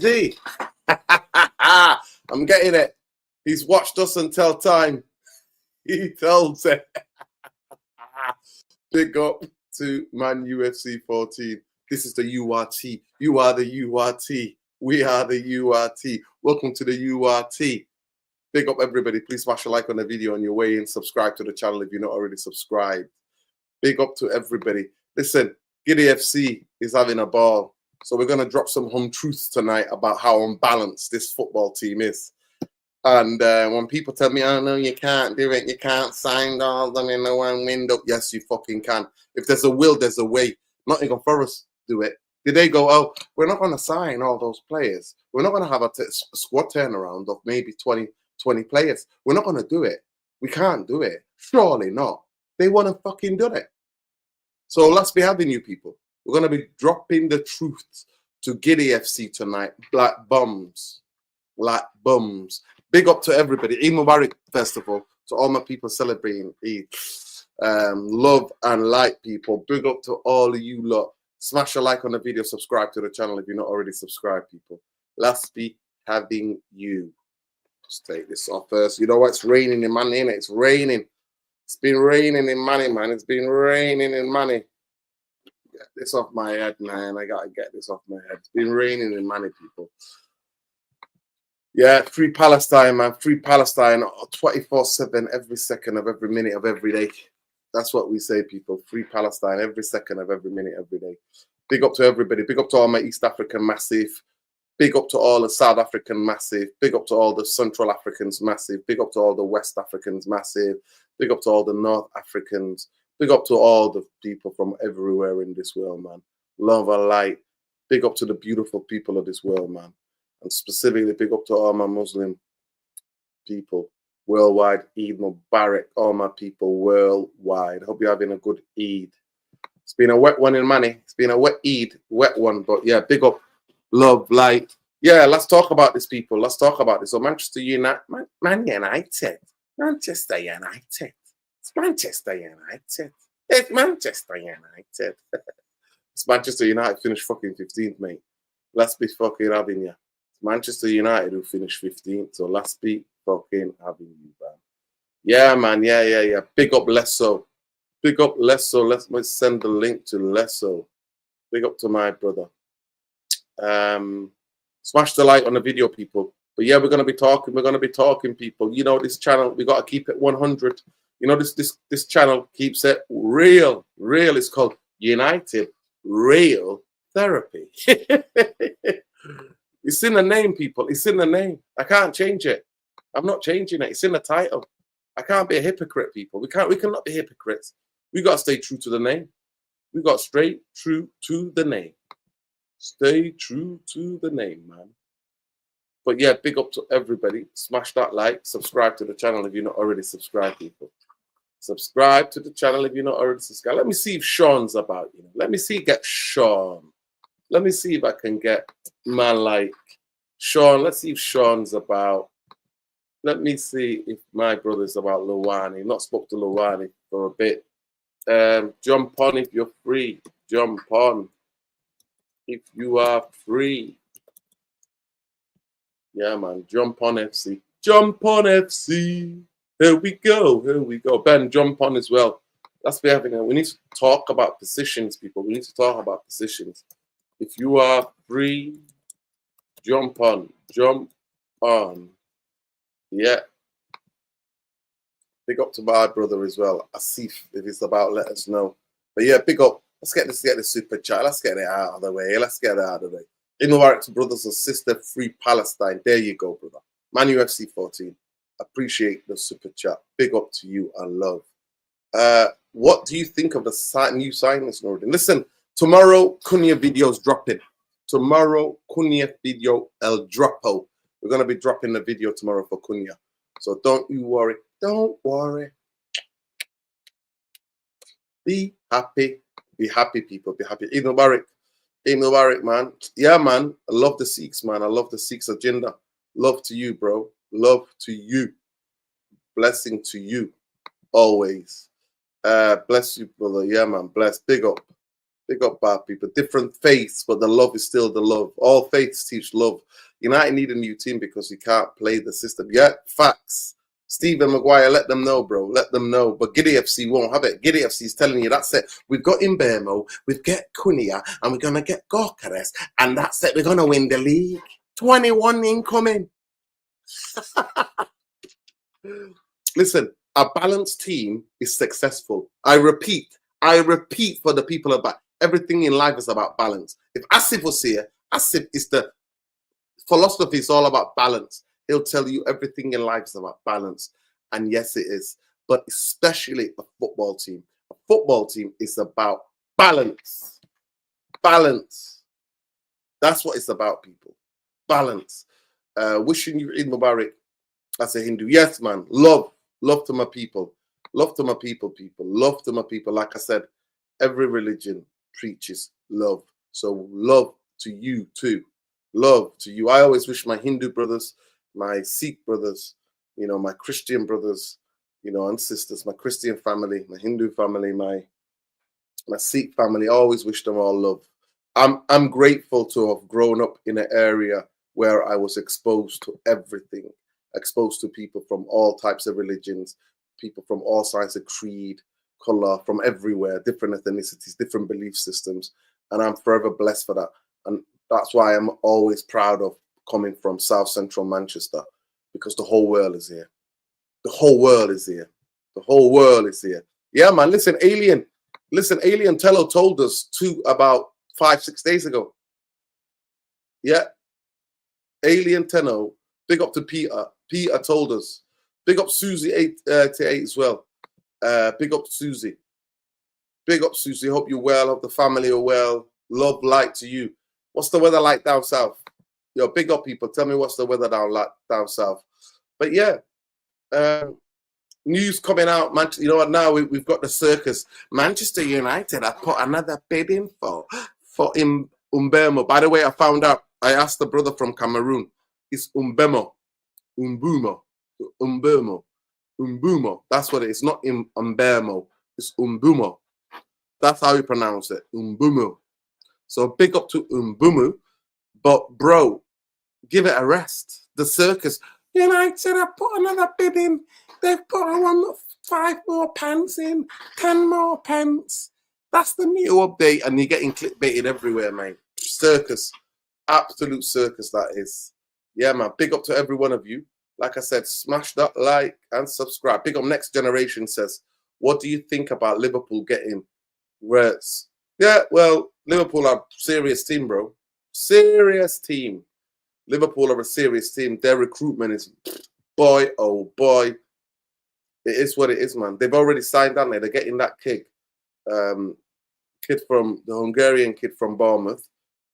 he? I'm getting it. He's watched us until time. He tells it. Big up to Man UFC 14. This is the URT. You are the URT. We are the URT. Welcome to the URT. Big up everybody. Please smash a like on the video on your way in. Subscribe to the channel if you're not already subscribed. Big up to everybody. Listen, Giddy FC is having a ball. So we're going to drop some home truths tonight about how unbalanced this football team is. And when people tell me, oh, no, you can't do it. You can't sign all them in the one window. Yes, you fucking can. If there's a will, there's a way. Nottingham Forest do it. Did they go, oh, we're not going to sign all those players. We're not going to have a squad turnaround of maybe 20 players. We're not going to do it. We can't do it. Surely not. They want to fucking do it. So let's be having you people. We're going to be dropping the truth to Giddy FC tonight. Black bums. Black bums. Big up to everybody. Eid Mubarak Festival. To all my people celebrating Eid. Love and light people. Big up to all of you lot. Smash a like on the video. Subscribe to the channel if you're not already subscribed, people. Let's be having you. Let's take this off first. You know what? It's raining in Money, innit? It's raining. It's been raining in Money, man. It's been raining in Money. Get this off my head, man. I gotta get this off my head. It's been raining in Money, people. Yeah, free Palestine, man. Free Palestine 24/7, every second of every minute of every day. That's what we say, people. Free Palestine every second of every minute, every day. Big up to everybody. Big up to all my East African massive. Big up to all the South African massive. Big up to all the Central Africans massive. Big up to all the West Africans massive. Big up to all the North Africans. Big up to all the people from everywhere in this world, man. Love and light. Big up to the beautiful people of this world, man. And specifically, big up to all my Muslim people worldwide. Eid Mubarak, all my people worldwide. Hope you're having a good Eid. It's been a wet one in Money. It's been a wet Eid, wet one. But yeah, big up, love, light. Yeah, let's talk about this, people. Let's talk about this. So Manchester United, Man United. Manchester United. It's Manchester United. It's Manchester United. It's Manchester United finished fucking 15th, mate. Let's be fucking having you. Manchester United who finished 15th, so let's be fucking having you, man. Yeah, man, yeah. Big up Lesso. Big up Lesso. Let's send the link to Lesso. Big up to my brother. Smash the like on the video, people. But yeah, we're gonna be talking, people. You know, this channel, we gotta keep it 100. You know, this channel keeps it real. It's called United Real Therapy. It's in the name, people. It's in the name. I can't change it. I'm not changing it. It's in the title. I can't be a hypocrite, people. We cannot be hypocrites. We got to stay true to the name. We got straight true to the name. Stay true to the name, man. But yeah, big up to everybody. Smash that like. Subscribe to the channel if you're not already subscribed, people. Subscribe to the channel if you're not already subscribed. Let me see if Sean's about, you know. Let me see, get Sean. Let me see if I can get man like Sean. Let's see if Sean's about. Let me see if my brother's about Luwani. Not spoke to Luwani for a bit. Jump on if you're free. Jump on if you are free. Yeah, man. Jump on FC. Jump on FC. Here we go. Here we go. Ben, jump on as well. Let's be having it. We need to talk about positions, people. We need to talk about positions. If you are free, jump on. Jump on. Yeah. Big up to my brother as well. Asif, if it's about, let us know. But yeah, big up. Let's get the super chat. Let's get it out of the way. Let's get it out of the way. In Mubarak to brothers and sisters, free Palestine. There you go, brother. Man UFC 14. Appreciate the super chat. Big up to you and love. What do you think of the new signings, Nordin? Listen, tomorrow, Cunha video's dropping. Tomorrow, Cunha video El Dropo. We're going to be dropping the video tomorrow for Cunha. So don't you worry. Don't worry. Be happy. Be happy, people. Be happy. Eid Mubarak. Eid Mubarak, man. Yeah, man. I love the Sikhs, man. I love the Sikhs agenda. Love to you, bro. Love to you. Blessing to you. Always. Bless you, brother. Yeah, man. Bless. Big up. Big up bad people. Different faiths, but the love is still the love. All faiths teach love. United need a new team because you can't play the system. Yeah, facts. Stephen Maguire, let them know, bro. Let them know. But Giddy FC won't have it. Giddy FC is telling you that's it. We've got Mbemo, we've got Cunha, and we're going to get Goalkeeper, and that's it. We're going to win the league. 21 incoming. Listen, a balanced team is successful. I repeat for the people about everything in life is about balance. If Asif was here, Asif is the philosophy is all about balance. He'll tell you everything in life is about balance. And yes, it is. But especially a football team. A football team is about balance. Balance. That's what it's about, people. Balance. Wishing you Eid Mubarak as a Hindu. Yes, man. Love to my people. Love to my people. Love to my people. Like I said, every religion preaches love. So love to you too. Love to you. I always wish my Hindu brothers, my Sikh brothers, my Christian brothers, and sisters, my Christian family, my Hindu family, my Sikh family, I always wish them all love. I'm grateful to have grown up in an area where I was exposed to everything, exposed to people from all types of religions, people from all sides of creed, color, from everywhere, different ethnicities, different belief systems. And I'm forever blessed for that. And that's why I'm always proud of coming from South Central Manchester, because the whole world is here. The whole world is here. The whole world is here. Yeah, man. Listen, Alien Tello told us about 5-6 days ago. Yeah. Alien Tello. Big up to Peter. Peter told us. Big up Susie 8 to 8 as well. Big up Susie. Big up Susie. Hope you're well. Hope the family are well. Love, light to you. What's the weather like down south? Yo, big up people. Tell me what's the weather down south. But yeah, news coming out. You know what? Now we've got the circus. Manchester United have put another bid in for Mbemo. By the way, I found out. I asked the brother from Cameroon. It's Mbemo. Umbumo. That's what it is. Not Mbemo. It's Umbumo. That's how you pronounce it. Umbumo. So big up to Umbumu. But bro, give it a rest. The circus. United have put another bid in. They've put 5 more pence in, 10 more pence. That's the new update, and you're getting clickbaited everywhere, mate. Circus. Absolute circus, that is. Yeah, man. Big up to every one of you. Like I said, smash that like and subscribe. Big up Next Generation says, what do you think about Liverpool getting Wirtz? Yeah, well, Liverpool are a serious team, bro. Serious team. Liverpool are a serious team. Their recruitment is, boy, oh boy. It is what it is, man. They've already signed on there. They're getting that kid from the Hungarian kid from Bournemouth.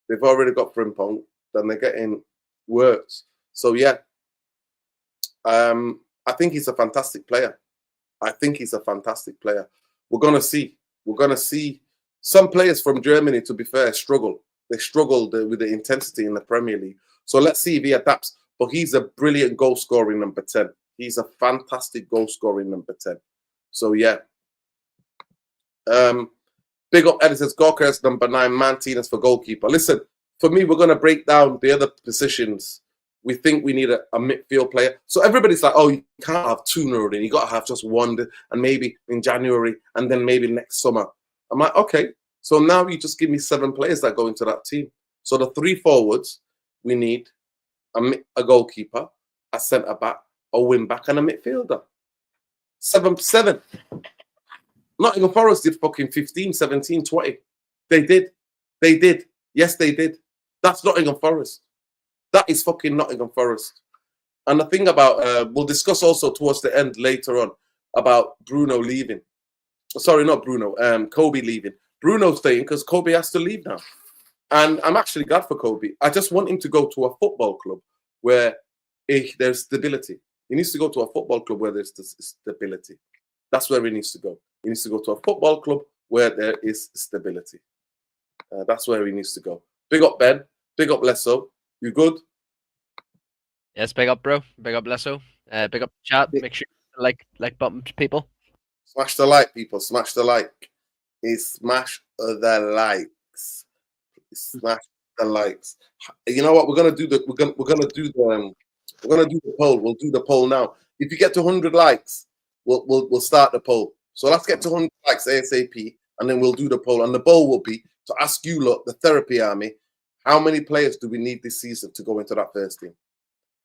They've already got Frimpong. Then they're getting Wirtz. So yeah, I think he's a fantastic player. We're gonna see. Some players from Germany, to be fair, struggle. They struggled with the intensity in the Premier League. So let's see if he adapts. But he's a brilliant goal scoring number 10. He's a fantastic goal scoring number 10. So yeah. Big up editors, Gorkas number 9, Martinez for goalkeeper. Listen, for me, we're going to break down the other positions. We think we need a midfield player. So everybody's like, oh, you can't have 2 Nuruddin. You got to have just 1, and maybe in January, and then maybe next summer. I'm like, okay. So now you just give me 7 players that go into that team. So the 3 forwards, we need a goalkeeper, a centre-back, a wing-back, and a midfielder. 7. Nottingham Forest did fucking 15, 17, 20. They did. Yes, they did. That's Nottingham Forest. That is fucking Nottingham Forest. And the thing about, we'll discuss also towards the end later on about Bruno leaving. Sorry, not Bruno. Kobe leaving. Bruno's staying because Kobe has to leave now. And I'm actually glad for Kobe. I just want him to go to a football club where there's stability. He needs to go to a football club where there's stability. That's where he needs to go. He needs to go to a football club where there is stability. That's where he needs to go. Big up, Ben. Big up, Lesso. You good? Yes, big up, bro. Big up, Lesso. Big up chat. Make sure you like button, people. Smash the like, people. Smash the like. is smash the likes. Smash the likes. You know what? We're gonna do the poll. We'll do the poll now. If you get to 100 likes, we'll start the poll. So let's get to 100 likes ASAP, and then we'll do the poll. And the poll will be to ask you, look, the therapy army, how many players do we need this season to go into that first team?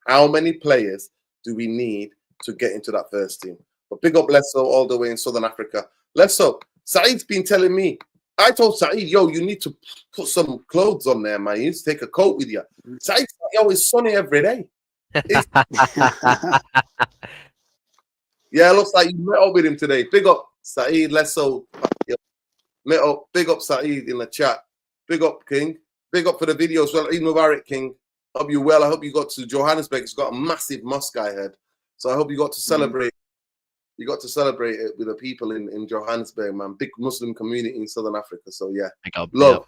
How many players do we need to get into that first team? But big up Lesso all the way in Southern Africa. Lesso, Saeed's been telling me. I told Saeed, yo, you need to put some clothes on there, man. You need to take a coat with you. Saeed's like, yo, it's sunny every day. Yeah, it looks like you met up with him today. Big up Saeed Lesso. Met up. Big up Saeed in the chat. Big up, King. Big up for the video as well. Eid Mubarak, King. Hope you well. I hope you got to Johannesburg. It's got a massive mosque I heard. So I hope you got to celebrate. You got to celebrate it with the people in Johannesburg, man. Big Muslim community in Southern Africa. So yeah. Love,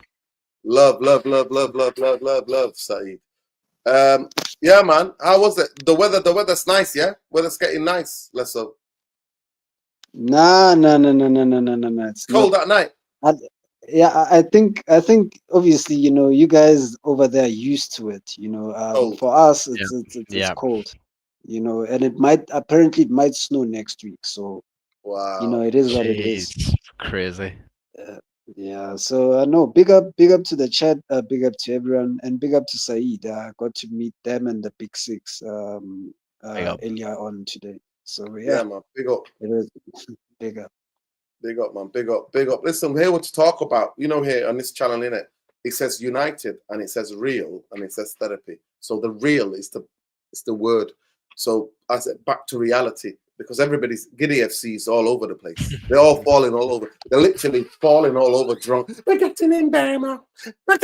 Saeed. Yeah, man. How was it? The weather's nice, yeah? Weather's getting nice, Lesso. No. It's cold at night. Yeah, I think obviously, you guys over there are used to it. For us, it's cold. And it might snow next week. So, wow, it is what it is. Crazy. Yeah. So no, big up to the chat. Big up to everyone, and big up to Saeed. Got to meet them and the Big Six earlier on today. So yeah, man. Big up. It is big up. Big up, man. Big up. Big up. Listen, we're here what to talk about. Here on this channel, innit? It says united, and it says real, and it says therapy. So the real is the word. So I said back to reality, because everybody's Giddy FC's all over the place. They're all falling all over. They're literally falling all over drunk. We're getting in Burma. We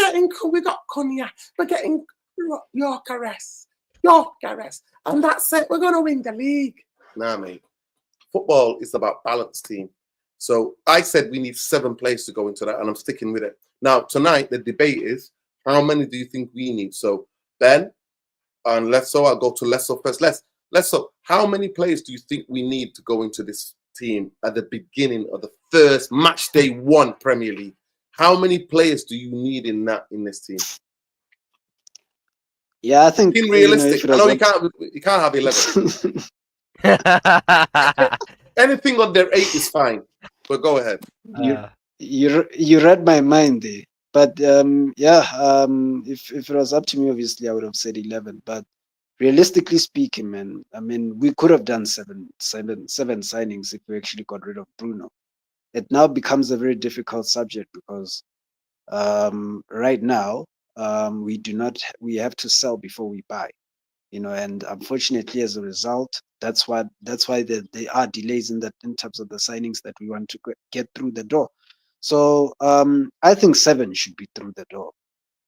got Konya. We're getting York arrest. And that's it. We're gonna win the league. Nah, mate. Football is about balance, team. So I said we need 7 players to go into that, and I'm sticking with it. Now, tonight, the debate is, how many do you think we need? So, Ben and Lesso, I'll go to Lesso first. Lesso, how many players do you think we need to go into this team at the beginning of the first match day 1 Premier League? How many players do you need in this team? Yeah, I think being realistic. I know you can't have 11. Anything under 8 is fine. But go ahead. You read my mind there. But if it was up to me, obviously I would have said 11. But realistically speaking, man, I mean, we could have done seven signings if we actually got rid of Bruno. It now becomes a very difficult subject because right now we have to sell before we buy. And unfortunately, as a result, that's why there are delays in terms of the signings that we want to get through the door. So I think 7 should be through the door.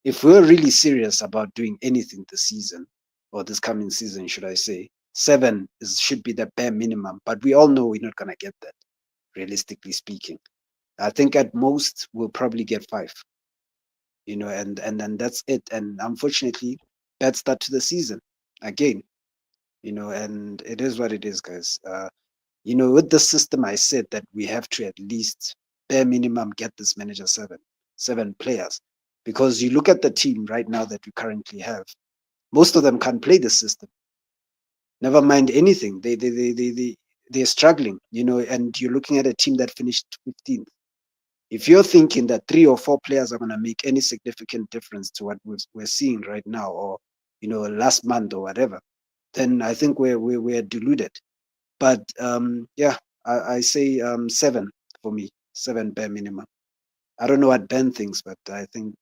If we're really serious about doing anything this season, or this coming season, should I say, 7 should be the bare minimum. But we all know we're not gonna get that, realistically speaking. I think at most we'll probably get 5. And then that's it. And unfortunately, bad start to the season again. And it is what it is, guys. With the system, I said that we have to at least bare minimum get this manager 7 players, because you look at the team right now that we currently have, most of them can't play the system. Never mind anything, they're struggling. And you're looking at a team that finished 15th. If you're thinking that 3 or 4 players are going to make any significant difference to what we're seeing right now, or last month or whatever, then I think we're deluded. But I say 7 for me, 7 bare minimum. I don't know what Ben thinks, but I think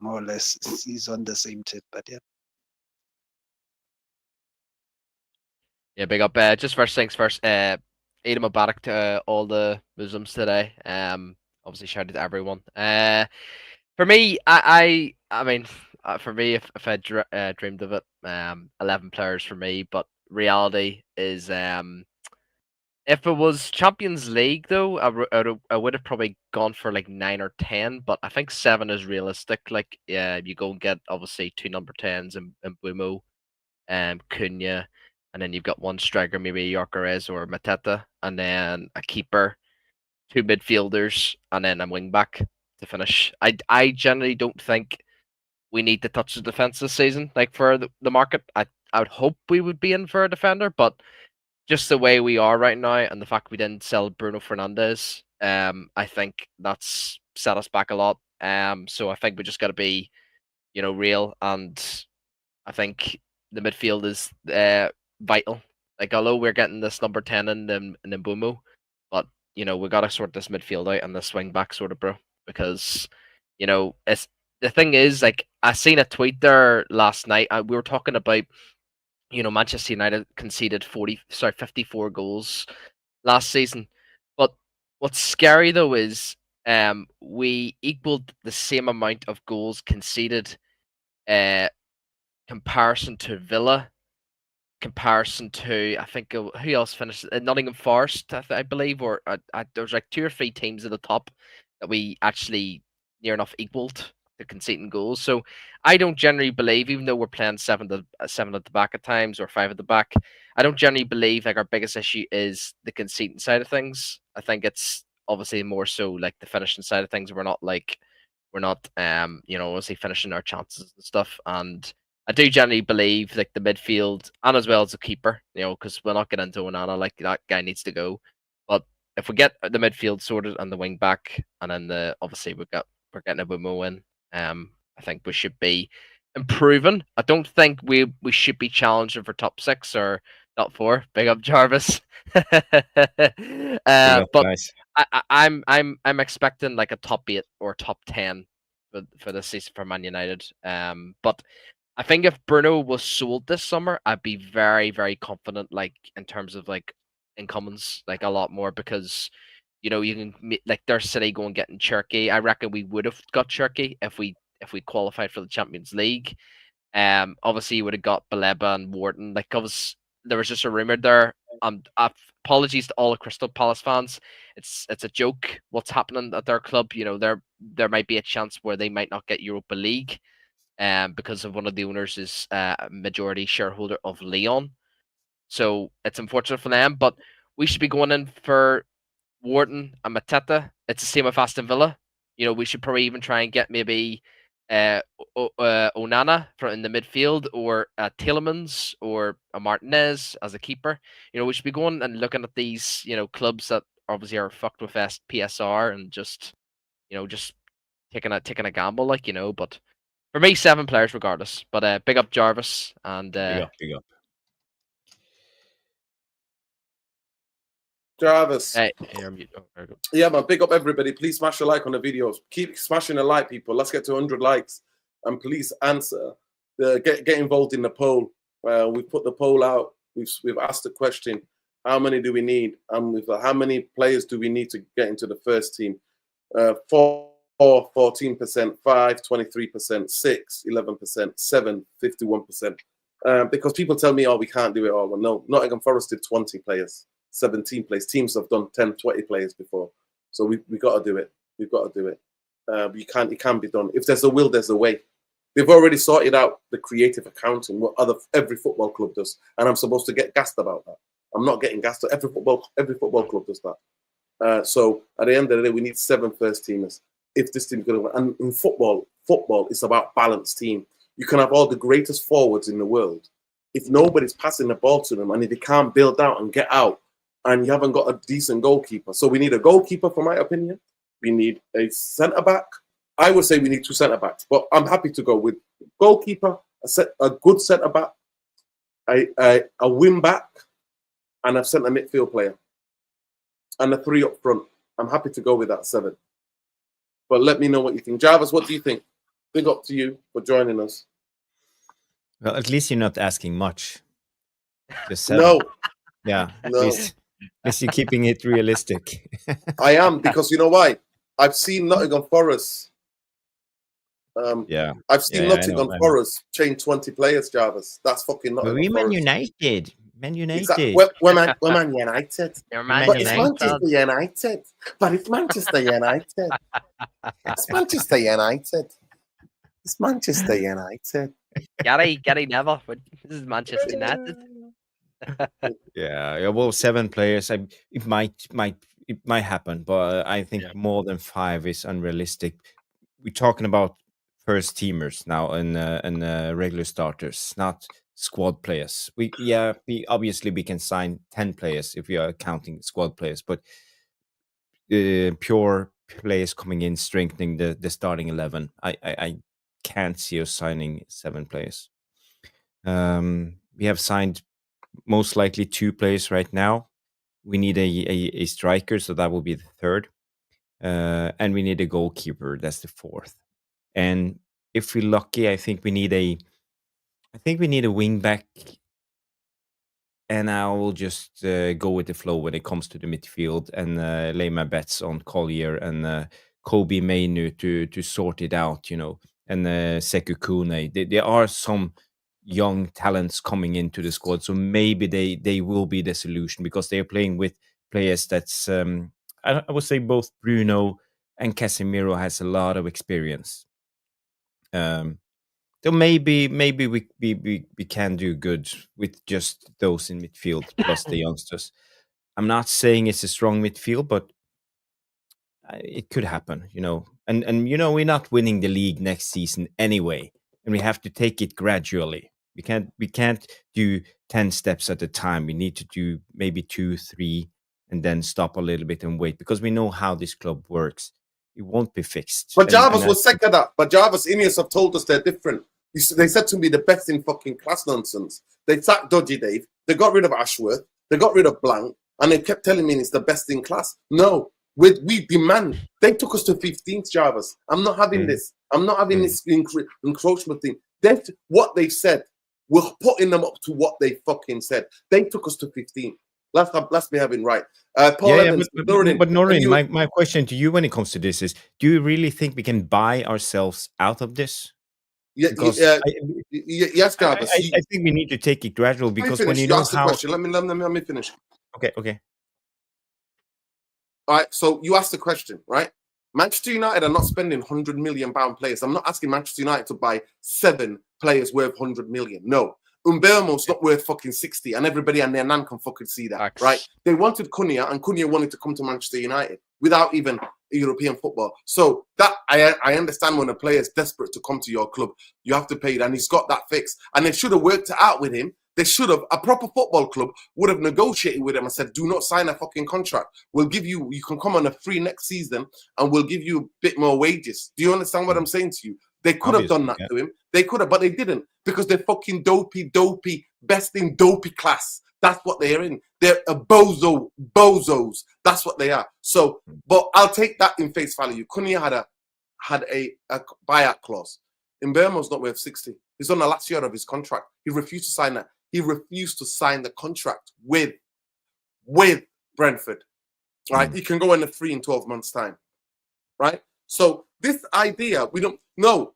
more or less he's on the same tip. But yeah. Yeah, big up. Just first things first. Eid Mubarak to all the Muslims today. Obviously shout out to everyone. For me, I mean, for me, if I dreamed of it, 11 players for me. But reality is, if it was Champions League though, I would have probably gone for like 9 or 10. But I think 7 is realistic. Like, yeah, you go and get obviously 2 number 10s and Bumo, Cunha, and then you've got 1 striker, maybe Gyökeres or Mateta, and then a keeper 2 midfielders, and then a wing back to finish. I generally don't think we need to touch the defense this season, like for the market. I would hope we would be in for a defender, but just the way we are right now, and the fact we didn't sell Bruno Fernandes, I think that's set us back a lot. So I think we just got to be, real, and I think the midfield is vital. Like, although we're getting this number 10 in Mbumo, but we got to sort this midfield out and the swing back sort of, bro, because it's the thing is, like, I seen a tweet there last night. We were talking about Manchester United conceded 54 goals last season, but what's scary though is we equaled the same amount of goals conceded comparison to Villa, comparison to, I think, who else finished? Nottingham Forest, I believe, or there was like 2 or 3 teams at the top that we actually near enough equaled the conceding goals. So I don't generally believe, even though we're playing 7 at the back at times or 5 at the back, I don't generally believe like our biggest issue is the conceding side of things. I think it's obviously more so like the finishing side of things. We're not obviously finishing our chances and stuff. And I do generally believe like the midfield and as well as the keeper, because we're not getting into Onana, like that guy needs to go. But if we get the midfield sorted and the wing back, and then obviously we're getting a Bumo in, I think we should be improving. I don't think we should be challenging for top 6 or top 4. Big up Jarvis. Big up, But guys. I'm expecting like a top 8 or top 10 for this season for Man United. But I think if Bruno was sold this summer, I'd be very, very confident, like in terms of like incomings, like a lot more, because you can like there's City going getting Cherky. I reckon we would have got Cherky if we qualified for the Champions League. Obviously you would have got Baleba and Wharton. Like, there was just a rumor there. Apologies to all the Crystal Palace fans. It's a joke what's happening at their club. There might be a chance where they might not get Europa League, because of one of the owners is a majority shareholder of Leon. So it's unfortunate for them, but we should be going in for Wharton and Mateta. It's the same with Aston Villa. We should probably even try and get maybe Onana in the midfield, or Tielemans or a Martinez as a keeper. We should be going and looking at these clubs that obviously are fucked with PSR, and just taking a gamble, like. But for me, 7 players regardless. But big up Jarvis, and Big up. Jarvis. you're mute. Oh, there we go. Yeah, man, big up everybody. Please smash a like on the videos. Keep smashing the like, people. Let's get to 100 likes. And please answer. Get involved in the poll. We've put the poll out. We've asked the question, how many do we need? And how many players do we need to get into the first team? 4, 14%, 5, 23%, 6, 11%, 7, 51%. Because people tell me, we can't do it all. Well, no, Nottingham Forest did 20 players. 17 players. Teams have done 10, 20 players before. So we got to do it. We've got to do it. It can be done. If there's a will, there's a way. They've already sorted out the creative accounting, what every football club does. And I'm supposed to get gassed about that. I'm not getting gassed. Every football club does that. So at the end of the day, we need 7 first teamers. If this team's going to win. And in football is about balanced team. You can have all the greatest forwards in the world. If nobody's passing the ball to them, and if they can't build out and get out, and you haven't got a decent goalkeeper. So we need a goalkeeper, for my opinion. We need a centre-back. I would say we need 2 centre-backs, but I'm happy to go with goalkeeper, a good centre-back, a wing-back, and a centre midfield player, and a 3 up front. I'm happy to go with that 7. But let me know what you think. Jarvis, what do you think? Big up to you for joining us. Well, at least you're not asking much. Just 7. No. Yeah, No. at least you're keeping it realistic. I am, because you know why? I've seen Nottingham Forest. Yeah. I've seen Nottingham Forest change 20 players, Jarvis. That's fucking Nottingham Forest. Man United. Exactly. We're Man United. But it's Manchester United. But it's Manchester United. It's Manchester United. It's Manchester United. Gary Neville. This is Manchester United. Yeah, well, 7 players. It might it might happen, but I think more than 5 is unrealistic. We're talking about first teamers now and regular starters, not squad players. We obviously we can sign 10 players if we are counting squad players, but pure players coming in strengthening the starting 11. I can't see us signing 7 players. We have signed most likely 2 players right now. We need a striker, so that will be the 3rd. And we need a goalkeeper, that's the 4th. And if we're lucky, I think we need a wing back. And I will just go with the flow when it comes to the midfield and lay my bets on Collier and Kobe Mainu to sort it out, and Sekou Kune. There are some young talents coming into the squad, so maybe they will be the solution because they're playing with players that's I would say both Bruno and Casemiro has a lot of experience. So maybe we can do good with just those in midfield plus the youngsters. I'm not saying it's a strong midfield, but it could happen, And we're not winning the league next season anyway, and we have to take it gradually. We can't do 10 steps at a time. We need to do maybe 2, 3, and then stop a little bit and wait because we know how this club works. It won't be fixed. But Jarvis was sick of that. But Jarvis, Ineos have told us they're different. They said to me the best in fucking class nonsense. They sacked Dodgy Dave. They got rid of Ashworth. They got rid of Blanc. And they kept telling me it's the best in class. No, we demand. They took us to 15th, Jarvis. I'm not having this. I'm not having this encroachment thing. What they've said, we're putting them up to what they fucking said. They took us to 15th. Let's be having right. Paul Evans, but Norin, my question to you when it comes to this is, do you really think we can buy ourselves out of this? Yes, Jarvis. I think we need to take it gradual because when you asked the question, let me finish. Okay. All right. So you asked the question, right? Manchester United are not spending £100 million players. I'm not asking Manchester United to buy 7 players worth 100 million. No. Umbermo's not worth fucking 60, and everybody and their nan can fucking see that, right? They wanted Cunha, and Cunha wanted to come to Manchester United without even European football. So that I understand when a player is desperate to come to your club, you have to pay it, and he's got that fixed. And they should have worked it out with him. They should have. A proper football club would have negotiated with him and said, "Do not sign a fucking contract. We'll give you. You can come on a free next season, and we'll give you a bit more wages." Do you understand what I'm saying to you? They could have done that to him. They could have, but they didn't because they're fucking dopey, best in dopey class. That's what they're in. They're a bozos. That's what they are. So, but I'll take that in face value. Cunha had a buyout clause. Mbeumo's not worth 60. He's on the last year of his contract. He refused to sign that. He refused to sign the contract with Brentford. Right? He can go in a 3 in 12 months' time. Right? So this idea, we don't know.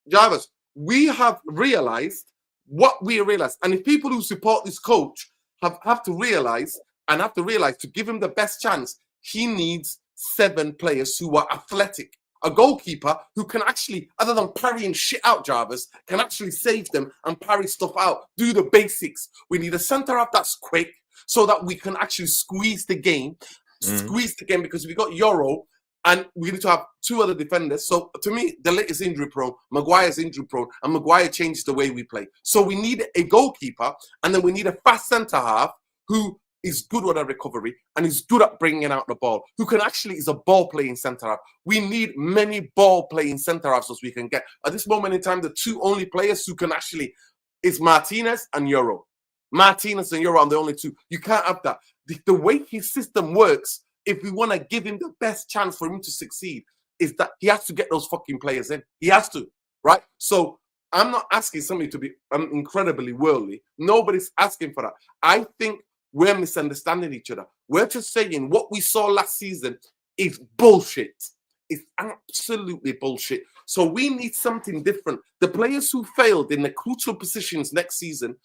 Jarvis, we have realized what we realized. And if people who support this coach have to realize to give him the best chance, he needs 7 players who are athletic. A goalkeeper who can actually, other than parrying shit out, Jarvis, can actually save them and parry stuff out. Do the basics. We need a centre-half that's quick so that we can actually squeeze the game. Because we got Euro, and we need to have 2 other defenders. So to me, the latest injury prone, Maguire's injury prone, and Maguire changes the way we play. So we need a goalkeeper, and then we need a fast centre half who is good with a recovery and is good at bringing out the ball, who can actually is a ball playing centre half. We need many ball playing centre halves as we can get. At this moment in time, the 2 only players who can actually is Martinez and Euro. Martinez and Euro are the only 2. You can't have that. The way his system works, if we want to give him the best chance for him to succeed, is that he has to get those fucking players in. He has to, right? So I'm not asking somebody to be incredibly worldly. Nobody's asking for that. I think we're misunderstanding each other. We're just saying what we saw last season is bullshit. It's absolutely bullshit. So we need something different. The players who failed in the crucial positions last season,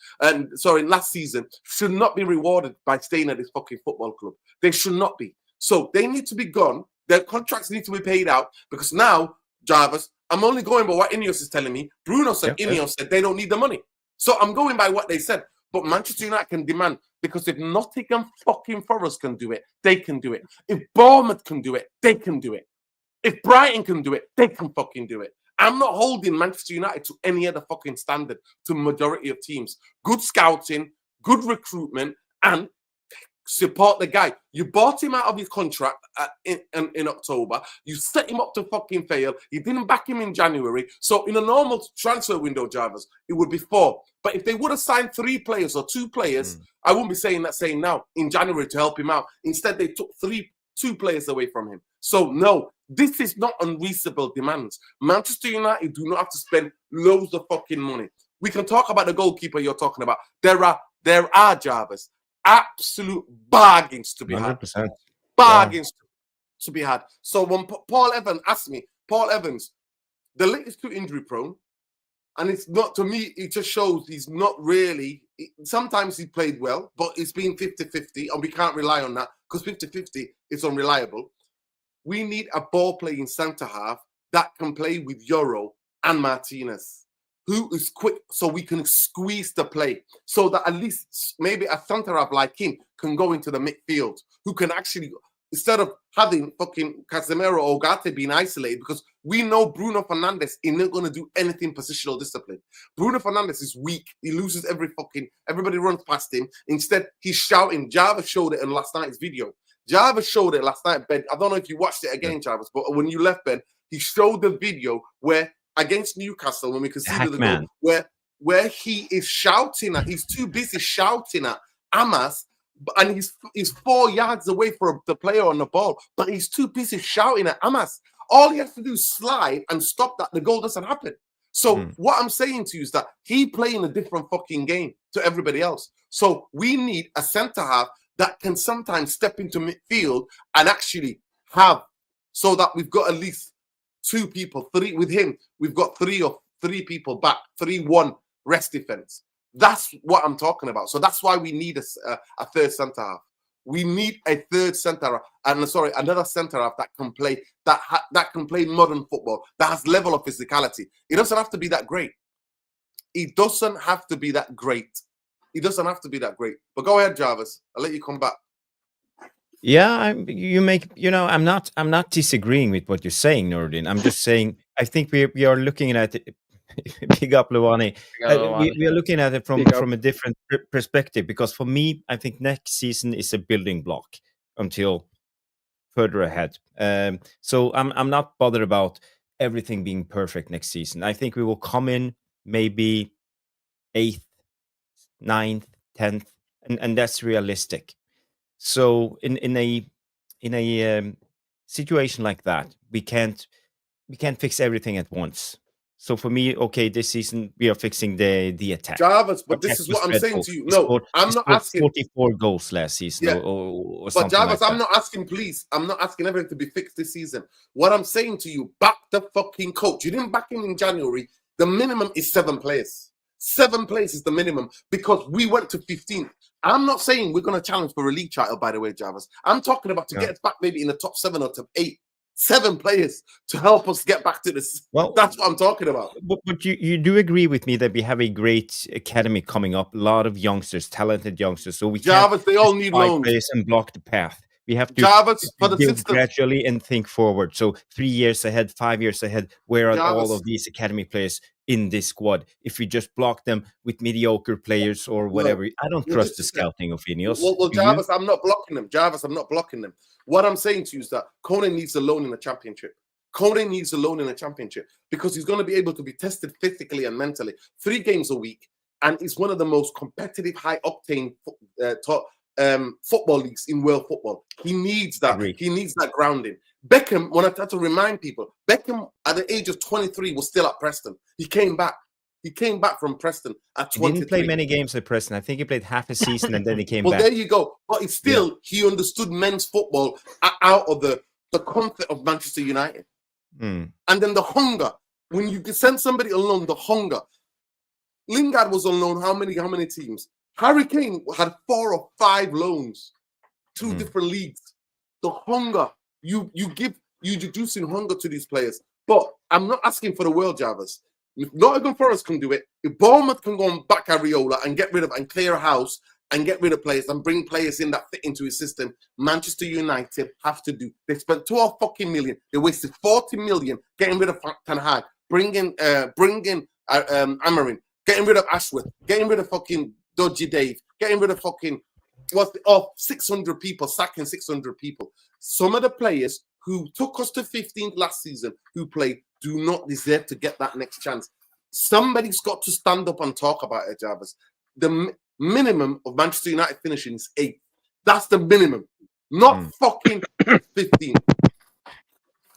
should not be rewarded by staying at this fucking football club. They should not be. So they need to be gone. Their contracts need to be paid out because now, Jarvis, I'm only going by what Ineos is telling me. Bruno said, Ineos said they don't need the money. So I'm going by what they said. But Manchester United can demand, because if Nottingham fucking Forest can do it, they can do it. If Bournemouth can do it, they can do it. If Brighton can do it, they can fucking do it. I'm not holding Manchester United to any other fucking standard to majority of teams. Good scouting, good recruitment, and support the guy. You bought him out of his contract in October. You set him up to fucking fail. You didn't back him in January. So in a normal transfer window, Jarvis, it would be 4. But if they would have signed 3 players or 2 players, I wouldn't be saying now in January to help him out. Instead, they took 2 players away from him. So no, this is not unreasonable demands. Manchester United do not have to spend loads of fucking money. We can talk about the goalkeeper you're talking about. There are Jarvis, absolute bargains to be 100%. had. Bargains to be had. So when Paul Evans asked me, Paul Evans, the link is too injury prone. And it's not, to me, it just shows he's not really, sometimes he played well, but it's been 50-50, and we can't rely on that because 50-50 is unreliable. We need a ball-playing centre-half that can play with Euro and Martinez, who is quick so we can squeeze the play, so that at least maybe a centre-half like him can go into the midfield, who can actually, instead of having fucking Casemiro or Ugarte being isolated, because we know Bruno Fernandes is not going to do anything positional discipline. Bruno Fernandes is weak. He loses everybody runs past him. Instead, he's shouting. Jarvis showed it in last night's video. Jarvis showed it last night, Ben. I don't know if you watched it again, Jarvis, but when you left, Ben, he showed the video where against Newcastle, when we conceded the goal, where he is shouting at, he's too busy shouting at Amas, and he's 4 yards away from the player on the ball, but he's too busy shouting at Amas. All he has to do is slide and stop that. The goal doesn't happen. So what I'm saying to you is that he playing a different fucking game to everybody else. So we need a centre-half that can sometimes step into midfield and actually have, so that we've got at least 2 people, 3 with him. We've got 3 people back, 3-1 rest defense. That's what I'm talking about. So that's why we need a third centre half. We need a third centre, another centre half that can play that can play modern football, that has level of physicality. It doesn't have to be that great. It doesn't have to be that great. It doesn't have to be that great. But go ahead, Jarvis. I'll let you come back. Yeah, I'm not disagreeing with what you're saying, Nordin. I'm just saying I think we are looking at it. Big up, Luani. We are looking at it from a different perspective, because for me, I think next season is a building block until further ahead. So I'm not bothered about everything being perfect next season. I think we will come in maybe 8th, 9th, 10th, and that's realistic. So in a situation like that, we can't fix everything at once. So for me, okay, this season we are fixing the attack. Jarvis, but this is what I'm saying to you. No, I'm not asking 44 goals last season, or something. But Jarvis, like I'm not asking, please. I'm not asking everything to be fixed this season. What I'm saying to you, back the fucking coach. You didn't back him in January. The minimum is 7 players. 7 players is the minimum, because we went to 15th. I'm not saying we're going to challenge for a league title, by the way, Jarvis. I'm talking about to get us back maybe in the top 7 or top 8. 7 players to help us get back to this. Well, that's what I'm talking about. But you do agree with me that we have a great academy coming up, a lot of youngsters, talented youngsters. So we Jarvis, they all need loans and block the path. We have to Jarvis, for the build gradually and think forward. So 3 years ahead, 5 years ahead, where are all of these academy players in this squad? If we just block them with mediocre players or whatever, I don't trust the scouting of Ineos. Well, Jarvis, I'm not blocking them. Jarvis, I'm not blocking them. What I'm saying to you is that Conan needs a loan in the championship. Conan needs a loan in the championship because he's going to be able to be tested physically and mentally 3 games a week, and it's one of the most competitive, high-octane football leagues in world football. He needs that. Agreed. He needs that grounding. Beckham, when I had to remind people, Beckham at the age of 23 was still at Preston. He came back. He came back from Preston at 23. He didn't play many games at Preston. I think he played half a season and then he came back. Well, there you go. But it's still, he understood men's football out of the comfort of Manchester United. And then the hunger. When you send somebody alone, the hunger. Lingard was on loan. How many teams? Harry Kane had 4 or 5 loans. 2 different leagues. The hunger. You introducing hunger to these players. But I'm not asking for the world, Jarvis. If Nottingham Forest can do it, if Bournemouth can go and back Areola and get rid of and clear a house and get rid of players and bring players in that fit into his system, Manchester United have to do. They spent 12 fucking million. They wasted 40 million getting rid of Ten Hag, bringing Amarin, getting rid of Ashworth, getting rid of fucking Dodgy Dave, getting rid of fucking 600 people, sacking 600 people. Some of the players who took us to 15th last season, who played, do not deserve to get that next chance. Somebody's got to stand up and talk about it, Jarvis. The minimum of Manchester United finishing is 8th. That's the minimum, not fucking 15th.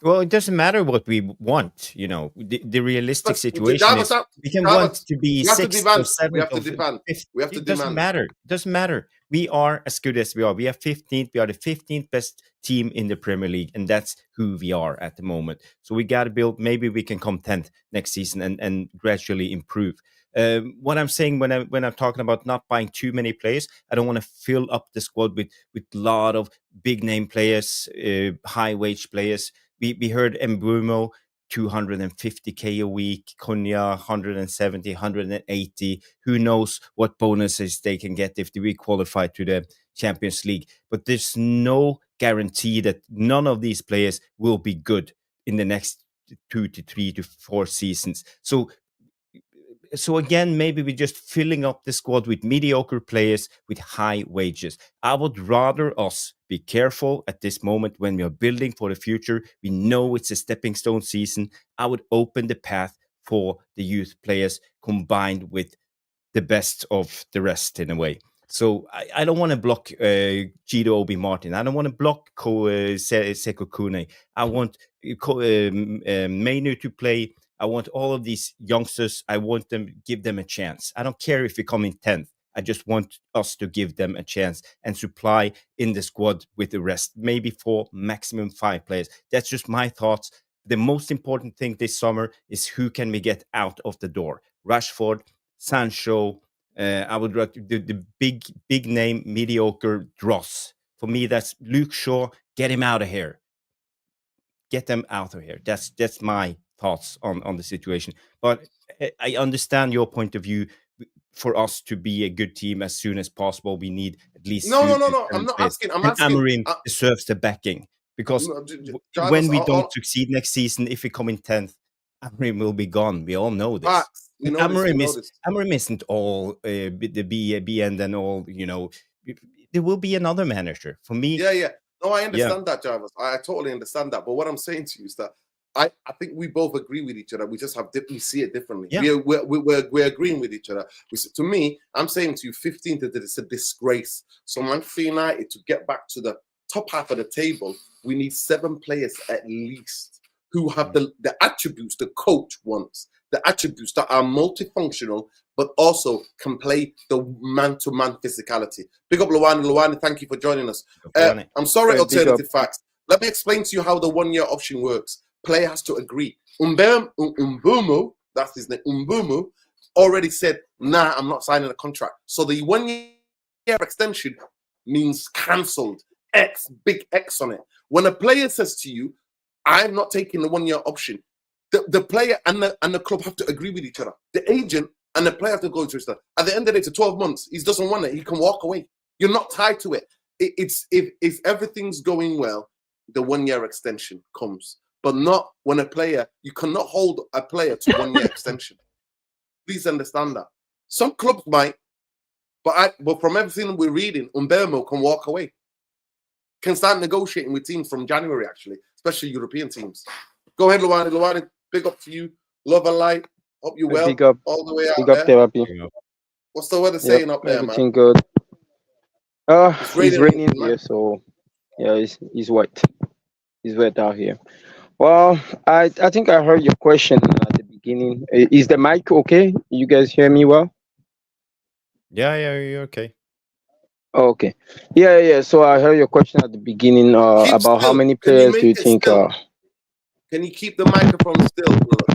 Well, it doesn't matter what we want, you know. The realistic situation Jarvis, is we can want to be 6th or 7th. We have to demand. We have to It doesn't demand. matter. It doesn't matter. We are as good as we are. We are 15th. We are the 15th best team in the Premier League, and that's who we are at the moment. So we got to build. Maybe we can come 10th next season and gradually improve. What I'm saying when I'm talking about not buying too many players, I don't want to fill up the squad with a lot of big name players, high wage players. We heard Mbumo 250k a week, Konya 170, 180. Who knows what bonuses they can get if we qualify to the Champions League? But there's no guarantee that none of these players will be good in the next 2 to 3 to 4 seasons. So again, maybe we're just filling up the squad with mediocre players with high wages. I would rather us be careful at this moment when we are building for the future. We know it's a stepping stone season. I would open the path for the youth players combined with the best of the rest in a way. So I don't want to block Guido Obi Martin. I don't want to block Seko Kune. I want Mainu to play. I want all of these youngsters. I want them, give them a chance. I don't care if we come in 10th. I just want us to give them a chance and supply in the squad with the rest, maybe 4, maximum 5 players. That's just my thoughts. The most important thing this summer is who can we get out of the door? Rashford, Sancho. I would like the big name, mediocre dross. For me, that's Luke Shaw. Get him out of here. Get them out of here. That's my thoughts on the situation. But I understand your point of view. For us to be a good team as soon as possible, we need at least No. I'm not asking. I'm asking. Amarin deserves the backing because Jarvis, when we don't succeed next season, if we come in 10th, Amarin will be gone. We all know this. Amarin isn't all the B and then all. You know, there will be another manager for me. Yeah. No, I understand that, Jarvis. I totally understand that. But what I'm saying to you is that I think we both agree with each other. We just we see it differently. Yeah. We're agreeing with each other. To me, I'm saying to you, 15th, that it's a disgrace. So Manchester United, to get back to the top half of the table, we need 7 players at least who have the attributes the coach wants, the attributes that are multifunctional, but also can play the man-to-man physicality. Big up Luwani. Luwani, thank you for joining us. I'm sorry, Alternative Facts. Let me explain to you how the 1-year option works. Player has to agree. Umbumu, that's his name, Umbumu, already said, nah, I'm not signing a contract. So the 1-year extension means cancelled. Big X on it. When a player says to you, I'm not taking the 1-year option, the player and the club have to agree with each other. The agent and the player have to go to each other. At the end of the day, to 12 months, he doesn't want it. He can walk away. You're not tied to it. It's if everything's going well, the 1-year extension comes. But not when you cannot hold a player to 1-year extension. Please understand that. Some clubs might, but from everything we're reading, Umbermo can walk away. Can start negotiating with teams from January, actually, especially European teams. Go ahead, Luwani. Luwani, big up to you. Love and light. Hope you're well. Big up. All the way out Big there. up therapy. What's the weather saying up there, Everything man? good. It's raining man. here, so yeah, it's wet. It's wet out here. Well, I think I heard your question at the beginning. Is the mic okay? You guys hear me well? Yeah, you're okay. Okay. Yeah. So I heard your question at the beginning about still. how many players do you think? Can you keep the microphone still, brother?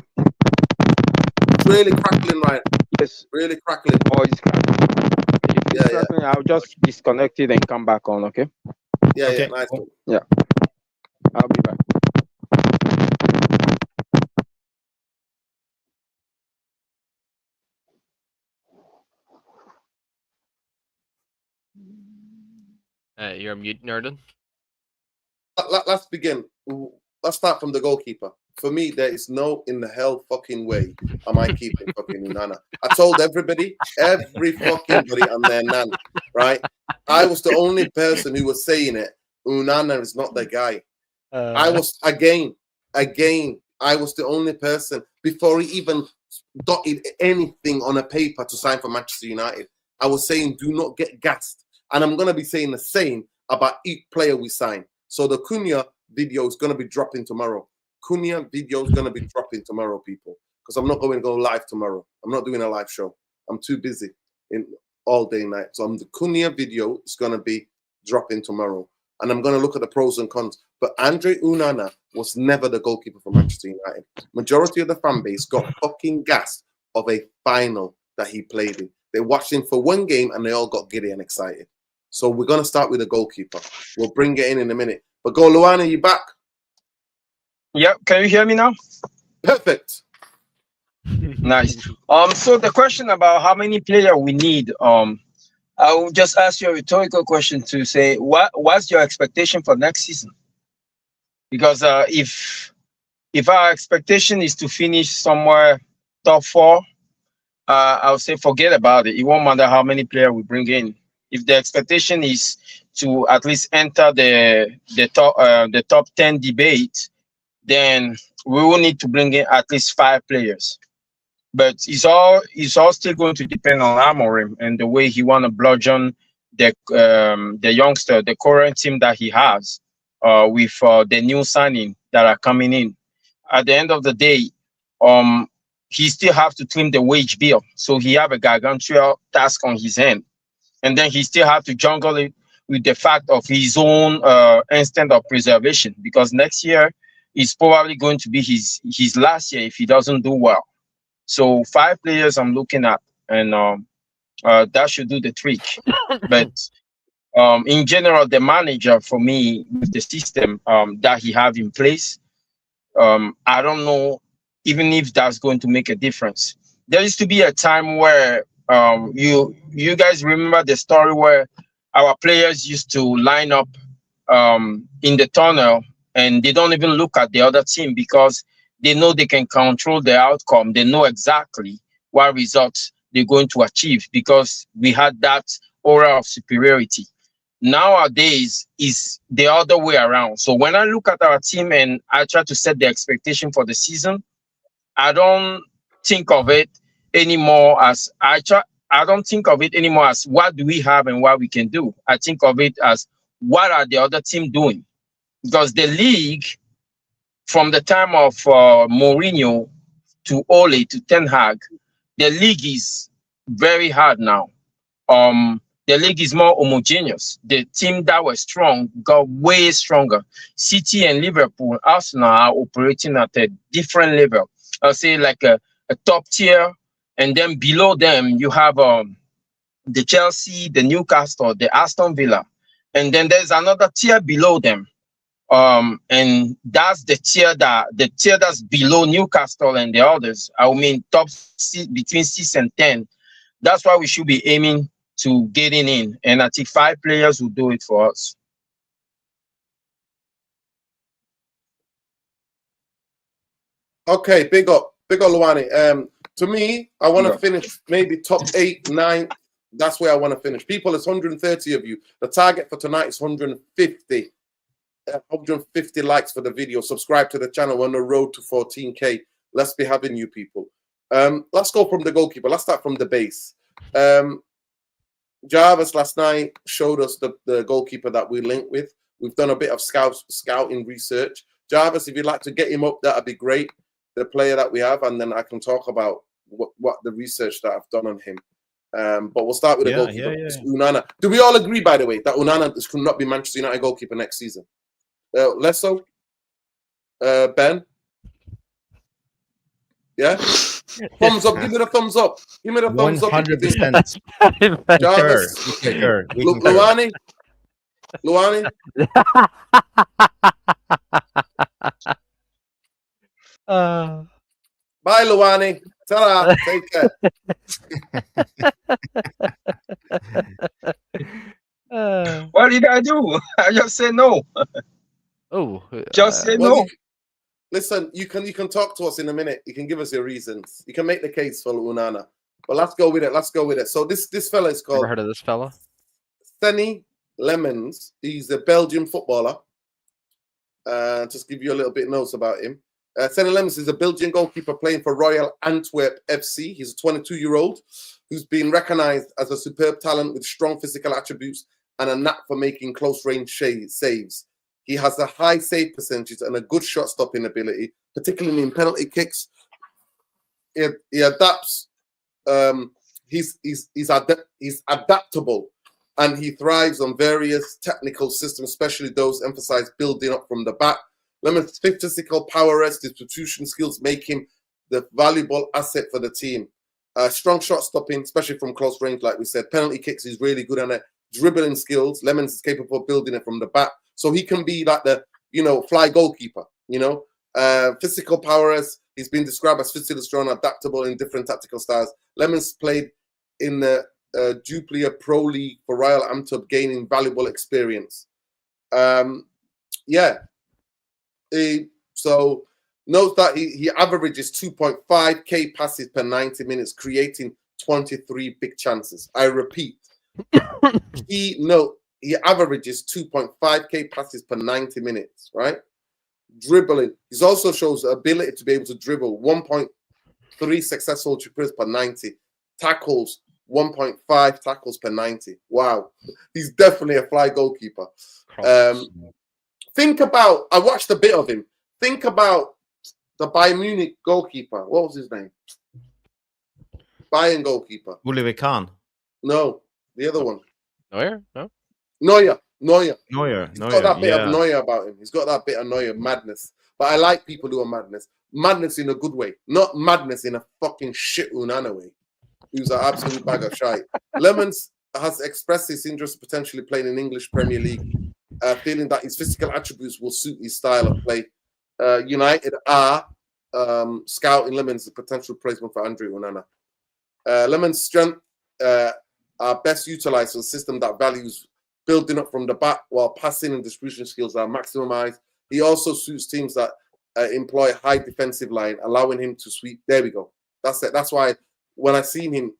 It's really crackling, right? Yes. Really crackling. Oh, it's crackling. If it's crackling, I'll just disconnect it and come back on. Okay. Yeah. Nice one. Yeah. I'll be back. You're mute, Nerden. Let's begin. Let's start from the goalkeeper. For me, there is no in the hell fucking way am I keeping fucking Unana. I told every fucking body and their nan, right? I was the only person who was saying it. Unana is not the guy. I was again. I was the only person before he even dotted anything on a paper to sign for Manchester United. I was saying, do not get gassed, and I'm gonna be saying the same about each player we sign. So the Cunha video is gonna be dropping tomorrow. Cunha video is gonna be dropping tomorrow, people, because I'm not going to go live tomorrow. I'm not doing a live show. I'm too busy in all day and night. So the Cunha video is gonna be dropping tomorrow, and I'm gonna look at the pros and cons. But Andre Unana was never the goalkeeper for Manchester United. Majority of the fan base got fucking gassed of a final that he played in. They watched him for one game and they all got giddy and excited. So we're going to start with the goalkeeper. We'll bring it in a minute. But go, Luana, you back? Yeah, can you hear me now? Perfect. Nice. So the question about how many players we need, I will just ask you a rhetorical question to say, what's your expectation for next season? Because if our expectation is to finish somewhere top 4, I'll say forget about it. It won't matter how many players we bring in. If the expectation is to at least enter the top 10 debate, then we will need to bring in at least 5 players. But it's all still going to depend on Amorim and the way he want to bludgeon the youngster, the current team that he has, with the new signing that are coming in. At the end of the day, he still have to trim the wage bill, so he have a gargantuan task on his hand, and then he still have to jungle it with the fact of his own instinct of preservation, because next year is probably going to be his last year if he doesn't do well. So 5 players I'm looking at, and that should do the trick. But in general, the manager for me with the system that he have in place, I don't know even if that's going to make a difference. There used to be a time where you guys remember the story where our players used to line up in the tunnel and they don't even look at the other team because they know they can control the outcome. They know exactly what results they're going to achieve because we had that aura of superiority. Nowadays is the other way around. So when I look at our team and I try to set the expectation for the season, I don't think of it anymore as I don't think of it anymore as what do we have and what we can do. I think of it as what are the other team doing, because the league from the time of Mourinho to Ole to Ten Hag, the league is very hard now. The league is more homogeneous. The team that was strong got way stronger. City and Liverpool, Arsenal are operating at a different level. I'll say like a top tier, and then below them you have the Chelsea, the Newcastle, the Aston Villa, and then there's another tier below them. And that's the tier that's below Newcastle and the others. I mean top between 6 and 10. That's why we should be aiming to getting in, and I think 5 players will do it for us. Okay, big up Luani. To me, I want to finish maybe top 8, 9. That's where I want to finish. People, it's 130 of you. The target for tonight is 150. 150 likes for the video. Subscribe to the channel. We're on the road to 14K. Let's be having you people. Let's go from the goalkeeper. Let's start from the base. Jarvis last night showed us the goalkeeper that we linked with. We've done a bit of scouting research. Jarvis, if you'd like to get him up, that'd be great. The player that we have, and then I can talk about what the research that I've done on him. But we'll start with the goalkeeper. Unana. Do we all agree, by the way, that Unana could not be Manchester United goalkeeper next season? Lesso? Ben? Yeah? Thumbs up. Give me the thumbs up. Give me the thumbs up. 100%. Jarvis. Sure. Luani? Luani? Bye, Luani. Ta-ra. Take care. What did I do? I just say no. Oh, Just say Well, no. listen, you can talk to us in a minute. You can give us your reasons. You can make the case for Onana. But let's go with it. Let's go with it. So this fella is never called heard of this fella. Senny Lemons. He's a Belgian footballer. Just give you a little bit of notes about him. Senny Lemons is a Belgian goalkeeper playing for Royal Antwerp FC. He's a 22-year-old who's been recognized as a superb talent with strong physical attributes and a knack for making close-range saves. He has a high save percentage and a good shot-stopping ability, particularly in penalty kicks. He adapts. He's adaptable, and he thrives on various technical systems, especially those emphasize building up from the back. Lemon's physical power, distribution skills make him the valuable asset for the team. Strong shot stopping, especially from close range, like we said. Penalty kicks, he's really good at it. Dribbling skills, Lemons is capable of building it from the back. So he can be like the, fly goalkeeper, Physical powers, he's been described as physically strong, adaptable in different tactical styles. Lemons played in the Jupiler Pro League for Royal Antwerp, gaining valuable experience. So note that he averages 2.5k passes per 90 minutes, creating 23 big chances. I repeat, he averages 2.5k passes per 90 minutes, right? Dribbling. He also shows the ability to be able to dribble 1.3 successful dribbles per 90. Tackles, 1.5 tackles per 90. Wow. He's definitely a fly goalkeeper. Think about, I watched a bit of him. Think about the Bayern Munich goalkeeper. What was his name? Bayern goalkeeper. Oliver Kahn. No, the other one. Neuer? No? Neuer. He's got that bit of Neuer about him. He's got that bit of Neuer madness. But I like people who are madness. Madness in a good way. Not madness in a fucking shit Onana way. Who's an absolute bag of shite. Lemons has expressed his interest potentially playing in English Premier League, feeling that his physical attributes will suit his style of play. United are scouting Lemons as a potential replacement for Andre Onana. Lemons' strength are best utilized for a system that values building up from the back while passing and distribution skills are maximized. He also suits teams that employ high defensive line, allowing him to sweep. There we go. That's it. That's why when I seen him,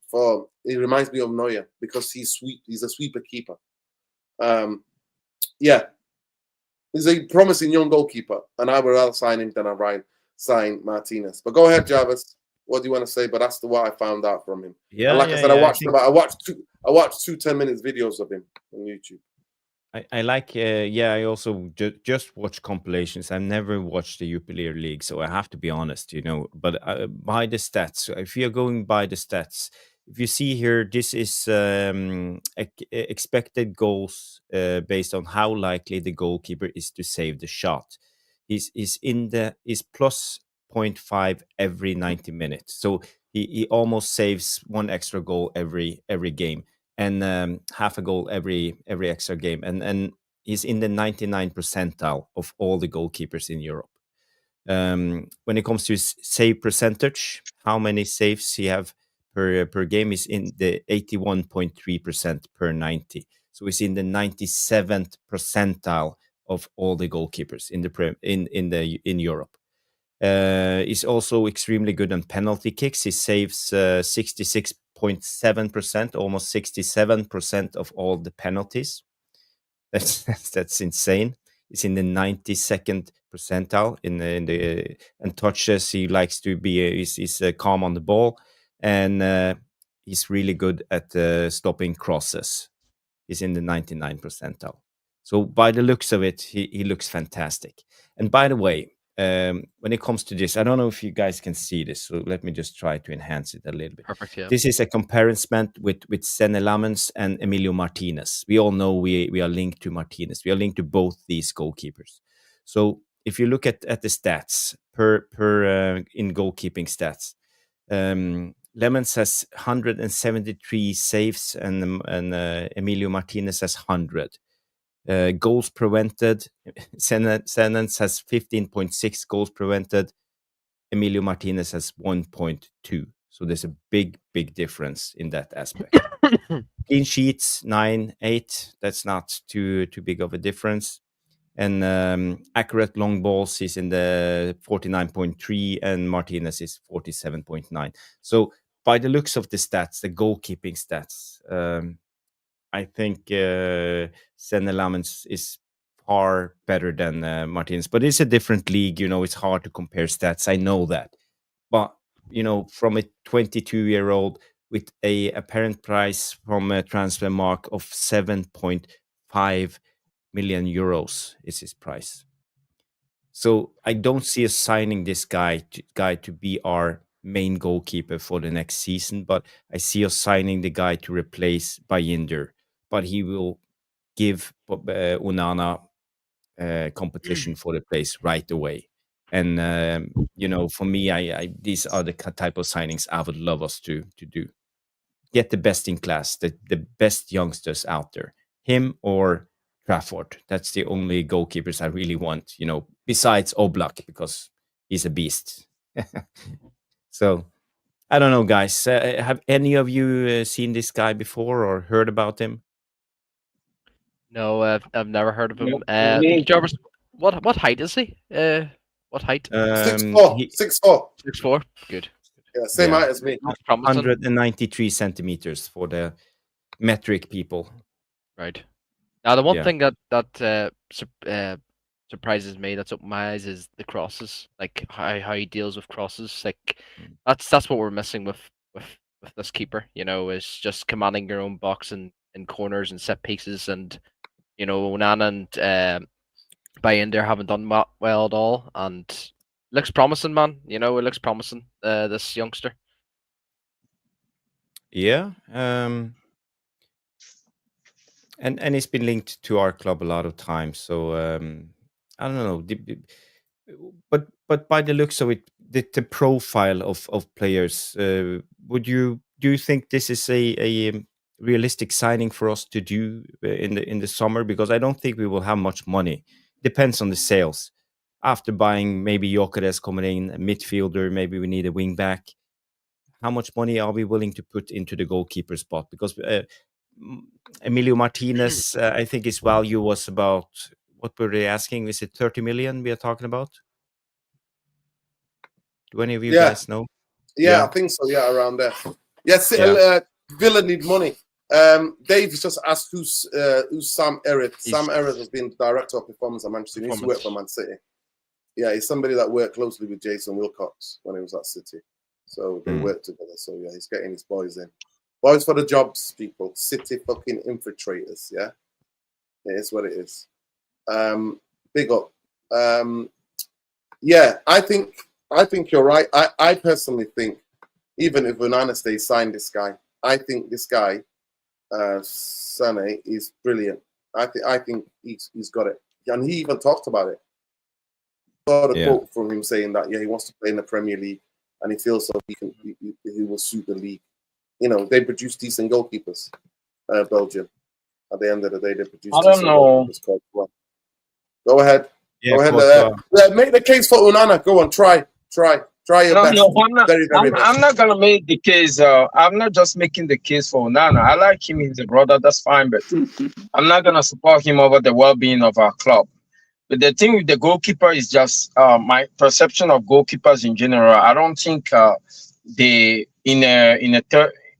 it reminds me of Neuer because he's a sweeper keeper. He's a promising young goalkeeper, and I would rather sign him than I sign Martinez. But go ahead, Jarvis. What do you want to say? But that's what I found out from him. Yeah, and like I said, I watched two 10-minute videos of him on YouTube. I like, I also just watch compilations. I've never watched the Jupiler League, so I have to be honest, But by the stats, if you're going by the stats, if you see here, this is expected goals based on how likely the goalkeeper is to save the shot. Is plus 0.5 every 90 minutes, so he almost saves one extra goal every game. And half a goal every extra game, and he's in the 99th percentile of all the goalkeepers in Europe. When it comes to his save percentage, how many saves he have per game is in the 81.3% per 90. So he's in the 97th percentile of all the goalkeepers in Europe. He's also extremely good on penalty kicks. He saves 66.7%, almost 67% of all the penalties. That's insane. He's in the 92nd percentile and touches. He likes to be he's calm on the ball, and he's really good at stopping crosses. He's in the 99th percentile. So by the looks of it, he looks fantastic. And by the way, when it comes to this, I don't know if you guys can see this, so let me just try to enhance it a little bit. Perfect, yeah. This is a comparison with Senny Lemons and Emilio Martinez. We all know we are linked to Martinez. We are linked to both these goalkeepers. So if you look at the stats per in goalkeeping stats, Lemons has 173 saves and Emilio Martinez has 100. Goals prevented, Senens has 15.6 goals prevented. Emilio Martinez has 1.2. So there's a big difference in that aspect. Clean sheets 9-8. That's not too big of a difference. And accurate long balls is in the 49.3, and Martinez is 47.9. So by the looks of the stats, the goalkeeping stats, I think Senne Lammens is far better than Martinez. But it's a different league, it's hard to compare stats. I know that. But, from a 22-year-old with a apparent price from a transfer mark of 7.5 million euros is his price. So I don't see us signing this guy to be our main goalkeeper for the next season, but I see us signing the guy to replace Bayinder. But he will give Onana competition for the place right away. And for me, I these are the type of signings I would love us to do. Get the best in class, the best youngsters out there. Him or Trafford. That's the only goalkeepers I really want, besides Oblak, because he's a beast. So, I don't know, guys. Have any of you seen this guy before or heard about him? No, I've never heard of him. Me. Jarvis, what height is he? What height? 6'4", 6'4". 6'4". Good. Yeah, same Yeah. height as me. Looks promising. 193 centimeters for the metric people. Right. Now, the one Yeah. thing that surprises me, that's opened my eyes, is the crosses. Like how he deals with crosses. Like that's what we're missing with this keeper. Is just commanding your own box in corners and set pieces, and Onana and Bayinder haven't done well at all, and looks promising, man. It looks promising. This youngster. Yeah. And it's been linked to our club a lot of times. So I don't know. But by the looks of it, the profile of players, do you think this is a realistic signing for us to do in the summer? Because I don't think we will have much money. Depends on the sales. After buying maybe Gyökeres coming in, a midfielder, maybe we need a wing back. How much money are we willing to put into the goalkeeper spot? Because Emilio Martinez, I think his value was about, what were they asking? Is it 30 million we are talking about? Do any of you Yeah. guys know? Yeah, Yeah. I think so. Yeah, around there. Yes, Yeah. Villa need money. Dave's just asked who's Sam Erith. Sam Erith has been director of performance at Manchester. He used to work for Man City. Yeah, he's somebody that worked closely with Jason Wilcox when he was at City. So they worked together. So yeah, he's getting his boys in. Boys for the jobs, people. City fucking infiltrators. Yeah, it is what it is. Big up. Yeah, I think you're right. I personally think even if Onana stays, sign this guy. I think this guy, Sané, is brilliant. I think he's got it, and he even talked about it. I saw a quote from him saying that he wants to play in the Premier League, and he feels so he will suit the league. They produce decent goalkeepers, Belgium. At the end of the day, they produce. I don't know. Go ahead. Yeah, Go ahead. Make the case for Onana. Go on. Try your best. No, I'm best. not gonna make the case. I'm not just making the case for Onana. I like him. He's a brother. That's fine, but I'm not gonna support him over the well-being of our club. But the thing with the goalkeeper is just my perception of goalkeepers in general. I don't think they in a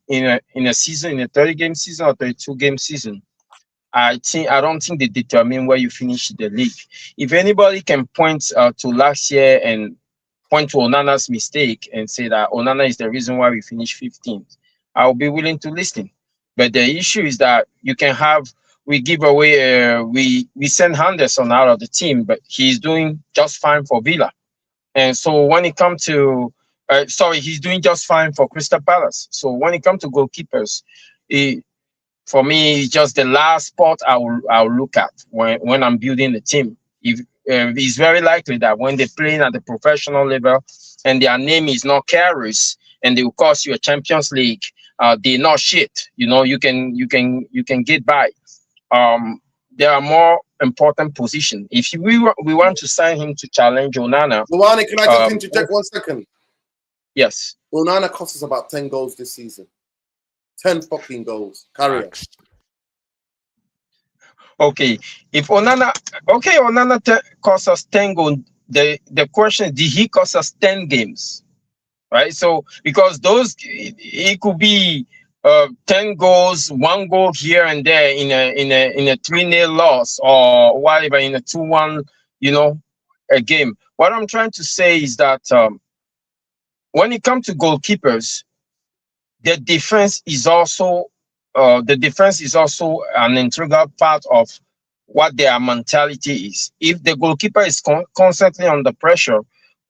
30-game season or 32-game season. I don't think they determine where you finish the league. If anybody can point to last year and point to Onana's mistake and say that Onana is the reason why we finished 15th, I'll be willing to listen. But the issue is that we give away, we send Henderson out of the team, but he's doing just fine for Villa. And so when it comes to, he's doing just fine for Crystal Palace. So when it comes to goalkeepers, for me, it's just the last spot I'll look at when I'm building the team. If it's very likely that when they're playing at the professional level and their name is not carries and they will cost you a Champions League, they're not shit. You can get by. There are more important positions. If we want to sign him to challenge Onana. Luani, can I just interject 1 second? Yes. Onana cost us about 10 goals this season. 10 fucking goals. Carry on. Okay, if Onana, cost us 10 goals. The question, did he cost us 10 games? Right. So because those, it could be 10 goals, 1 goal here and there in a 3-0 loss or whatever, in a 2-1, a game. What I'm trying to say is that when it comes to goalkeepers, the defense is also an integral part of what their mentality is. If the goalkeeper is constantly under pressure,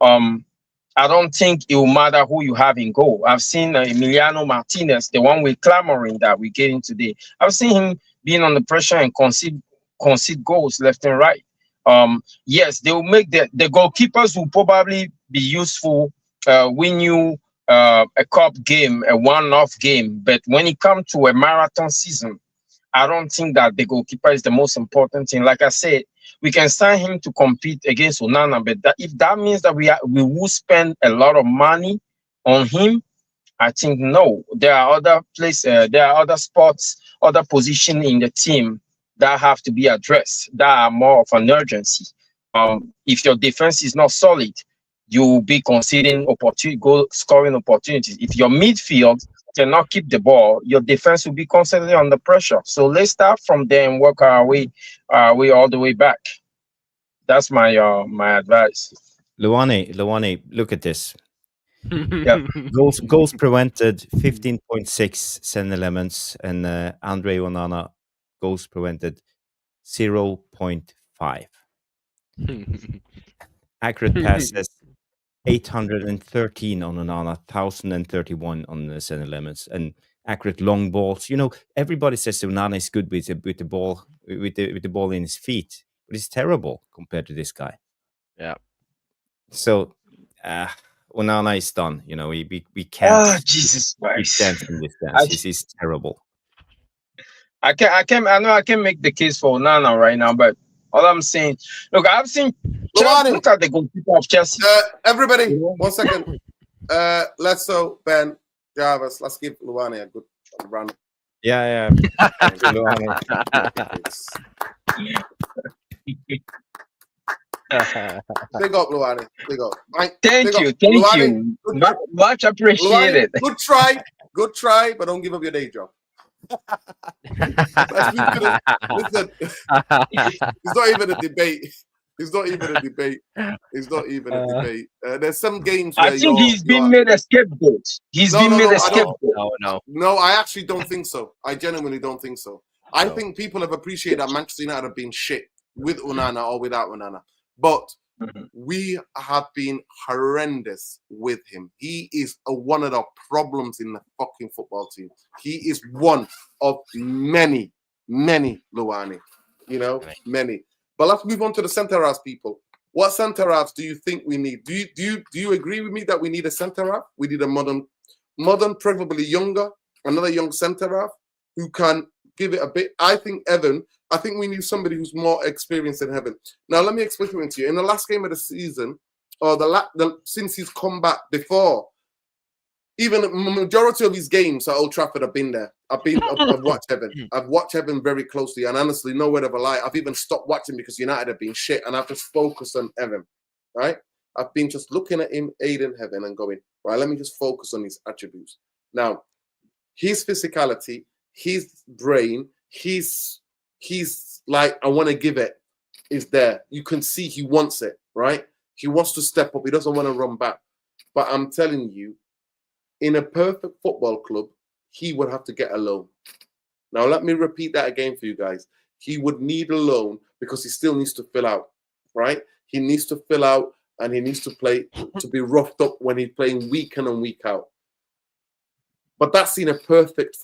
I don't think it will matter who you have in goal. I've seen Emiliano Martinez, the one we're clamoring that we get in today. I've seen him being under pressure and concede goals left and right. Yes, they will make the goalkeepers will probably be useful when you a cup game, a one-off game. But when it comes to a marathon season, I don't think that the goalkeeper is the most important thing. Like I said, we can sign him to compete against Onana, but if that means that we will spend a lot of money on him, I think no. There are other places, there are other spots, other positions in the team that have to be addressed, that are more of an urgency. If your defense is not solid, you will be conceding goal scoring opportunities. If your midfield cannot keep the ball, your defense will be constantly under pressure. So let's start from there and work our way all the way back. That's my advice. Luane, look at this. Yeah. Goals prevented 15.6 Sen elements, and Andre Onana goals prevented 0.5. Accurate passes 813 on Onana, 1031 on the Sen elements, and accurate long balls. Everybody says Onana is good with the ball in his feet, but he's terrible compared to this guy. Yeah. So Onana is done. We can't. Jesus Christ! He stands in this dance. He's terrible. I know I can make the case for Onana right now, but all I'm saying, look, I've seen. Look at the goalkeeper of Chelsea. Everybody, 1 second. Ben, Jarvis, let's give Luane a good run. Yeah. Big up, Luane. Big up. Thank you. Much appreciated. Luane, good try, but don't give up your day job. Listen, it's not even a debate. There's some games where I think he's been made a scapegoat. No, I actually don't think so. I genuinely don't think so. I think people have appreciated that Manchester United have been shit with Onana or without Onana. But we have been horrendous with him. He is one of the problems in the fucking football team. He is one of many, Luane. Many. But let's move on to the centre halves, people. What centre halves do you think we need? Do you agree with me that we need a centre half? We need a modern, preferably younger, another young centre half who can give it a bit. I think we need somebody who's more experienced than Evan. Now, let me explain something to you. In the last game of the season, or since he's come back before, even the majority of his games at Old Trafford have been there. I've watched Evan. I've watched Evan very closely, and honestly, no word of a lie, I've even stopped watching because United have been shit, and I've just focused on Evan, right? I've been just looking at him, Aiden Heaven, and going, right, let me just focus on his attributes. Now, his physicality, his brain, he's like, I want to give it, is there. You can see he wants it, right? He wants to step up. He doesn't want to run back. But I'm telling you, in a perfect football club, he would have to get a loan. Now, let me repeat that again for you guys. He would need a loan because he still needs to fill out, right? He needs to fill out and he needs to play, to be roughed up when he's playing week in and week out. But that's in a perfect,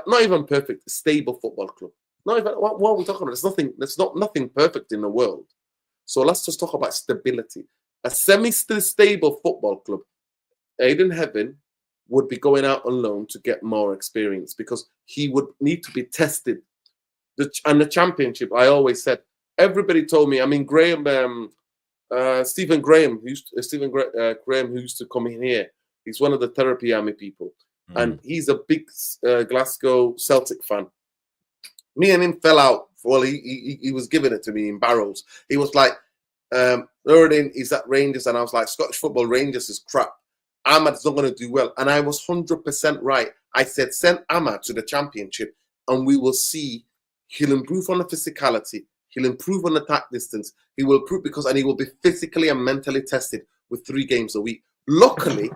not even perfect, stable football club. Not even, what are we talking about? There's nothing perfect in the world. So let's just talk about stability. A semi-stable football club, Aiden Heaven would be going out on loan to get more experience because he would need to be tested. And the championship, I always said, everybody told me, I mean, Stephen Graham, who used to come in here, He's one of the therapy army people. And he's a big Glasgow Celtic fan. Me and him fell out. Well, he was giving it to me in barrels. He was like, Nuruddin is at Rangers. And I was like, Scottish football, Rangers is crap. Ahmad's not going to do well. And I was 100% right. I said, send Ahmad to the Championship and we will see he'll improve on the physicality. He'll improve on the attack distance. He will improve and he will be physically and mentally tested with 3 games a week. Luckily,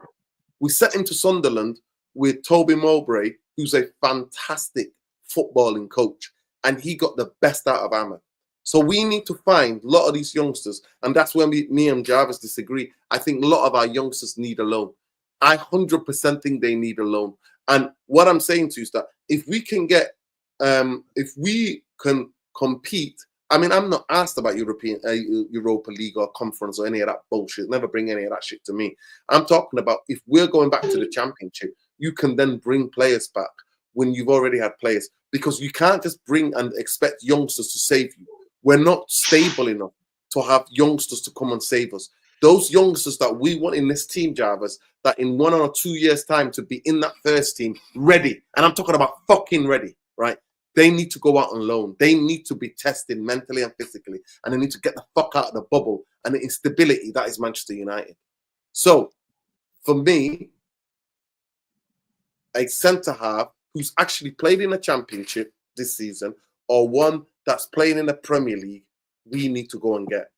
we sent him to Sunderland with Toby Mowbray, who's a fantastic footballing coach, and he got the best out of Ahmed. So we need to find a lot of these youngsters, and that's where me and Jarvis disagree. I think a lot of our youngsters need a loan. I 100% think they need a loan. And what I'm saying to you is that if we can get, if we can compete, I mean, I'm not asked about Europa League or conference or any of that bullshit. Never bring any of that shit to me. I'm talking about if we're going back to the Championship, you can then bring players back when you've already had players, because you can't just bring and expect youngsters to save you. We're not stable enough to have youngsters to come and save us. Those youngsters that we want in this team, Jarvis, that in 1 or 2 years' time to be in that first team, ready, and I'm talking about fucking ready, right? They need to go out on loan. They need to be tested mentally and physically, and they need to get the fuck out of the bubble and the instability that is Manchester United. So, for me, a centre-half who's actually played in a Championship this season or one that's playing in the Premier League, we need to go and get.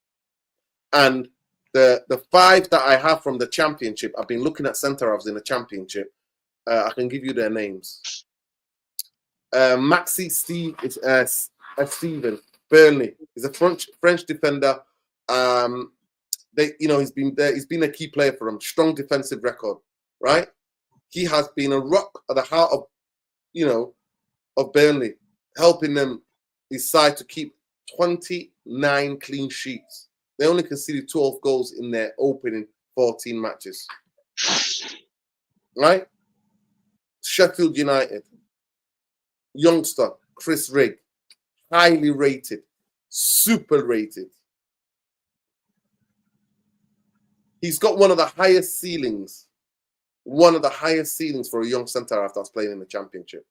And the 5 that I have from the Championship, I've been looking at centre-halves in the Championship. I can give you their names. Maxi Steven Burnley is a French defender. He's been there. He's been a key player for them. Strong defensive record, right? He has been a rock at the heart of Burnley, helping them his side to keep 29 clean sheets. They only conceded 12 goals in their opening 14 matches. Right? Sheffield United. Youngster, Chris Rigg. Highly rated. Super rated. He's got one of the highest ceilings. One of the highest ceilings for a young centre-half that's playing in the Championship.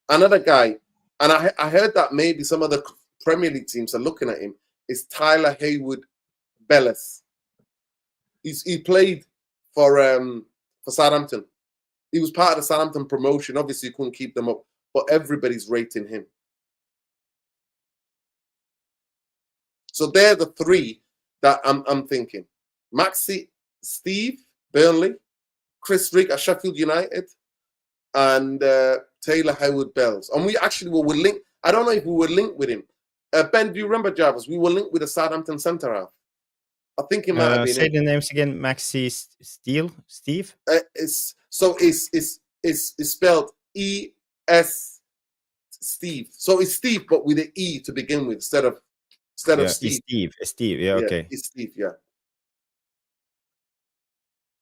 Another guy, and I heard that maybe some of the Premier League teams are looking at him, is Tyler Haywood Bellis. He played for Southampton. He was part of the Southampton promotion. Obviously, you couldn't keep them up, but everybody's rating him. So they're the 3 that I'm thinking. Maxi Steve, Burnley, Chris Rigg at Sheffield United, and Taylor Howard Bells. And we actually were linked. I don't know if we were linked with him. Ben, do you remember, Jarvis? We were linked with a Southampton centre-half. I think it might have been. Say the names again. Maxi Steve. It's spelled E-S Steve. So it's Steve, but with an E to begin with instead of Steve. Steve. Yeah, okay. It's Steve. Yeah.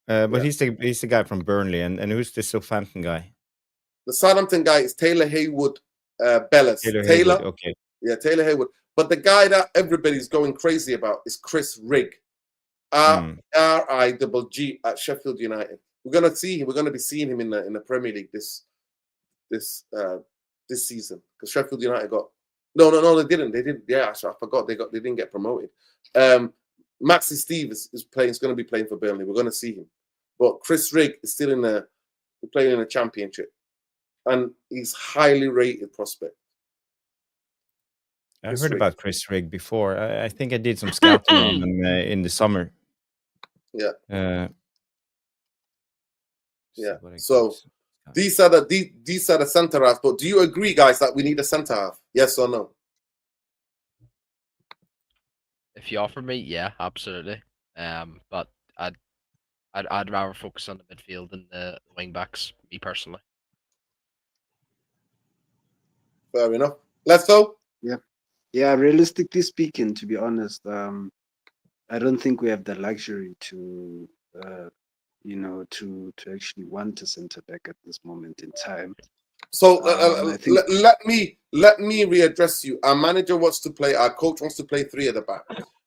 But he's the guy from Burnley, and who's the Southampton guy? The Southampton guy is Taylor Haywood Bellis. Taylor, Haywood, okay. Yeah, Taylor Haywood. But the guy that everybody's going crazy about is Chris Rigg. R-I-G-G at Sheffield United. We're gonna see him. We're gonna be seeing him in the Premier League this season, because Sheffield United got no, they didn't. They didn't. Yeah, I forgot they didn't get promoted. Maxi Steve is playing. Is going to be playing for Burnley. We're going to see him, but Chris Rigg is still playing in the Championship, and he's highly rated prospect. I've heard about Chris Rigg before. I think I did some scouting on him in the summer. Yeah. So these are the centre halves. But do you agree, guys, that we need a centre half? Yes or no? If you offer me, yeah, absolutely. But I'd rather focus on the midfield and the wing backs, me personally. Fair enough. Let's go. Yeah. Realistically speaking, to be honest, I don't think we have the luxury to actually want a centre back at this moment in time. So let me readdress you. Our manager wants to play. Our coach wants to play 3 at the back.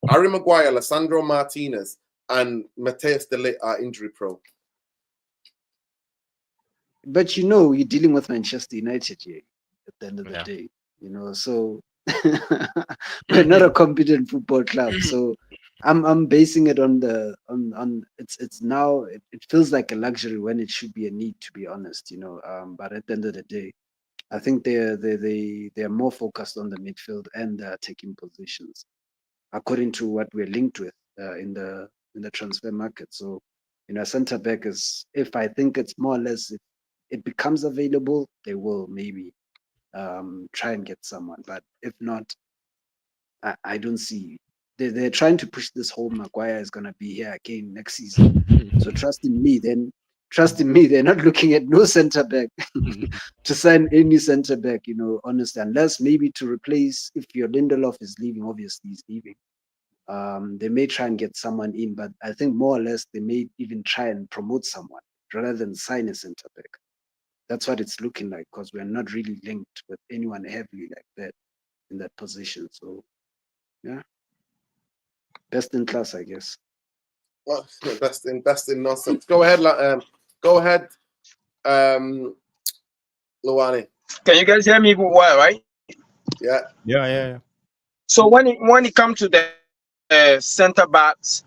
Harry Maguire, Alessandro Martinez, and Mateus De Ligt are injury prone. but you're dealing with Manchester United here at the end of the Yeah. day, so we're not a competent football club. So I'm basing it on it's now it feels like a luxury when it should be a need, to be honest, but at the end of the day, I think they're more focused on the midfield and taking positions according to what we're linked with in the transfer market. So, centre back is, if I think it's more or less, if it becomes available, they will maybe try and get someone. But if not, I don't see. They're trying to push this whole Maguire is gonna be here again next season. So trust in me, they're not looking at no centre back to sign any centre back, honestly, unless maybe to replace, if your Lindelof is leaving, obviously he's leaving. They may try and get someone in, but I think more or less they may even try and promote someone rather than sign a centre back. That's what it's looking like, because we're not really linked with anyone heavily like that in that position. So yeah, best in class, I guess. Well, best in nonsense. Go ahead, Luwani. Can you guys hear me well, right? Yeah. So when it comes to the center backs,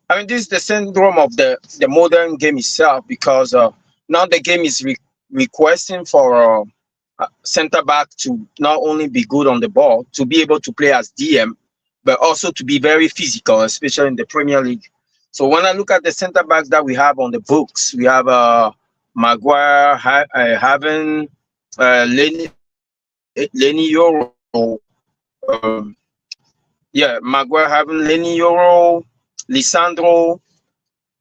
I mean, this is the syndrome of the modern game itself, because now the game is requesting for center back to not only be good on the ball, to be able to play as DM, but also to be very physical, especially in the Premier League. So when I look at the center backs that we have on the books, we have Maguire, having Lenny Euro. Maguire, having Lenny Euro, Lisandro.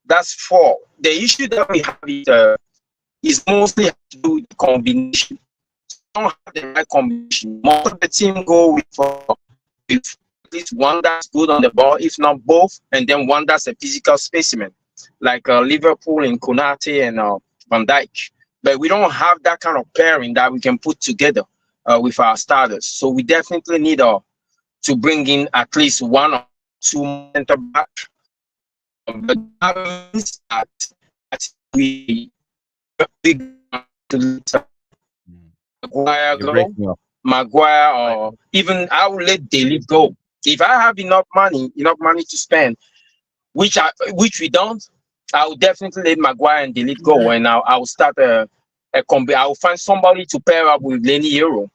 That's 4. The issue that we have is mostly to do with the combination. Don't have the right combination. Most of the team go with at least one that's good on the ball, if not both, and then one that's a physical specimen, like Liverpool and Konate and Van Dijk. But we don't have that kind of pairing that we can put together with our starters. So we definitely need to bring in at least 1 or 2 center back. But that means that we Maguire, or even I will let Daly go. If I have enough money to spend, which we don't, I will definitely let Maguire and Daly go, and I'll start a combi. I'll find somebody to pair up with Lenny Euro,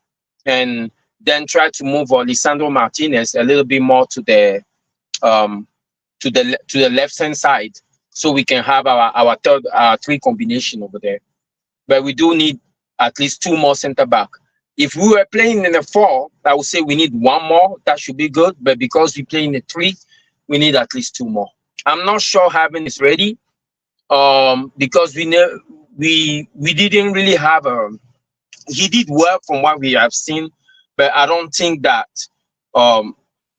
and then try to move Lisandro Martinez a little bit more to the left hand side, so we can have our third 3 combination over there. But we do need at least 2 more center back. If we were playing in a 4, I would say we need 1 more. That should be good. But because we play in a 3, we need at least 2 more. I'm not sure Haben is ready, because we didn't really have he did well from what we have seen, but I don't think that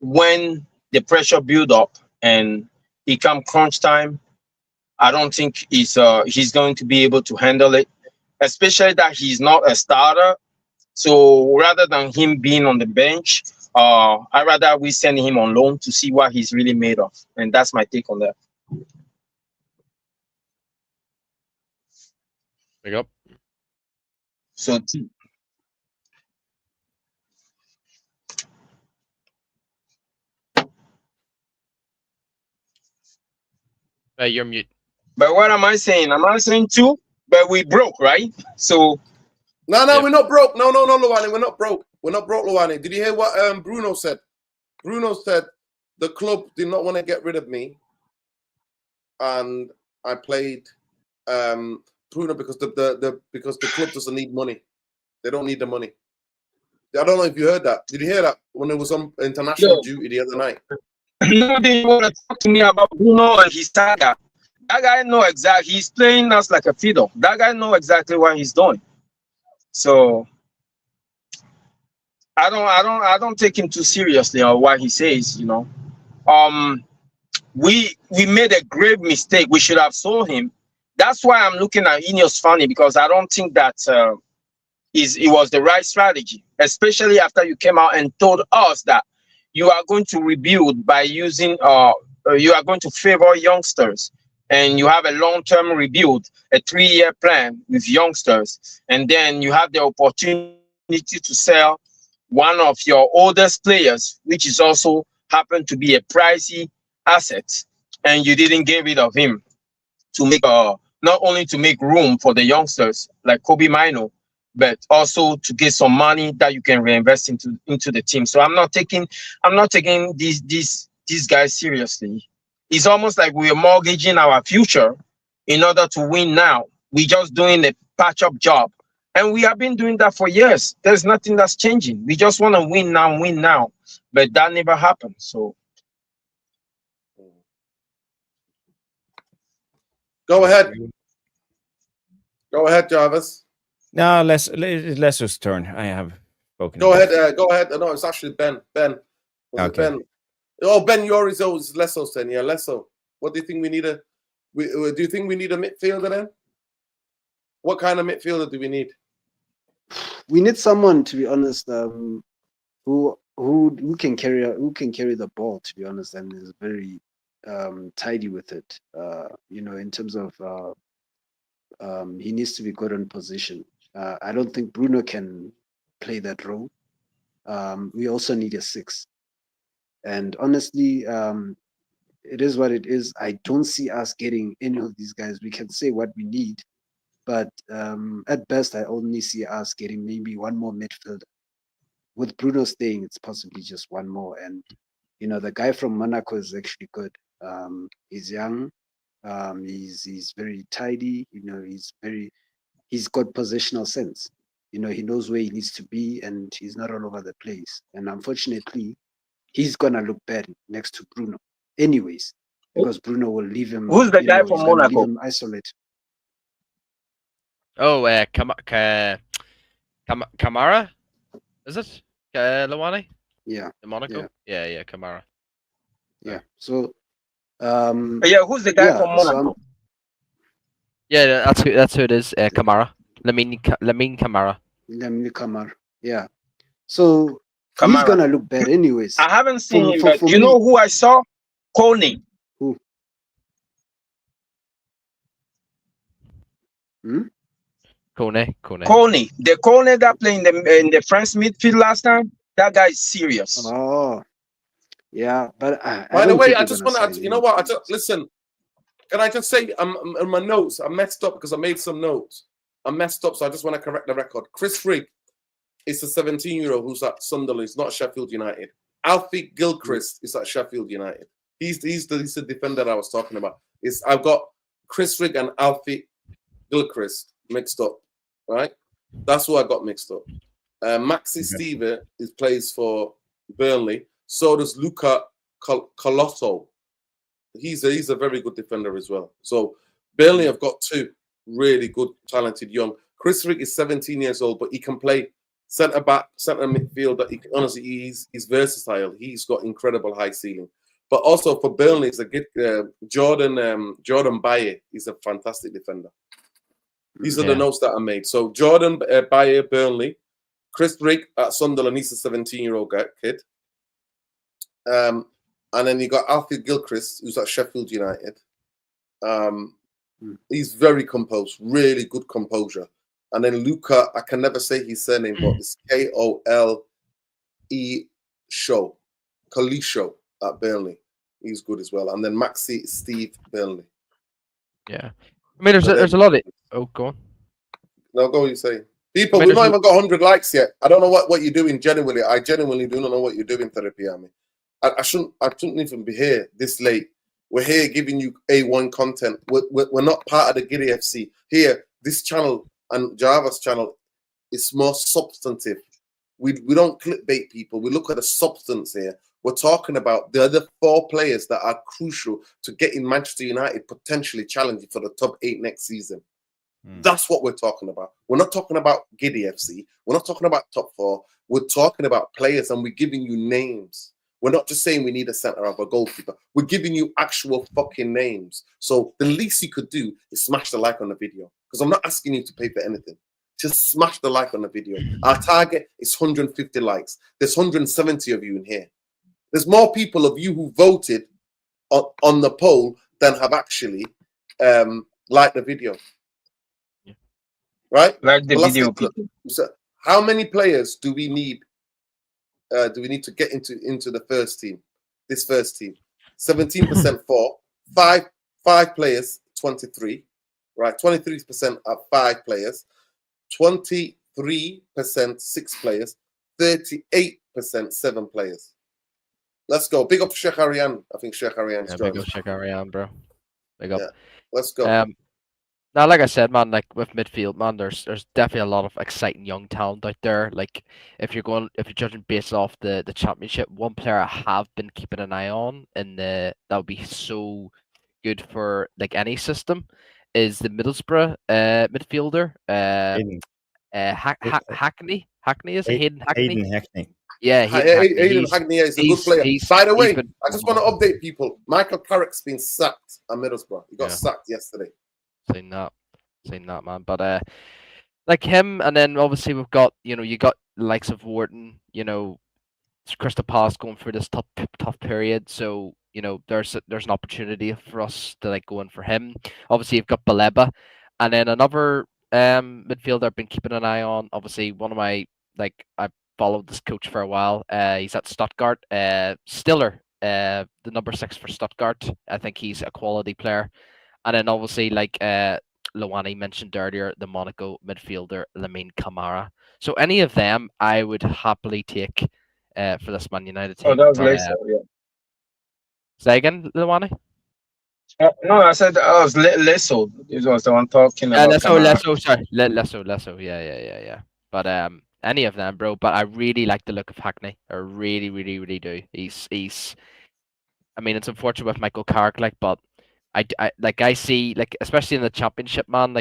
when the pressure build up and it come crunch time, I don't think he's going to be able to handle it, especially that he's not a starter. So rather than him being on the bench, I'd rather we send him on loan to see what he's really made of. And that's my take on that. Big up. So You're mute. but what am I saying? Am I saying 2? But we broke, right? So No, Yep. we're not broke. No, Luwani, we're not broke. We're not broke, Luwani. Did you hear what Bruno said? Bruno said the club did not want to get rid of me, and I played Bruno because because the club doesn't need money. They don't need the money. I don't know if you heard that. Did you hear that when it was on international duty the other night? no, they want to talk to me about Bruno and his saga. That guy know exactly. He's playing us like a fiddle. That guy know exactly what he's doing. So I don't take him too seriously or what he says. We made a grave mistake. We should have sold him. That's why I'm looking at Ineos funny, because I don't think that it was the right strategy, especially after you came out and told us that you are going to rebuild by using you are going to favor youngsters and you have a long-term rebuild, a 3-year plan with youngsters, and then you have the opportunity to sell one of your oldest players, which is also happened to be a pricey asset, and you didn't get rid of him to make not only to make room for the youngsters like Kobe Mino, but also to get some money that you can reinvest into the team. So I'm not taking these guys seriously. It's almost like we're mortgaging our future in order to win now. We're just doing a patch-up job. And we have been doing that for years. There's nothing that's changing. We just want to win now. But that never happened. So Go ahead. Go ahead, Jarvis. No, Lesso's turn. I have spoken. Go ahead. Go ahead. No, it's actually Ben. Ben. Was it Okay. Ben? Oh, Ben Yoris is Lesso's then. Yeah, Lesso. What do you think we need do you think we need a midfielder then? What kind of midfielder do we need? We need someone, to be honest, who can carry the ball, to be honest, and is very tidy with it. In terms of he needs to be good on position. I don't think Bruno can play that role. We also need a 6. And honestly, it is what it is. I don't see us getting any of these guys. We can say what we need, but at best, I only see us getting maybe one more midfielder. With Bruno staying, it's possibly just one more. And the guy from Monaco is actually good. He's young. He's very tidy. He's got positional sense. He knows where he needs to be, and he's not all over the place. And unfortunately, he's gonna look bad next to Bruno, anyways, because Bruno will leave him. Who's the guy from Monaco? Leave him isolated. Oh, Kamara, is it? Lawani? Yeah. In Monaco? Yeah, Kamara. Yeah. So. Who's the guy from Monaco? Yeah, that's who it is. Kamara. Lamine Kamara. Lamine Kamara. Yeah. So Kamara. He's gonna look bad, anyways. I haven't seen him, but you know who I saw? Kone. Who? Kone. The Kone that played in the French midfield last time. That guy is serious. Oh, yeah. But by the way, I just want to. You know what? Listen. Can I just say, in my notes, I messed up because I made some notes. I messed up, so I just want to correct the record. Chris Frigg is a 17-year-old who's at Sunderland. He's not Sheffield United. Alfie Gilchrist is at Sheffield United. He's the defender I was talking about. I've got Chris Frigg and Alfie Gilchrist mixed up, right? That's who I got mixed up. Maxi Steve plays for Burnley. So does Luca Colotto. He's a very good defender as well. So Burnley have got 2 really good, talented young. Chris Frigg is 17 years old, but he can play centre back, centre midfielder. Honestly, he's versatile. He's got incredible high ceiling. But also for Burnley, it's a good Jordan Bayer. He's a fantastic defender. These are the notes that I made. So Jordan Bayer, Burnley. Chris Frigg at Sunderland. He's a 17-year-old kid. And then you got Alfie Gilchrist, who's at Sheffield United. He's very composed, really good composure. And then Luca, I can never say his surname, but it's K-O-L-E Show. Colisho at Burnley. He's good as well. And then Maxi Steve Burnley. Yeah. I mean, there's a lot of... Oh, go on. No, go on, you say. People, we've not even got 100 likes yet. I don't know what you're doing genuinely. I genuinely do not know what you're doing, Therapy Army. I shouldn't even be here this late. We're here giving you A1 content. We're not part of the Giddy FC. Here, this channel and Java's channel is more substantive. We don't clickbait people. We look at the substance here. We're talking about the other 4 players that are crucial to getting Manchester United potentially challenging for the top 8 next season. That's what we're talking about. We're not talking about Giddy FC. We're not talking about top 4. We're talking about players, and we're giving you names. We're not just saying we need a centre of a goalkeeper. We're giving you actual fucking names. So the least you could do is smash the like on the video. Because I'm not asking you to pay for anything. Just smash the like on the video. Our target is 150 likes. There's 170 of you in here. There's more people of you who voted on the poll than have actually like the video. Yeah. Right? Like the Well, video, people. so how many players do we need? Do we need to get into the first team? This first team, 17% for five players, 23, right? 23% are 5 players, 23% 6 players, 38% 7 players. Let's go. Big up to Sheikh Ariane. I think Sheikh Ariane's Yeah, joined. big up, check Ariane, bro. Big up. Yeah. Let's go. Now, like I said, man, like with midfield, man, there's definitely a lot of exciting young talent out there. Like if you're judging based off the championship, one player I have been keeping an eye on, and that would be so good for like any system, is the Middlesbrough midfielder, Hayden, Hackney. Hackney, is it Hayden Hackney? Hayden Hackney. Yeah, Hayden Hackney. Hayden Hackney is a good player. he's- By the he's way, been I just want to update people. Michael Carrick's been sacked at Middlesbrough. He got Yeah. sacked yesterday. seen that, man. But like him, and then obviously we've got you got the likes of Wharton, Crystal Palace going through this tough period, so there's an opportunity for us to like go in for him. Obviously you've got Baleba, and then another midfielder I've been keeping an eye on. Obviously one of my I followed this coach for a while. He's at Stuttgart. Stiller, the number 6 for Stuttgart. I think he's a quality player. And then obviously Luani mentioned earlier, the Monaco midfielder Lamine Camara. So any of them I would happily take for this Man United team. Oh, that was But, Leicester, yeah. say again, Luani? No, I said that was Lesso. This was the one talking about. Lesso, sorry. Lesso. Yeah. But any of them, bro. But I really like the look of Hackney. I really, really, really do. He's I mean, it's unfortunate with Michael Carrick, but I see, especially in the championship, man,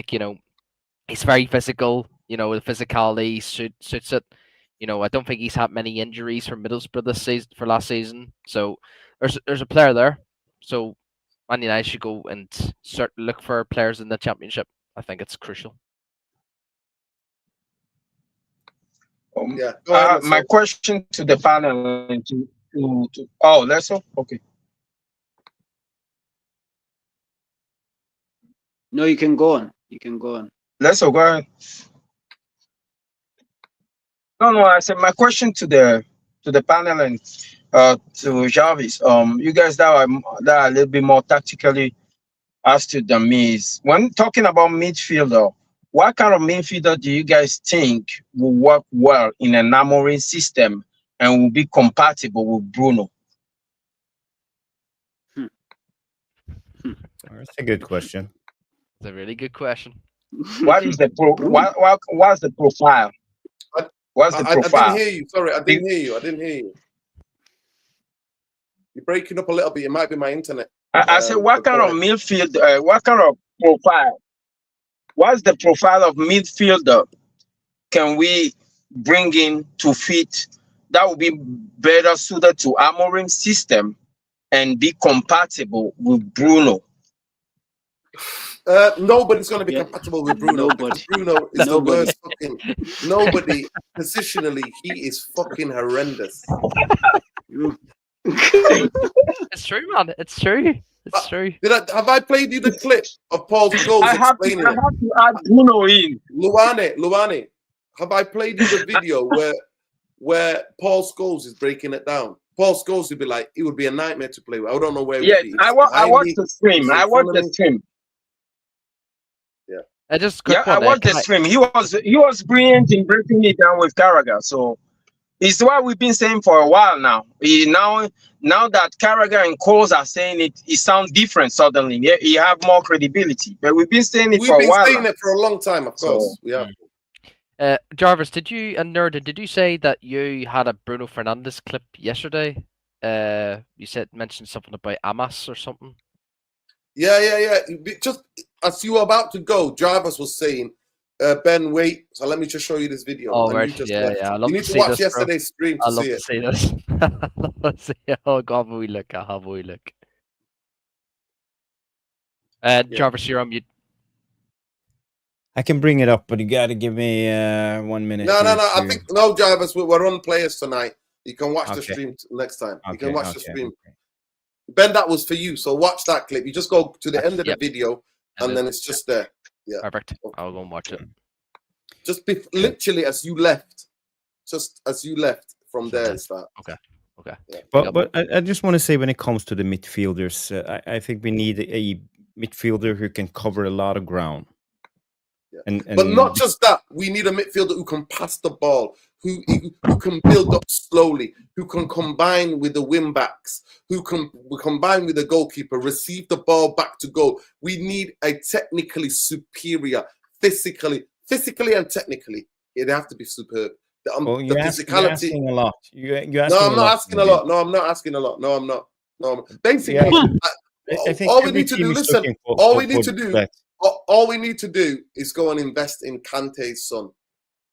he's very physical, the physicality suits it. I don't think he's had many injuries for Middlesbrough this season, for last season. So there's a player there. So Man United should go and look for players in the championship. I think it's crucial. Yeah. Go ahead, My Lesso. question to the panel oh, Lesso? Okay. No, you can go on. You can go on. Lesso, go ahead. No, I said my question to the panel and to Jarvis. You guys that are a little bit more tactically astute than me is, when talking about midfielder, what kind of midfielder do you guys think will work well in an Amorim system and will be compatible with Bruno? That's a good question. It's a really good question. What is the what's the profile? What's the I profile? didn't hear you. Sorry, I didn't hear you. You're breaking up a little bit. It might be my internet. I said, what kind of midfield? What kind of profile? What's the profile of midfielder can we bring in to fit that will be better suited to Amorim's system and be compatible with Bruno? Nobody's going to be Yeah. compatible with Bruno. Nobody. Bruno is the Nobody. worst fucking. Nobody. Positionally, he is fucking horrendous. It's true, man. It's true. It's true. Have I played you the clip of Paul's goals I have explaining to it? add Bruno in. Luane, have I played you the video where Paul Scholes is breaking it down? Paul Scholes would be like, it would be a nightmare to play with. I don't know where. Yes, I watched the stream. I watched the stream. I watched the stream. He was brilliant in breaking it down with Carragher. So it's what we've been saying for a while now. Now that Carragher and Coles are saying it, it sounds different suddenly. You have more credibility. But we've been saying it for a while. We've been saying it for a long time, of course. We have. Jarvis, did you say that you had a Bruno Fernandes clip yesterday? You mentioned something about Amas or something. Yeah. Just as you were about to go, Jarvis was saying, Ben, wait. So let me just show you this video. Oh, and right. you just Yeah. you need to watch yesterday's stream to see it. See this. Let's see. Oh, God, have we look. Have we look. Jarvis, you're on mute. I can bring it up, but you got to give me 1 minute. No. I think Jarvis. We're on players tonight. You can watch the stream next time. You can watch the stream. Okay. Ben, that was for you. So watch that clip. You just go to the end of the video. and then it's just there. Yeah. Perfect. I'll go and watch it. Just literally as you left, from there is that. Okay. Yeah. But I just want to say, when it comes to the midfielders, I think we need a midfielder who can cover a lot of ground. Yeah. And But not just that, we need a midfielder who can pass the ball, who can build up slowly, who can combine with the wing backs, who can combine with the goalkeeper, receive the ball back to goal. We need a technically superior, physically and technically. It'd have to be superb. well, The you're physicality. asking a lot. You're asking No, I'm a not lot, asking a lot. No, I'm not asking a lot. No, I'm not. No, basically, I think all we every need to team do. is Listen, looking for- all for- we need for to do. that. All we need to do is go and invest in Kante's son,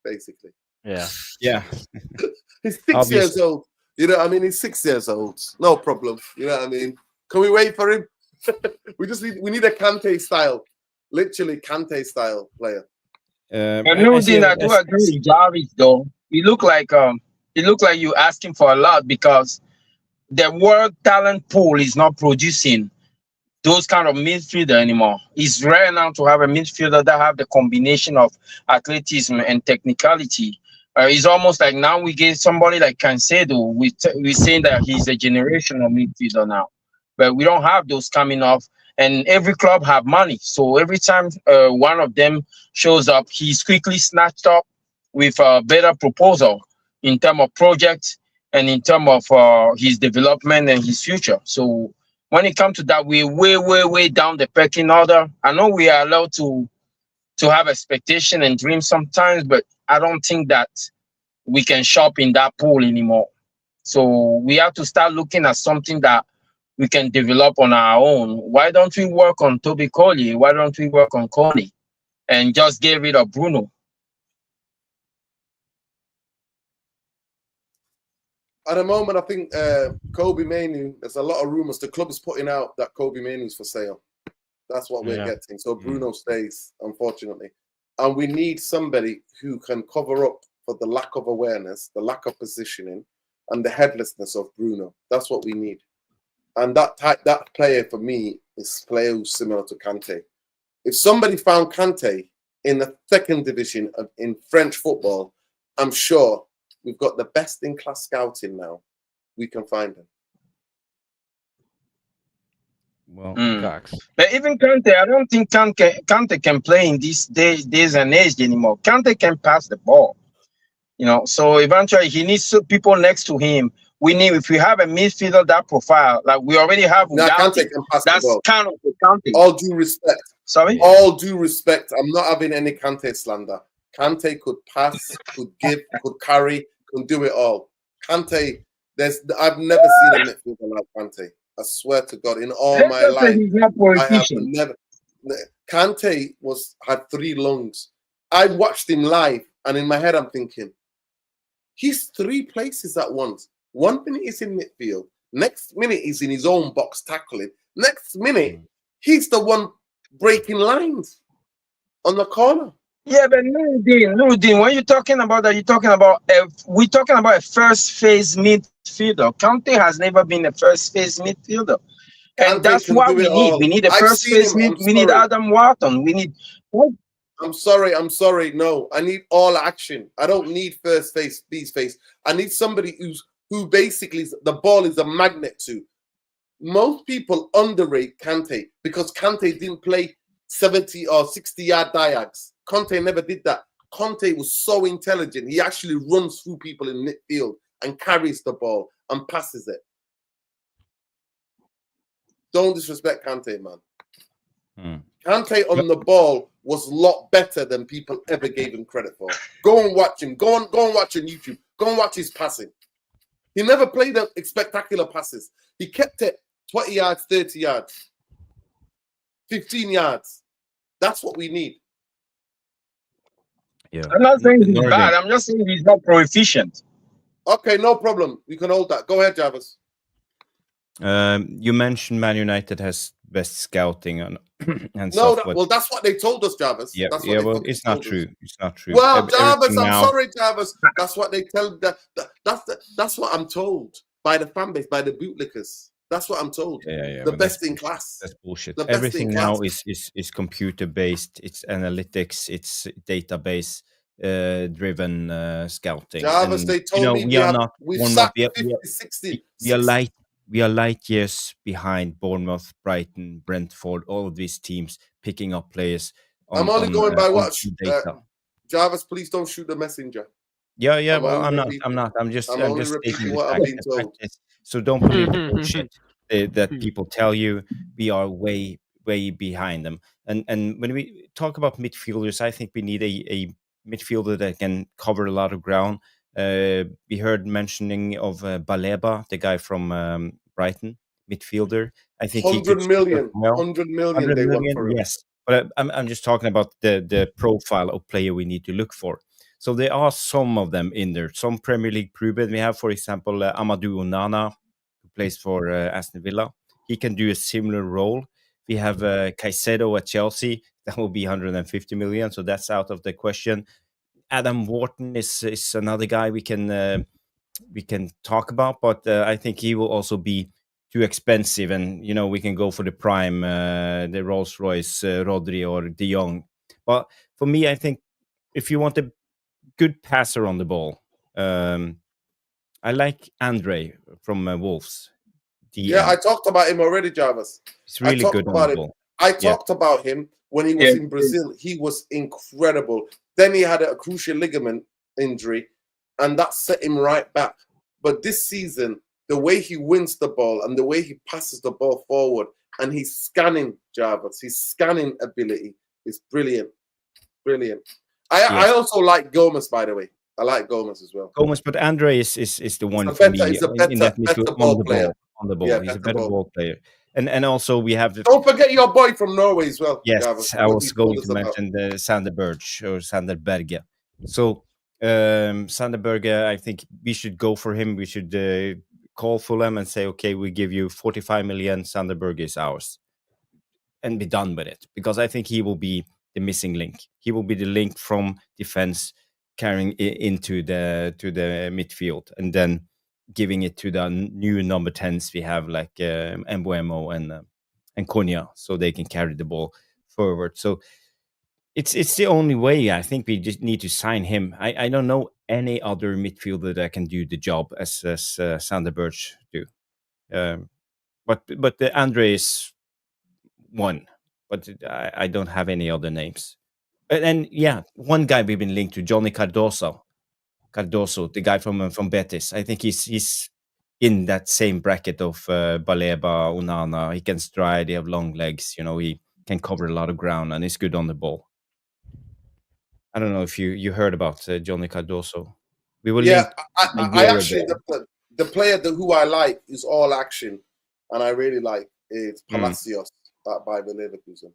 basically. Yeah. Yeah. He's 6 Obviously. years old. You know what I mean? He's 6 years old. No problem. You know what I mean? Can we wait for him? we need a Kante style, literally Kante style player. I do agree with Jarvis though. You look like you asking for a lot, because the world talent pool is not producing those kind of midfielder anymore. It's rare now to have a midfielder that have the combination of athleticism and technicality. It's almost like now we get somebody like Cancedo. We're saying that he's a generational midfielder now, but we don't have those coming off. And every club have money, so every time one of them shows up, he's quickly snatched up with a better proposal in terms of project and in terms of his development and his future. So when it comes to that, we're way down the pecking order. I know we are allowed to have expectation and dreams sometimes, but I don't think that we can shop in that pool anymore. So we have to start looking at something that we can develop on our own. Why don't we work on Toby Collier? Why don't we work on Coney and just get rid of Bruno? At the moment, I think Kobe Mainoo, there's a lot of rumors. The club is putting out that Kobe Mainoo's for sale. That's what we're getting. So Bruno stays, unfortunately. And we need somebody who can cover up for the lack of awareness, the lack of positioning, and the headlessness of Bruno. That's what we need. And that player for me is a player who's similar to Kante. If somebody found Kante in the second division in French football, I'm sure we've got the best in class scouting now. We can find him. Well, but even Kante, I don't think Kante can play in these days and age anymore. Kante can pass the ball, you know. So eventually, he needs people next to him. If we have a midfielder that profile, like we already have, Kante can pass the ball. Kind of the Kante. All due respect. Sorry. All due respect. I'm not having any Kante slander. Kante could pass, could give, could carry, could do it all. Kante, I've never seen a midfielder like Kante. I swear to God, in all my life, I have never. Kante had 3 lungs. I watched him live, and in my head, I'm thinking, he's 3 places at once. 1 minute he's in midfield. Next minute he's in his own box tackling. Next minute he's the one breaking lines on the corner. Yeah, but Nuruddin, when you're talking about that, we're talking about a first phase midfielder. Kante has never been a first phase midfielder. And that's what we need. We need a first phase mid. We need Adam Wharton. We need. I'm sorry. No, I need all action. I don't need first phase, phase. I need somebody who basically the ball is a magnet to. Most people underrate Kante because Kante didn't play 70 or 60-yard diags. Kante never did that. Kante was so intelligent. He actually runs through people in midfield and carries the ball and passes it. Don't disrespect Kante, man. Kante on the ball was a lot better than people ever gave him credit for. Go and watch him. Go and watch on YouTube. Go and watch his passing. He never played the spectacular passes. He kept it 20 yards, 30 yards, 15 yards. That's what we need. Yeah. I'm not saying he's bad. I'm just saying he's not proficient. Okay, no problem. We can hold that. Go ahead, Jarvis. You mentioned Man United has best scouting and no, stuff. Well, that's what they told us, Jarvis. Yeah, that's well, it's not true. It's not true. Well, Jarvis, I'm sorry, Jarvis. That's what they tell. That's what I'm told by the fan base, by the bootlickers. That's what I'm told. Yeah, The but best in class. That's bullshit. The best Everything in now class. is computer based. It's analytics. It's database driven scouting. Jarvis, And they told me we are not we've Bournemouth. sacked 50, 60, We are 60. light years behind Bournemouth, Brighton, Brentford, all of these teams picking up players I'm only going by on what key data. Jarvis, please don't shoot the messenger. Yeah. I'm Well, only I'm repeating- not. I'm just only stating repeating the what I've fact. been The fact told. is, so don't believe the bullshit that people tell you. We are way behind them. And when we talk about midfielders, I think we need a midfielder that can cover a lot of ground. We heard mentioning of Baleba, the guy from Brighton, midfielder. I think he could 100 suit us million. well. 100 million 100 they want million, for him. yes. But I'm just talking about the profile of player we need to look for. So there are some of them in there. Some Premier League proven. We have, for example, Amadou Onana, who plays for Aston Villa. He can do a similar role. We have Caicedo at Chelsea. That will be 150 million. So that's out of the question. Adam Wharton is another guy we can talk about, but I think he will also be too expensive. And we can go for the prime, the Rolls Royce, Rodri or De Jong. But for me, I think if you want a good passer on the ball, I like Andre from Wolves. Yeah, I talked about him already, Jarvis. He's really good on the ball. I talked about him when he was in Brazil. He was incredible. Then he had a cruciate ligament injury, and that set him right back. But this season, the way he wins the ball and the way he passes the ball forward, and he's scanning, Jarvis, his scanning ability is brilliant. Brilliant. I also like Gomez, by the way. I like Gomez as well. Gomez, but Andre is the one for me he's a better, in that midfield better ball player. On the ball. Yeah, he's a better ball player. And also we have... Don't forget your boy from Norway as well. Yes, Jarvis, I was going to mention the Sander Berge or Sander Berge. So Sander Berge, I think we should go for him. We should call Fulham and say, okay, we give you 45 million. Sander Berge is ours, and be done with it. Because I think he will be the missing link. He will be the link from defense carrying it into the midfield, and then giving it to the new number 10s we have, like Mbuemo and Konya, so they can carry the ball forward. So it's the only way. I think we just need to sign him. I don't know any other midfielder that can do the job as Sander Berge do. But the Andre is one, but I don't have any other names. And yeah, one guy we've been linked to, Johnny Cardoso, the guy from Betis. I think he's in that same bracket of Baleba, Onana. He can stride. He have long legs. He can cover a lot of ground, and he's good on the ball. I don't know if you heard about Johnny Cardoso. We were linked. I actually the player who I like is all action, and I really like it's Palacios by the Leverkusen.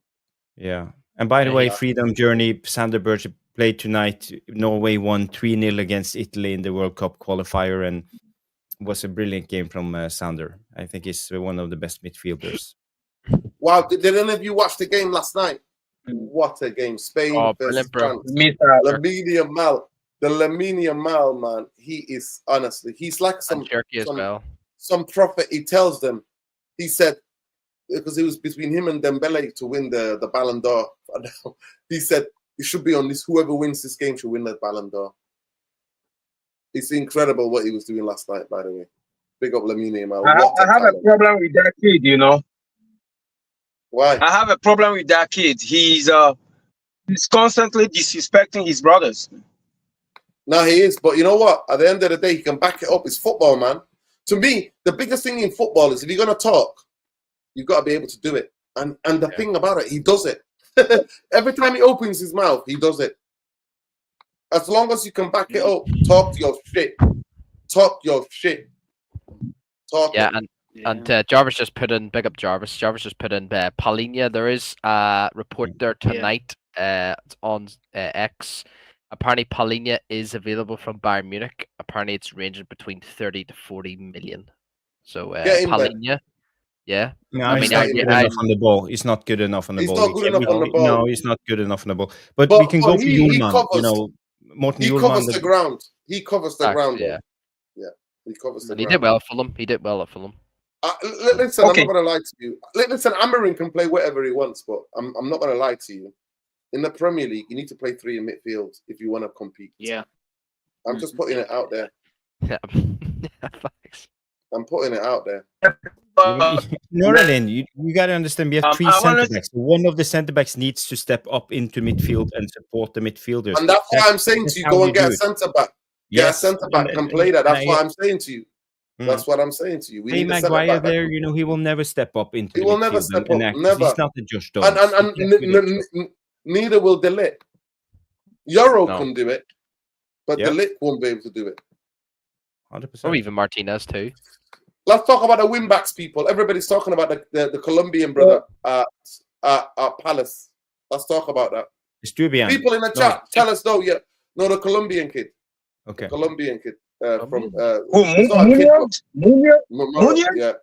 Yeah. And by the way, Freedom Journey, Sander Berge played tonight. Norway won 3-0 against Italy in the World Cup qualifier, and it was a brilliant game from Sander. I think he's one of the best midfielders. Wow, did any of you watch the game last night? What a game. Spain versus France. Lamine Yamal. The Lamine Yamal, man, he is honestly, he's like some prophet. He tells them, he said, because it was between him and Dembele to win the Ballon d'Or. He said it should be on this. Whoever wins this game should win the Ballon d'Or. It's incredible what he was doing last night, by the way. Big up Lamine Yamal. I have a problem with that kid, Why? I have a problem with that kid. He's constantly disrespecting his brothers. No, he is. But you know what? At the end of the day, he can back it up. It's football, man. To me, the biggest thing in football is if you're going to talk, you've got to be able to do it. And the thing about it, he does it. Every time he opens his mouth, he does it. As long as you can back it up, talk your shit. Talk your shit. Talk. Yeah, and Jarvis just put in, big up Jarvis. Jarvis just put in Paulinho. There is a report there tonight. It's on X. Apparently, Paulinho is available from Bayern Munich. Apparently, it's ranging between 30 to 40 million. So, Paulinho. Yeah. No, he's not good enough on the ball. He's not good enough on the ball. He's not good enough on the ball. No, he's not good enough on the ball. But we can go for Hjulman. Morten Hjulman. He covers the ground. He covers the ground. Yeah. He covers the ground. He did well at Fulham. Listen, Okay. I'm not going to lie to you. Listen, Amarin can play whatever he wants, but I'm not going to lie to you. In the Premier League, you need to play 3 in midfield if you want to compete. Yeah. I'm just putting it out there. Yeah. Thanks. I'm putting it out there. Noradin, you got to understand, we have 3 I wanna- centre backs. One of the centre backs needs to step up into midfield and support the midfielders. And that's why I'm saying to you, go and get a centre back. Get a centre back and play that. That's what I'm saying to you. That's what I'm saying to you. We need a centre Maguire back. there, you know, he will never step up into He the will midfield never step and up. act. Never. He's not the Josh Dawes. Neither will Delict. Euro No. can do it, but Yeah. Delict won't be able to do it. 100%. Or even Martinez too. Let's talk about the wing backs, people. Everybody's talking about the Colombian brother at Palace. Let's talk about that. Estupiñán. People in the chat, tell us though. Yeah, no, the Colombian kid. Okay. Colombian kid from. Who? Munoz? Yeah,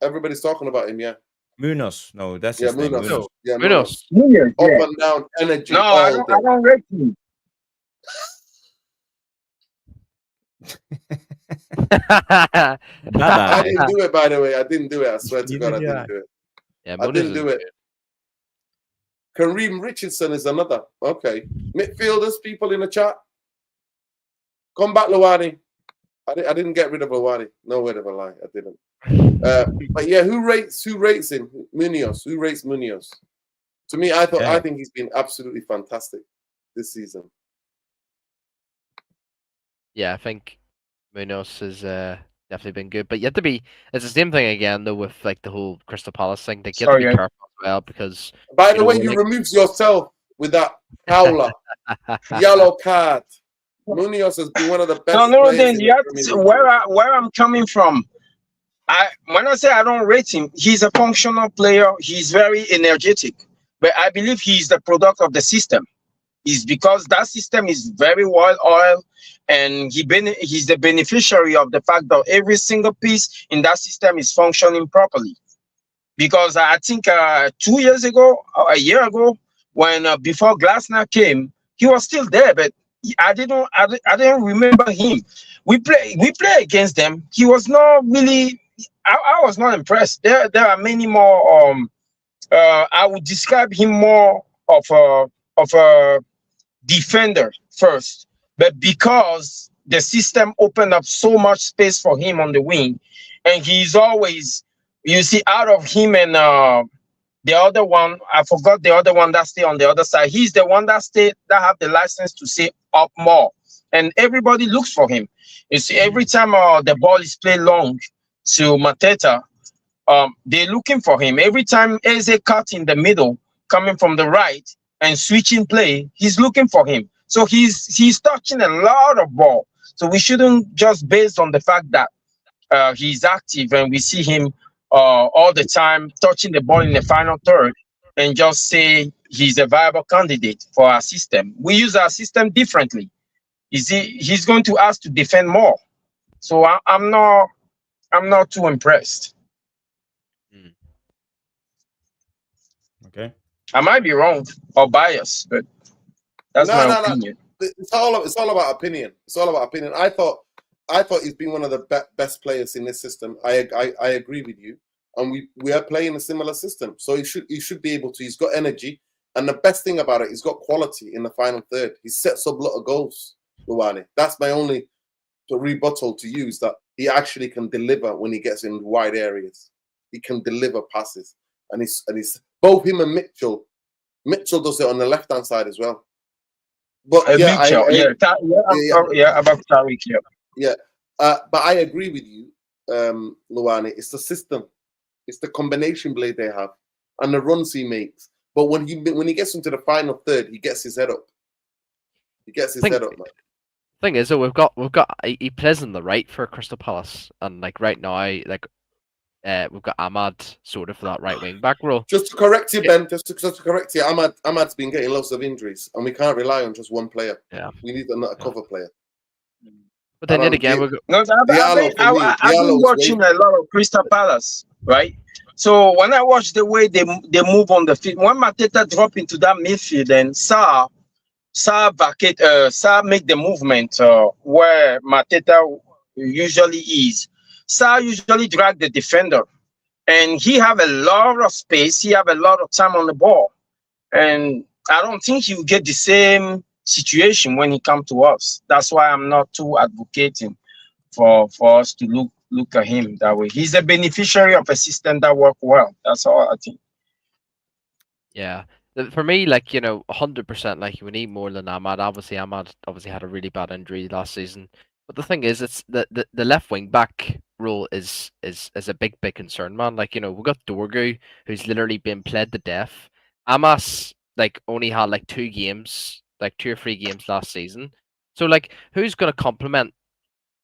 everybody's talking about him. Yeah, Munoz. No, that's yeah, his name. Munoz. Yeah, Munoz. Munoz, Up yeah. and down energy. No, I don't rate him. I didn't do it, by the way. I didn't do it. I swear to God, I didn't do it. Yeah, I Munoz didn't is do it. Kareem Richardson is another. Okay. Midfielders, people in the chat. Come back, Luwani. I didn't get rid of Luwani. No word of a lie. I didn't. But yeah, who rates him? Munoz. Who rates Munoz? To me, I think he's been absolutely fantastic this season. Yeah, I think Munoz has definitely been good, but you have to be. It's the same thing again though with like the whole Crystal Palace thing. They get to be careful as well because. By the way, you removed yourself with that howler, yellow card. Munoz has been one of the best. No, then you have to see where I'm coming from. When I say I don't rate him, he's a functional player. He's very energetic, but I believe he's the product of the system. Is because that system is very well oiled, and he's the beneficiary of the fact that every single piece in that system is functioning properly. Because I think 2 years ago, or a year ago, when before Glasner came, he was still there, but I didn't remember him. We play against them. He was not really. I was not impressed. There are many more. I would describe him more of a defender first, but because the system opened up so much space for him on the wing, and he's always, you see, out of him and the other one, I forgot the other one that stay on the other side. He's the one that have the license to stay up more, and everybody looks for him. You see, every time the ball is played long to Mateta, they're looking for him. Every time Eze cut in the middle, coming from the right and switching play, he's looking for him. So he's touching a lot of ball. So we shouldn't just based on the fact that he's active and we see him all the time touching the ball in the final third and just say he's a viable candidate for our system. We use our system differently. He's going to ask to defend more. So I'm not too impressed. Okay. I might be wrong or biased, but that's my opinion. It's all about opinion. It's all about opinion. I thought he's been one of the best players in this system. I agree with you, and we are playing a similar system, so he should be able to. He's got energy, and the best thing about it, he's got quality in the final third. He sets up a lot of goals, Luwani. That's my only rebuttal to use, that he actually can deliver when he gets in wide areas. He can deliver passes, and he's both him and Mitchell. Mitchell does it on the left hand side as well. But about Tariq, but I agree with you, Luwani. It's the system, it's the combination blade they have, and the runs he makes. But when he gets into the final third, he gets his head up. He gets his head up, man. Thing is, we've got he plays on the right for Crystal Palace, and like right now, we've got Ahmad sort of for that right wing back role. Just to correct you, Ben. Just to correct you, Ahmad's been getting lots of injuries, and we can't rely on just one player. Yeah, we need a cover player. But then again, I've been watching a lot of Crystal Palace, right? So when I watch the way they move on the field, when Mateta drop into that midfield and Sarr make the movement where Mateta usually is. Sar usually drag the defender, and he have a lot of space. He have a lot of time on the ball, and I don't think he will get the same situation when he come to us. That's why I'm not too advocating for us to look at him that way. He's a beneficiary of a system that work well. That's all I think. Yeah. For me, like, 100%, like, we need more than Ahmad. Obviously, Ahmad obviously had a really bad injury last season. But the thing is, it's the left wing back role is a big, big concern, man. Like, we've got Dorgu, who's literally been played to death. Amas, like, only had like 2 games, like 2 or 3 games last season. So, like, who's gonna complement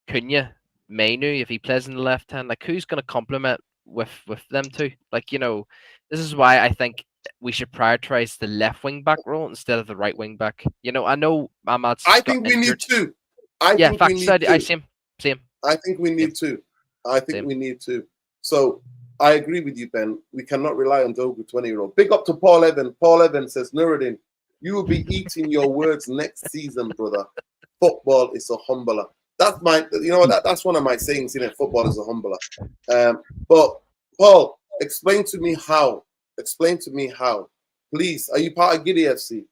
Cunha, Mainu if he plays in the left hand? Like, who's gonna complement with them two? Like, this is why I think we should prioritize the left wing back role instead of the right wing back. I know Ahmad's I got think we need injured. two. I Yeah, think we facts. need I two. same. I think we need two. I think Same. we need two. So I agree with you, Ben. We cannot rely on Dogu 20-year-old. Big up to Paul Evan. Paul Evan says, Nuruddin, you will be eating your words next season, brother. Football is a humbler. That's that's one of my sayings, football is a humbler. But Paul, explain to me how. Explain to me how. Please, are you part of Giddy FC?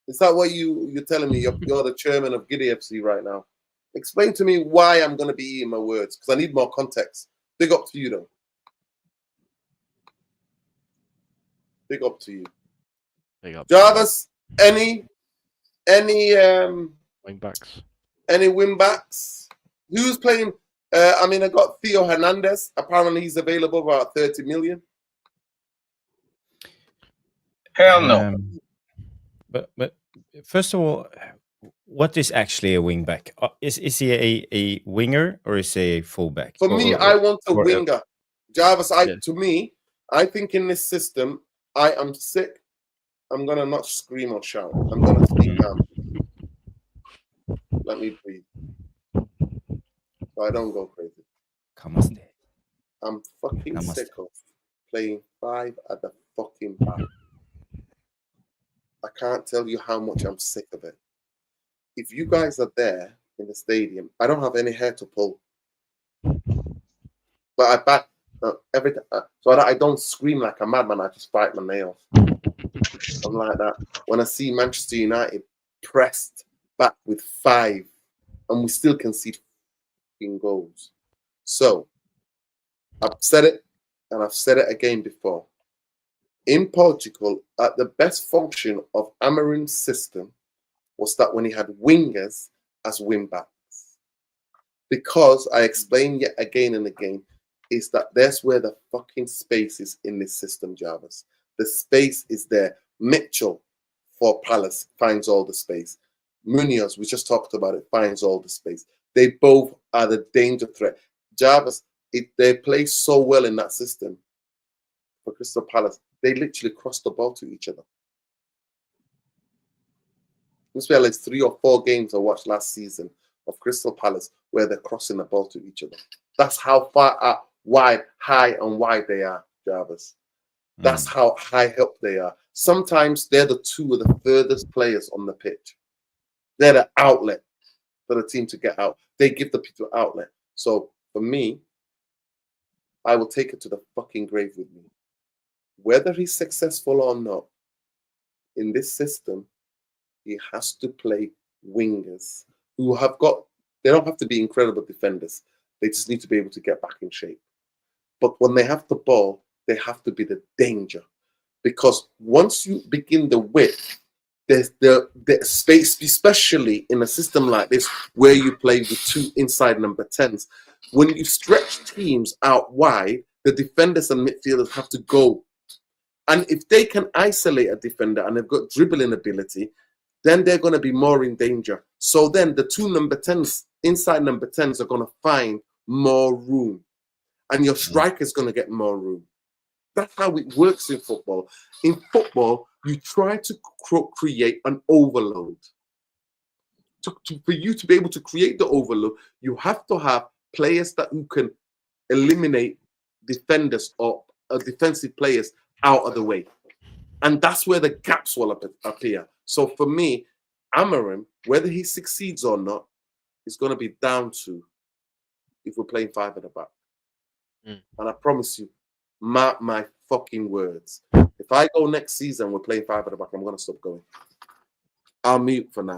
Is that what you're telling me? You're the chairman of Giddy FC right now. Explain to me why I'm going to be eating my words, because I need more context. Big up to you, though. Big up to you. Big up. Jarvis, any Wing backs. any win backs? Who's playing? I got Theo Hernandez. Apparently, he's available about 30 million. Hell no. But first of all, what is actually a wing back? Is he a winger or is he a fullback? For me, I want a or- winger. Jarvis, Yeah. to me, I think in this system, I am sick. I'm gonna not scream or shout. I'm gonna speak down. Let me breathe, so I don't go crazy. Come on. I'm fucking Namaste. sick of playing 5 at the fucking back. I can't tell you how much I'm sick of it. If you guys are there in the stadium, I don't have any hair to pull, but I back every time, so I don't scream like a madman. I just bite my nails. I'm like that. When I see Manchester United pressed back with 5, and we still concede goals. So I've said it, and I've said it again before. In Portugal, at the best function of Amorim's system was that when he had wingers as wing backs. Because I explain yet again and again, is that that's where the fucking space is in this system, Jarvis. The space is there. Mitchell for Palace finds all the space. Munoz, we just talked about it, finds all the space. They both are the danger threat. Jarvis, they play so well in that system for Crystal Palace. They literally cross the ball to each other. This was like 3 or 4 games I watched last season of Crystal Palace where they're crossing the ball to each other. That's how far up, high and wide they are, Jarvis. That's how high up they are. Sometimes they're the 2 of the furthest players on the pitch. They're the outlet for the team to get out. They give the people outlet. So for me, I will take it to the fucking grave with me. Whether he's successful or not, in this system, he has to play wingers who they don't have to be incredible defenders. They just need to be able to get back in shape. But when they have the ball, they have to be the danger. Because once you begin the width, there's the space, especially in a system like this, where you play with 2 inside number 10s. When you stretch teams out wide, the defenders and midfielders have to go. And if they can isolate a defender and they've got dribbling ability, then they're going to be more in danger. So then the 2 number 10s, inside number 10s, are going to find more room. And your striker's going to get more room. That's how it works in football. In football, you try to create an overload. For you to be able to create the overload, you have to have players who can eliminate defenders or defensive players out of the way. And that's where the gaps will appear. So for me, Amorim, whether he succeeds or not, is going to be down to if we're playing 5 at the back. Mm. And I promise you, mark my fucking words. If I go next season, we're playing 5 at the back, I'm going to stop going. I'll mute for now.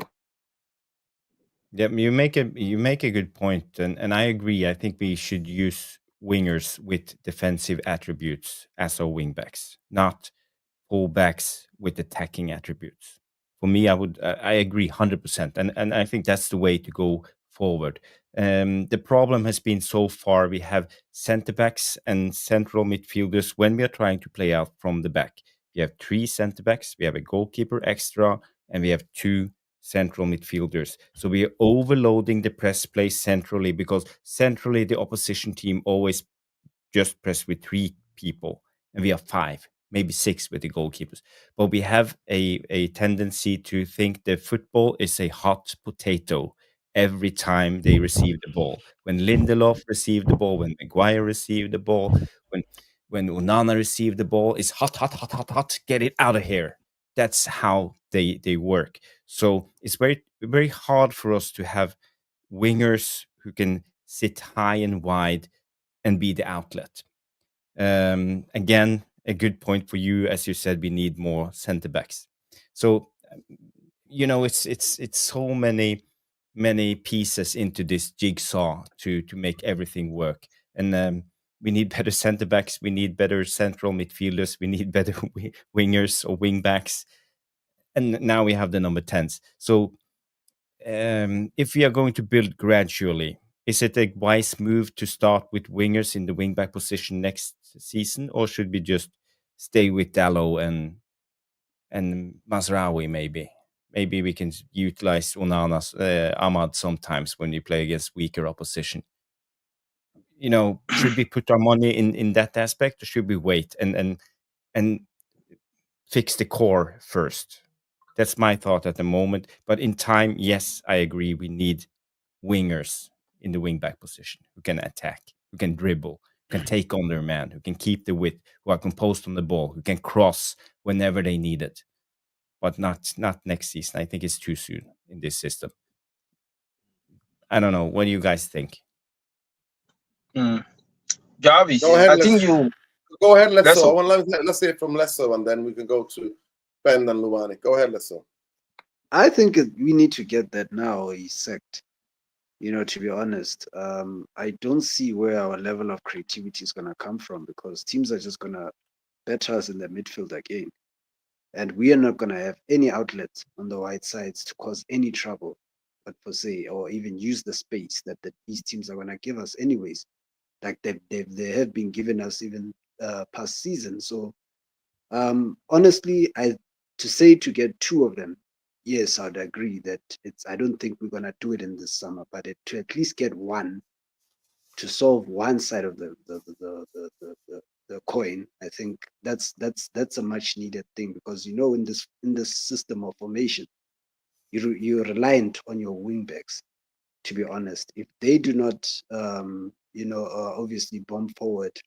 Yeah, you make a good point, and I agree. I think we should use wingers with defensive attributes as our wingbacks, not fullbacks with attacking attributes. For me, I agree 100%, and I think that's the way to go forward. The problem has been so far we have centre backs and central midfielders when we are trying to play out from the back. We have 3 centre backs, we have a goalkeeper extra, and we have 2 central midfielders. So we are overloading the press play centrally because centrally the opposition team always just press with 3 people, and we have 5, maybe 6 with the goalkeepers. But we have a tendency to think that football is a hot potato every time they receive the ball. When Lindelof received the ball, when Maguire received the ball, when Onana received the ball, it's hot, hot, hot, hot, hot. Get it out of here. That's how they work. So it's very, very hard for us to have wingers who can sit high and wide and be the outlet. Again, a good point for you, as you said, we need more center backs. So, it's so many pieces into this jigsaw to make everything work. And we need better center backs, we need better central midfielders, we need better wingers or wing backs, and now we have the number 10s. So, if we are going to build gradually, is it a wise move to start with wingers in the wingback position next season, or should we just stay with Dallo and Mazraoui? Maybe we can utilize Onana's Ahmad sometimes when we play against weaker opposition. Should we put our money in that aspect, or should we wait and fix the core first? That's my thought at the moment. But in time, yes, I agree. We need wingers in the wingback position who can attack, who can dribble, who can take on their man, who can keep the width, who are composed on the ball, who can cross whenever they need it. But not next season. I think it's too soon in this system. I don't know. What do you guys think? Jarvis, Go ahead, I think you. Go ahead, Let's Lesso. Let's hear it from Lesso, and then we can go to Ben and Luani. Go ahead, Lesso. I think we need to get that now. He's sacked. To be honest, I don't see where our level of creativity is going to come from, because teams are just going to better us in the midfield again. And we are not going to have any outlets on the wide sides to cause any trouble, but per se, or even use the space that these teams are going to give us anyways. Like they have been giving us even past season. So honestly, to get 2 of them, yes, I'd agree that I don't think we're gonna do it in this summer, but to at least get 1 to solve one side of the coin, I think that's a much needed thing, because in this system of formation, you're reliant on your wingbacks. To be honest, if they do not, obviously bomb forward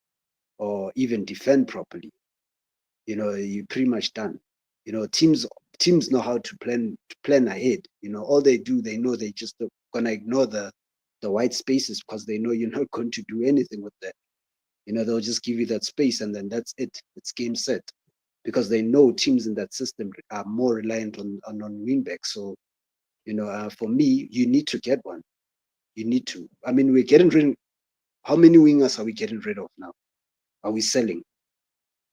or even defend properly, you're pretty much done. Teams know how to plan ahead. All they do, they know they just gonna ignore the white spaces, because they know you're not going to do anything with that. They'll just give you that space, and then that's it. It's game set, because they know teams in that system are more reliant on wingbacks. So, for me, you need to get one. You need to. I mean, we're getting rid. How many wingers are we getting rid of now? Are we selling?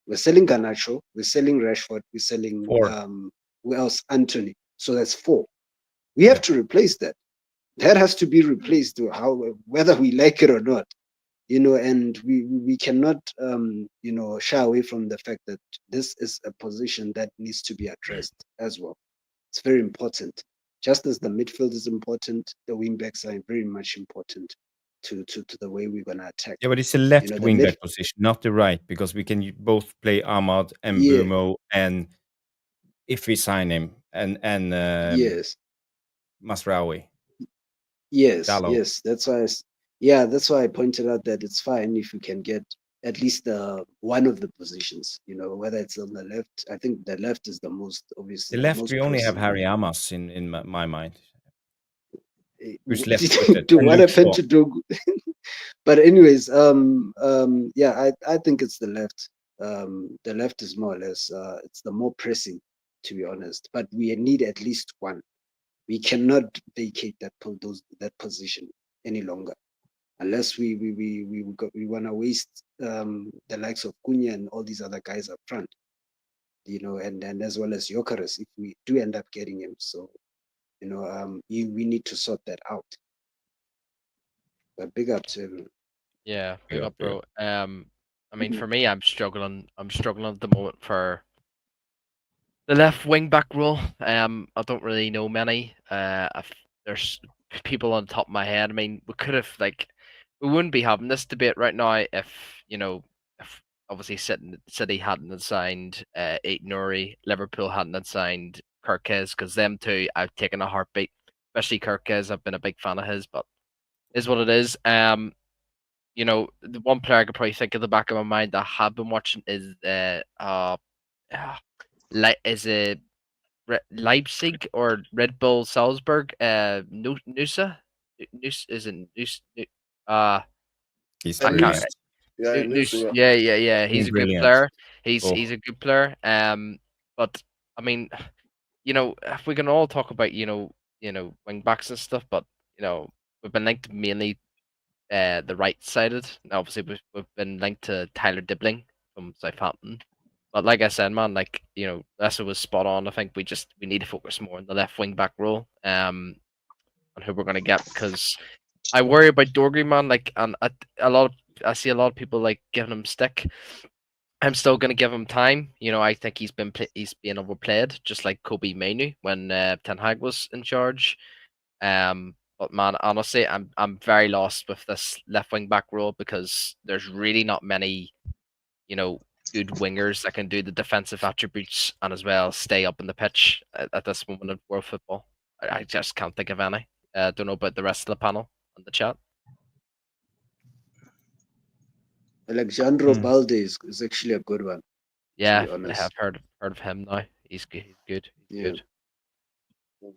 We're selling Garnacho, we're selling Rashford, we're selling 4. Who else? Anthony. So that's 4. We have to replace that. That has to be replaced, whether we like it or not. And we cannot shy away from the fact that this is a position that needs to be addressed as well. It's very important. Just as the midfield is important, the wingbacks are very much important to the way we're gonna attack. Yeah, but it's a left the wingback position, not the right, because we can both play Ahmad and Yeah. Bumo, and if we sign him, and Yes. Masraoui. Yes, Dallo. yes. That's why I pointed out that it's fine if you can get at least one of the positions, whether it's on the left. I think the left is the most, obviously, The the left, most we only have pressing. Harry Amos in my mind. Who's left-footed? to And what Luke happened Shaw. to Dogu? But anyways, yeah, I think it's the left. The left is more or less it's the more pressing, to be honest. But we need at least one. We cannot vacate that position any longer, unless we want to waste the likes of Cunha and all these other guys up front, you know, and as well as Jokeres if we do end up getting him. So, you know, we need to sort that out. But big up to everyone. Yeah, big Yeah, up, yeah. bro. I mean, for me, I'm struggling. I'm struggling at the moment for the left wing back role. I don't really know many. There's people on the top of my head. I mean, we could have we wouldn't be having this debate right now if if obviously City hadn't signed Eight Nuri, Liverpool hadn't signed Kirkes, because them two I've taken a heartbeat. Especially Kirkes, I've been a big fan of his, but is what it is. The one player I could probably think of the back of my mind that I have been watching is is it Leipzig or Red Bull Salzburg? Nusa, is it Nus? He's And I can't. brilliant. Noose. Yeah, Noose, Nus, yeah. yeah. He's He's a good brilliant. player. Oh. He's a good player. But I mean, if we can all talk about wing backs and stuff, but we've been linked mainly the right-sided. Obviously, we've been linked to Tyler Dibling from Southampton. But like I said, man, Leicester was spot on. I think we need to focus more on the left wing back role, on who we're gonna get, because I worry about Dorgy, man. I see a lot of people giving him stick. I'm still gonna give him time. I think he's being overplayed, just like Kobe Mainu when Ten Hag was in charge. But man, honestly, I'm very lost with this left wing back role, because there's really not many, good wingers that can do the defensive attributes and as well stay up in the pitch at this moment in world football. I just can't think of any. Don't know about the rest of the panel and the chat. Alexandro Hmm. Balde is actually a good one. Yeah, be honest. I've heard of him now. He's good. He's good. He's Yeah. good.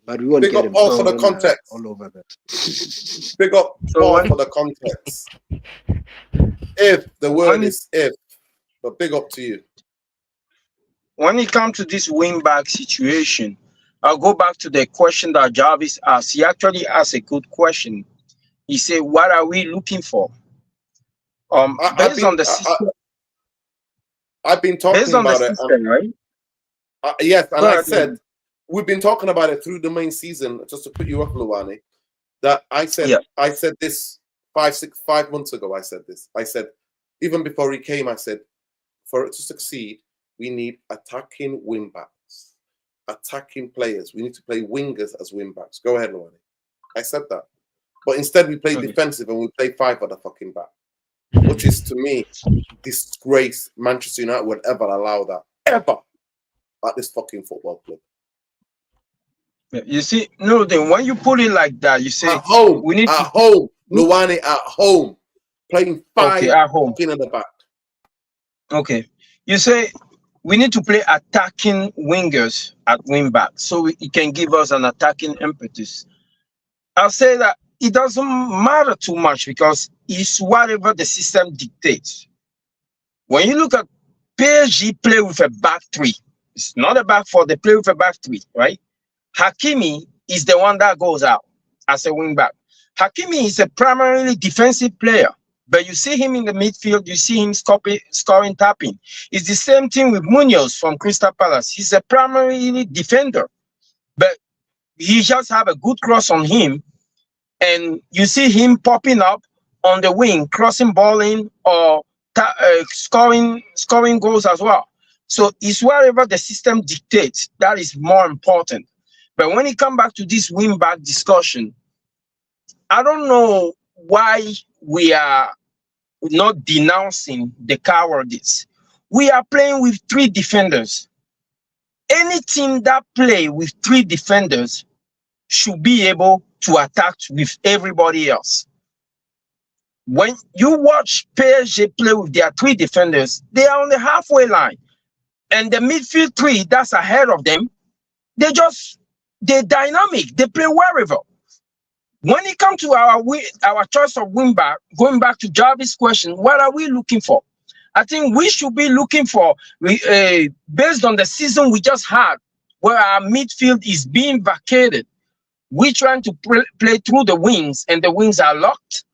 But we won't Big get up him. Paul for the Corona context. all over that. Big up So Paul when- for the context. If the word When- is if, but big up to you. When it comes to this wing back situation, I'll go back to the question that Jarvis asked. He actually asked a good question. He said, "What are we looking for?" Based on the system, I've been talking based on the about it. system, right? Yes, and Go I ahead, said Luwani. we've been talking about it through the main season. Just to put you up, Luwani, that I said Yeah. I said this 5 months ago. I said this. I said even before he came, I said for it to succeed, we need attacking wing backs, attacking players. We need to play wingers as wing backs. Go ahead, Luwani. I said that, but instead we play Okay. defensive and we play five at the fucking back, which is to me disgrace. Manchester United would ever allow that ever at this fucking football club. You see, no, then when you put it like that, you say At home, we need at to home, Luwani at home, playing five okay at home. fucking at the back. Okay, you say we need to play attacking wingers at wing back, so it can give us an attacking impetus. I'll say that it doesn't matter too much because it's whatever the system dictates. When you look at PSG play with a back three, it's not a back four, they play with a back three, right? Hakimi is the one that goes out as a wing back. Hakimi is a primarily defensive player, but you see him in the midfield, you see him scoring, tapping. It's the same thing with Munoz from Crystal Palace. He's a primarily defender, but he just have a good cross on him, and you see him popping up on the wing, crossing ball in or scoring goals as well. So it's whatever the system dictates that is more important. But when it comes back to this wing back discussion, I don't know why we are not denouncing the cowardice. We are playing with three defenders. Any team that play with three defenders should be able to attack with everybody else. When you watch PSG play with their three defenders, they are on the halfway line. And the midfield three that's ahead of them, they're dynamic. They play wherever. When it comes to our choice of wing back, going back to Jarvis' question, what are we looking for? I think we should be looking for, based on the season we just had, where our midfield is being vacated. We're trying to play through the wings, and the wings are locked.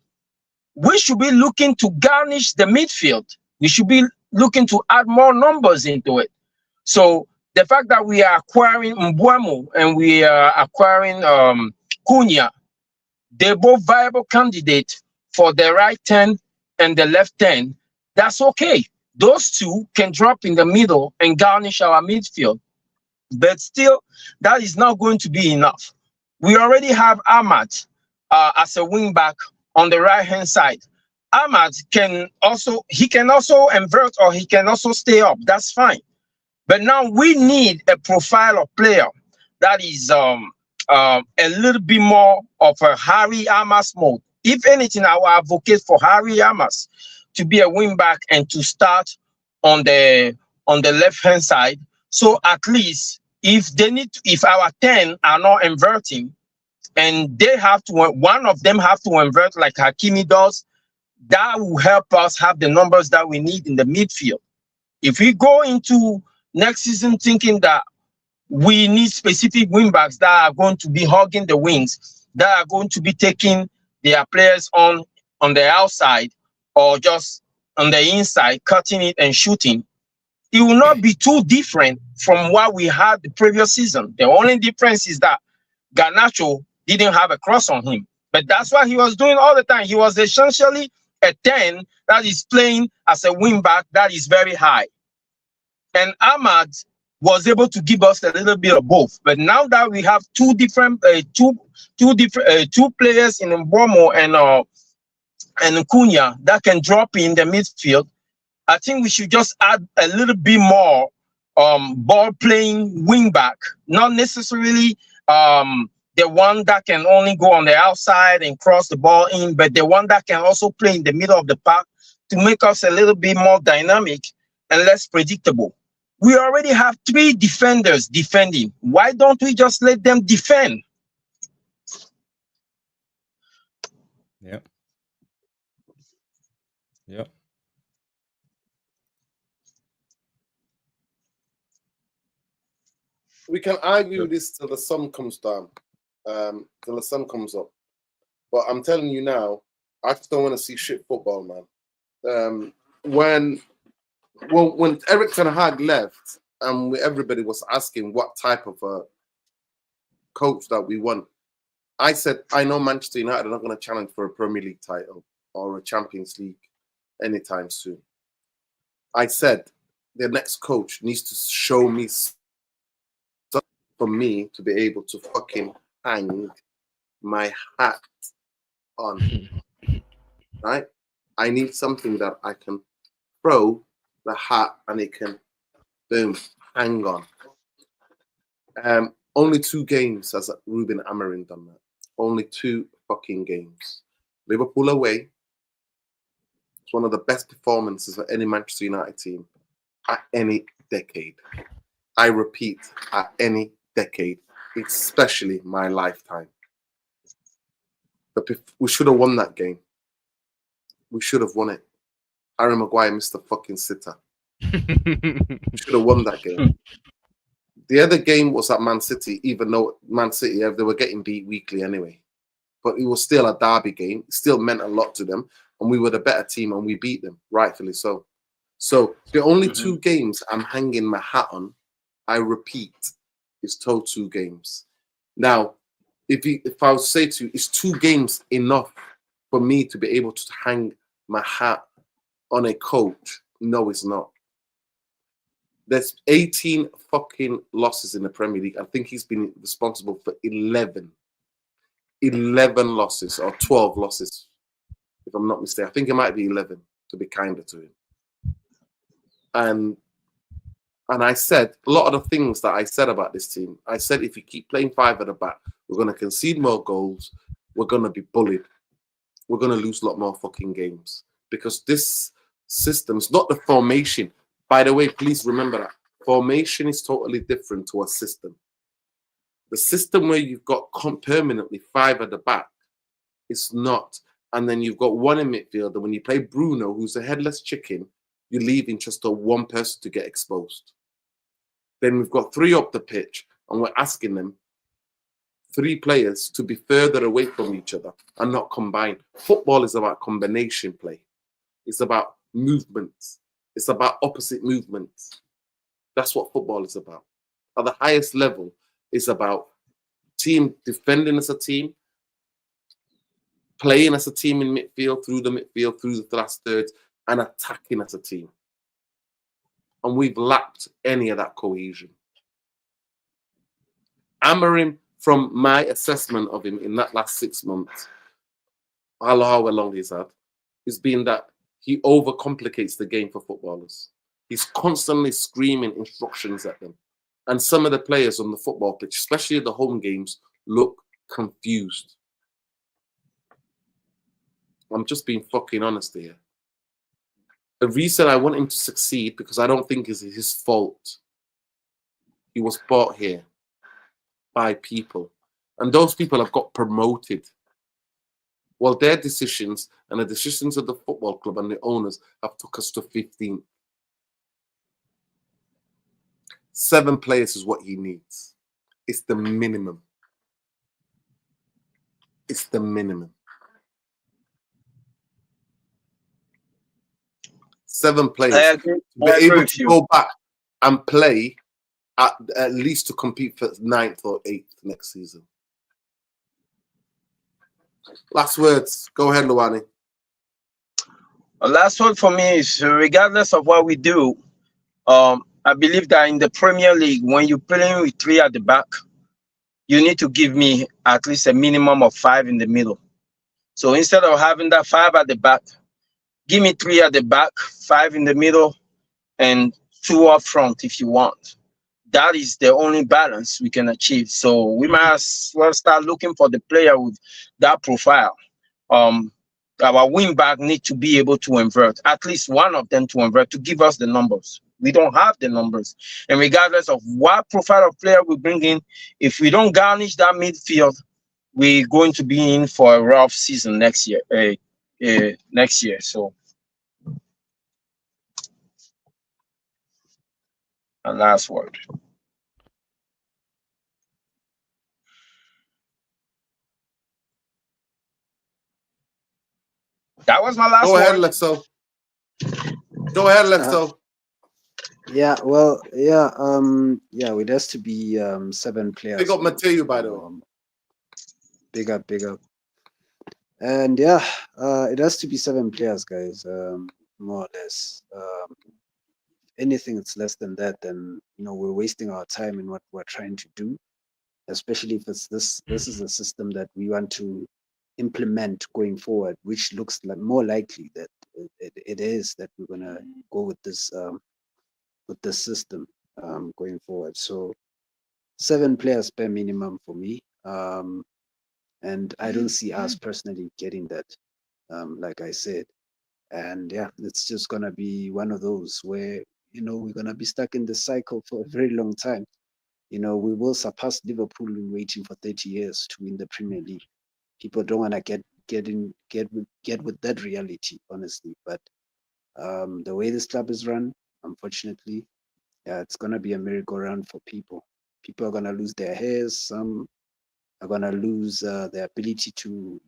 We should be looking to garnish the midfield. We should be looking to add more numbers into it. So the fact that we are acquiring Mbeumo and we are acquiring Cunha, they're both viable candidates for the right 10 and the left 10. That's okay. Those two can drop in the middle and garnish our midfield. But still, that is not going to be enough. We already have Ahmad as a wing back on the right hand side. Ahmad can also invert, or he can also stay up. That's fine. But now we need a profile of player that is a little bit more of a Harry Amos mode. If anything, I will advocate for Harry Amos to be a wing back and to start on the left hand side. So at least if our 10 are not inverting, and they have to, one of them have to invert like Hakimi does, that will help us have the numbers that we need in the midfield. If we go into next season thinking that we need specific wing backs that are going to be hugging the wings, that are going to be taking their players on the outside or just on the inside, cutting it and shooting, it will not be too different from what we had the previous season. The only difference is that Garnacho didn't have a cross on him, but that's what he was doing all the time. He was essentially a 10 that is playing as a wing back that is very high. And Ahmad was able to give us a little bit of both. But now that we have two players in Mbeumo and Cunha that can drop in the midfield, I think we should just add a little bit more ball playing wing back, not necessarily the one that can only go on the outside and cross the ball in, but the one that can also play in the middle of the park to make us a little bit more dynamic and less predictable. We already have 3 defenders defending. Why don't we just let them defend? Yeah. Yeah. We can argue this till the sun comes down, till the sun comes up. But I'm telling you now, I just don't want to see shit football, man. When Eric Ten Hag left, and everybody was asking what type of a coach that we want, I said, I know Manchester United are not going to challenge for a Premier League title or a Champions League anytime soon. I said, the next coach needs to show me something for me to be able to fucking hang my hat on. Right? I need something that I can throw the hat and it can, boom, hang on. Only 2 games has Ruben Amorim done that. Only 2 fucking games. Liverpool away. It's one of the best performances of any Manchester United team at any decade. I repeat, at any decade, especially my lifetime. But we should have won that game. We should have won it. Harry Maguire missed the fucking sitter. We should have won that game. The other game was at Man City, even though Man City, they were getting beat weekly anyway. But it was still a derby game. It still meant a lot to them. And we were the better team and we beat them, rightfully so. So the only 2 games I'm hanging my hat on, I repeat, is total 2 games. Now, if I would say to you, is 2 games enough for me to be able to hang my hat on a coach? No, it's not. There's 18 fucking losses in the Premier League. I think he's been responsible for 11 losses or 12 losses, if I'm not mistaken. I think it might be 11, to be kinder to him. And I said a lot of the things that I said about this team. I said if you keep playing 5 at the back, we're going to concede more goals. We're going to be bullied. We're going to lose a lot more fucking games. Because this system's not the formation. By the way, please remember that. Formation is totally different to a system. The system where you've got permanently 5 at the back, It's not. And then you've got one in midfield, and when you play Bruno, who's a headless chicken, you're leaving just a one person to get exposed. Then we've got 3 up the pitch, and we're asking them 3 players to be further away from each other and not combine. Football is about combination play. It's about movements. It's about opposite movements. That's what football is about. At the highest level, it's about team defending as a team, playing as a team in midfield, through the last thirds, and attacking as a team. And we've lacked any of that cohesion. Amorim, from my assessment of him in that last 6 months, however long he's had, has been that he overcomplicates the game for footballers. He's constantly screaming instructions at them. And some of the players on the football pitch, especially at the home games, look confused. I'm just being fucking honest here. The reason I want him to succeed, because I don't think it's his fault. He was brought here by people. And those people have got promoted. Well, their decisions and the decisions of the football club and the owners have took us to 15th. 7 players is what he needs. It's the minimum. It's the minimum. 7 players. I agree. Be able to go back and play at least to compete for 9th or 8th next season. Last words. Go ahead, Luwani. Last word for me is, regardless of what we do, I believe that in the Premier League, when you're playing with 3 at the back, you need to give me at least a minimum of 5 in the middle. So instead of having that 5 at the back, give me 3 at the back, 5 in the middle, and 2 up front if you want. That is the only balance we can achieve. So we might as well start looking for the player with that profile. Our wing back need to be able to invert, at least one of them to invert, to give us the numbers. We don't have the numbers. And regardless of what profile of player we bring in, if we don't garnish that midfield, we're going to be in for a rough season next year. So, a last word. That was my last Go word. ahead, Lexo. Go ahead, Lexo. Yeah, well, yeah, it has to be 7 players. Big up Mateo, by the way. Big up. And yeah, it has to be 7 players, guys, more or less. Anything that's less than that, then we're wasting our time in what we're trying to do, especially if it's this is a system that we want to implement going forward, which looks like more likely that it is that we're gonna go with this system going forward. So 7 players per minimum for me, and I don't see us personally getting that, like I said. And yeah, it's just gonna be one of those where we're gonna be stuck in this cycle for a very long time. We will surpass Liverpool in waiting for 30 years to win the Premier League. People don't want to get with that reality, honestly. But the way this club is run, unfortunately, yeah, it's gonna be a merry-go-round for people. People are gonna lose their hairs. Some are gonna lose their ability to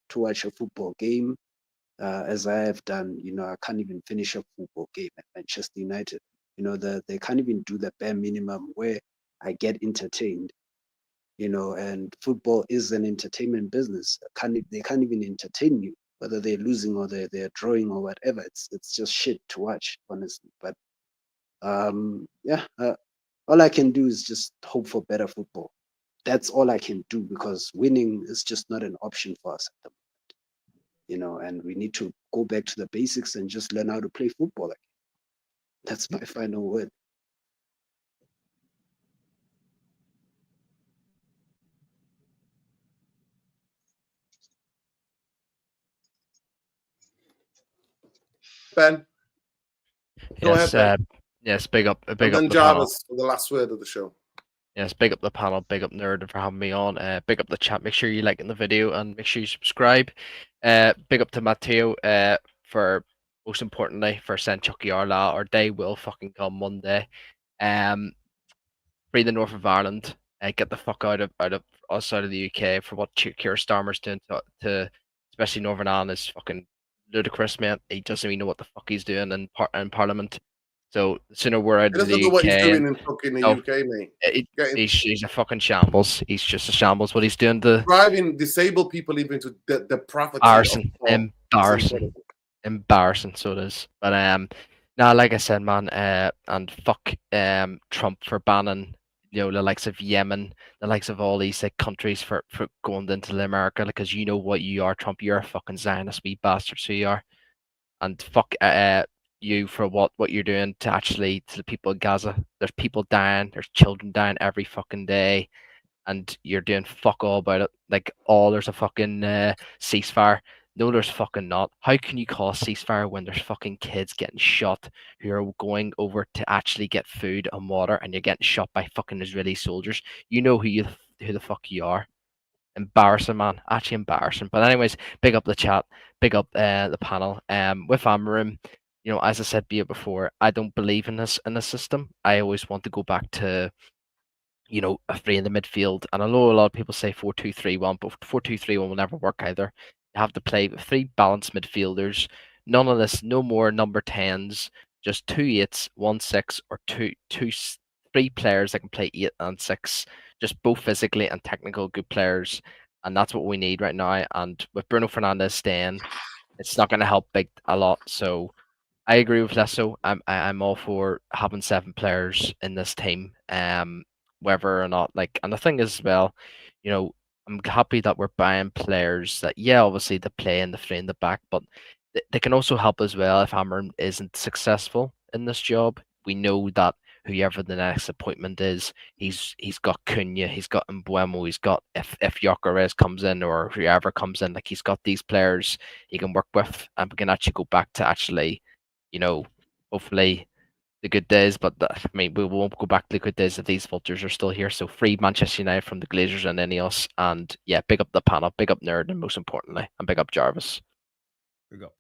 to watch a football game. As I have done, I can't even finish a football game at Manchester United. They can't even do the bare minimum where I get entertained. And football is an entertainment business. They can't even entertain you, whether they're losing or they're drawing or whatever. It's just shit to watch, honestly. But all I can do is just hope for better football. That's all I can do, because winning is just not an option for us at the moment. And we need to go back to the basics and just learn how to play football again. That's my final word. Ben. Go Yes, ahead, Ben. yes, big up And then the panel. Jarvis for the last word of the show. Yes, big up the panel, big up Nerd for having me on. Big up the chat. Make sure you like in the video and make sure you subscribe. Big up to Matteo. For most importantly for sending Chucky Arla. Our day will fucking come one day. Um, free the north of Ireland. Get the fuck out of us out of the UK for what Keir Starmer's doing to especially Northern Ireland is fucking ludicrous, man. He doesn't even know what the fuck he's doing in Parliament. So the sooner we're out He of doesn't the know what he's UK, doing and in fucking the no, UK, mate. he's a fucking shambles. He's just a shambles. What he's doing to Driving disabled people even to the depravity embarrassing, of it's embarrassing, incredible. embarrassing. So it is. But now like I said, man, and fuck Trump for banning the likes of Yemen, the likes of all these like countries for going into America because you know what you are, Trump. You're a fucking Zionist wee bastard. So you are, and fuck you for what you're doing to actually to the people of Gaza. There's people dying. There's children dying every fucking day and you're doing fuck all about it. Like, oh, there's a fucking ceasefire. No, there's fucking not. How can you call a ceasefire when there's fucking kids getting shot who are going over to actually get food and water, and you're getting shot by fucking Israeli soldiers? You know who the fuck you are. Embarrassing, man. Actually embarrassing. But anyways, big up the chat, big up the panel. With Amarim, as I said before, I don't believe in this system. I always want to go back to a three in the midfield. And I know a lot of people say 4-2-3-1, but 4-2-3-1 will never work either. You have to play with three balanced midfielders. None of this, no more number 10s, just 2 8s, 1 6, or three players that can play 8 and 6, just both physically and technical good players. And that's what we need right now. And with Bruno Fernandes staying, it's not going to help a lot. So I agree with Lesso. I'm all for having 7 players in this team. Whether or not and the thing is as well, I'm happy that we're buying players that obviously they play in the three in the back, but they can also help as well if Amarim isn't successful in this job. We know that whoever the next appointment is, he's got Cunha, he's got Mbuemo, he's got if Gyökeres comes in or whoever comes in, he's got these players he can work with, and we can actually go back to actually hopefully the good days. But I mean, we won't go back to the good days if these vultures are still here. So free Manchester United from the Glazers and Ineos, and big up the panel, big up Nerd, and most importantly, and big up Jarvis. Big up.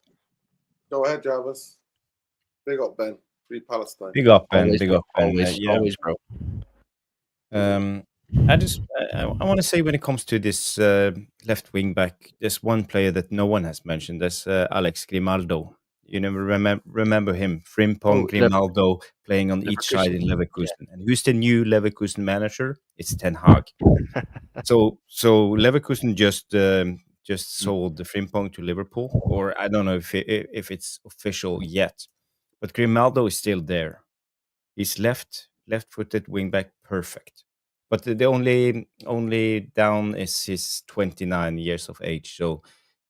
Go ahead, Jarvis. Big up, Ben. Free Palestine. Big up, Ben. Always, Big bro. up, Ben. Always, bro. I want to say when it comes to this left wing back, there's one player that no one has mentioned. That's Alex Grimaldo. You never remember him, Frimpong, Grimaldo, playing on each side in Leverkusen. And who's the new Leverkusen manager? It's Ten Hag. So Leverkusen just sold the Frimpong to Liverpool, or I don't know if it's official yet, but Grimaldo is still there. He's left-footed wingback, perfect. But the only down is his 29 years of age. So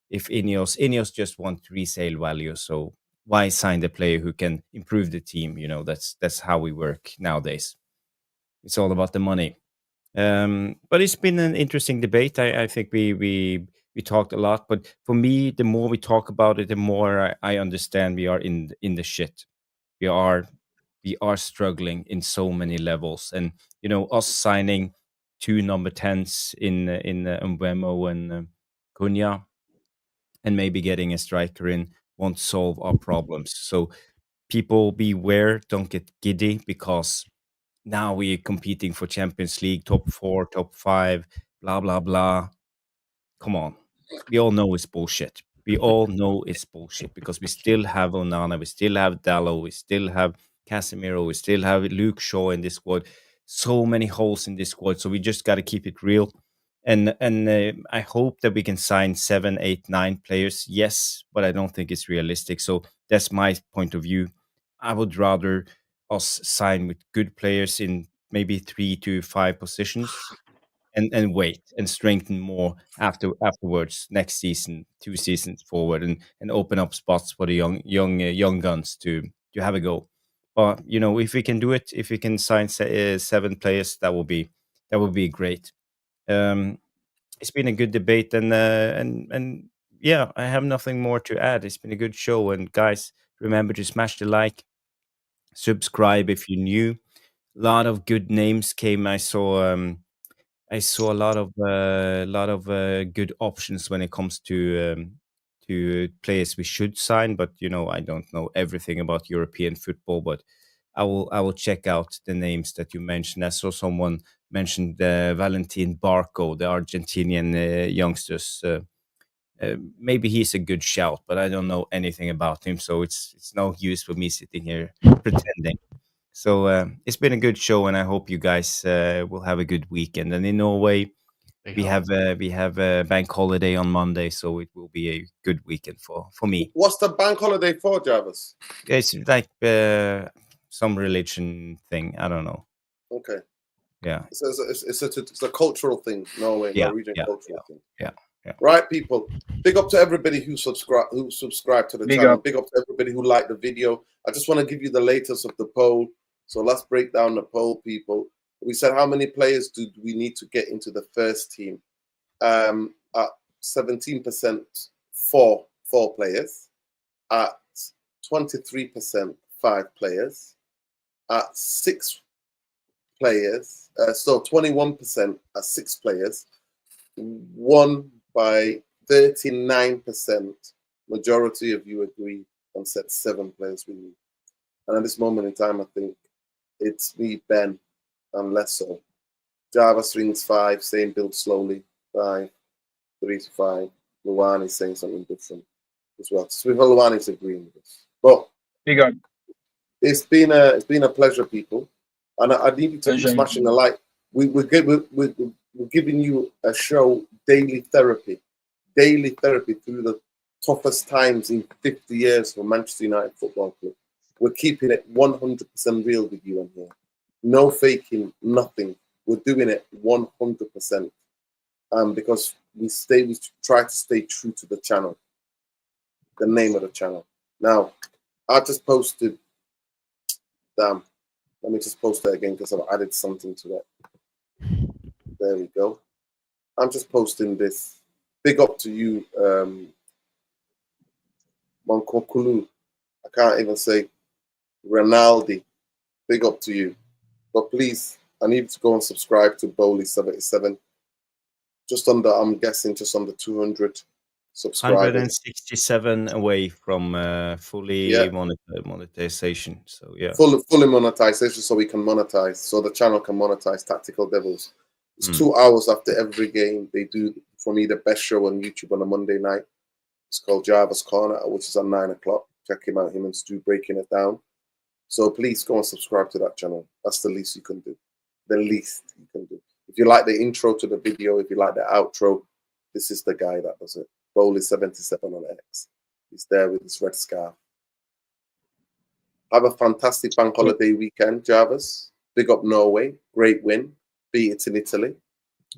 if Ineos just want resale value, so why sign the player who can improve the team? That's how we work nowadays. It's all about the money. But it's been an interesting debate. I think we talked a lot, but for me, the more we talk about it, the more I understand we are in the shit. We are struggling in so many levels, and us signing 2 number 10s in Mbeumo and Cunha, and maybe getting a striker in won't solve our problems. So people beware, don't get giddy, because now we're competing for Champions League, top 4, top 5, blah blah blah. Come on, we all know it's bullshit. We all know it's bullshit because we still have Onana, we still have Dallo, we still have Casemiro, we still have Luke Shaw in this squad. So many holes in this squad, so we just got to keep it real. And I hope that we can sign 7, 8, 9 players. Yes, but I don't think it's realistic. So that's my point of view. I would rather us sign with good players in maybe 3 to 5 positions, and wait and strengthen more afterwards next season, 2 seasons forward, and open up spots for the young guns to have a go. But if we can do it, if we can sign 7 players, that would be great. It's been a good debate, and yeah, I have nothing more to add. It's been a good show, and guys, remember to smash the like, subscribe if you're new. lot of good names came. I saw a lot of good options when it comes to players we should sign. But I don't know everything about European football. But I will check out the names that you mentioned. I saw someone mentioned Valentin Barco, the Argentinian youngsters. Maybe he's a good shout, but I don't know anything about him, so it's no use for me sitting here pretending. So it's been a good show, and I hope you guys will have a good weekend. And in Norway, we have a bank holiday on Monday, so it will be a good weekend for me. What's the bank holiday for, Jarvis? It's like some religion thing. I don't know. Okay. Yeah. It's a cultural thing. Norwegian cultural thing. Yeah. Right, people. Big up to everybody who subscribed to the channel. Big up to everybody who liked the video. I just want to give you the latest of the poll. So let's break down the poll, people. We said how many players do we need to get into the first team? At 17%, four players. At 23%, 5 players. At 6 players, so 21% at 6 players. Won by 39%. Majority of you agree and said 7 players we need. And at this moment in time, I think it's me, Ben, and Lesso. Jarvis rings 5, saying build slowly. 5, 3 to 5. Luwani saying something different as well. So Luwani's agreeing with us. But it's been a pleasure, people. And I need you to keep smashing the like. We're giving you a show, daily therapy through the toughest times in 50 years for Manchester United Football Club. We're keeping it 100% real with you on here. No faking, nothing. We're doing it 100%. Because we try to stay true to the channel, the name of the channel. Now, I just posted, let me just post that again because I've added something to it. There we go. I'm just posting this. Big up to you, Monkokulu. I can't even say Ronaldi. Big up to you. But please, I need to go and subscribe to Bowley77. I'm guessing just under 200 subscribers. 167 away from fully monetization. So yeah, fully monetization, so we can monetize, so the channel can monetize Tactical Devils. It's 2 hours after every game. They do for me the best show on YouTube on a Monday night. It's called Jarvis Corner, which is at 9 o'clock. Check him out, him and Stu breaking it down. So please go and subscribe to that channel. That's the least you can do. The least you can do. If you like the intro to the video, if you like the outro, this is the guy that does it. Bowley77 on X. He's there with his red scarf. Have a fantastic bank holiday weekend, Jarvis. Big up Norway. Great win. Beat it in Italy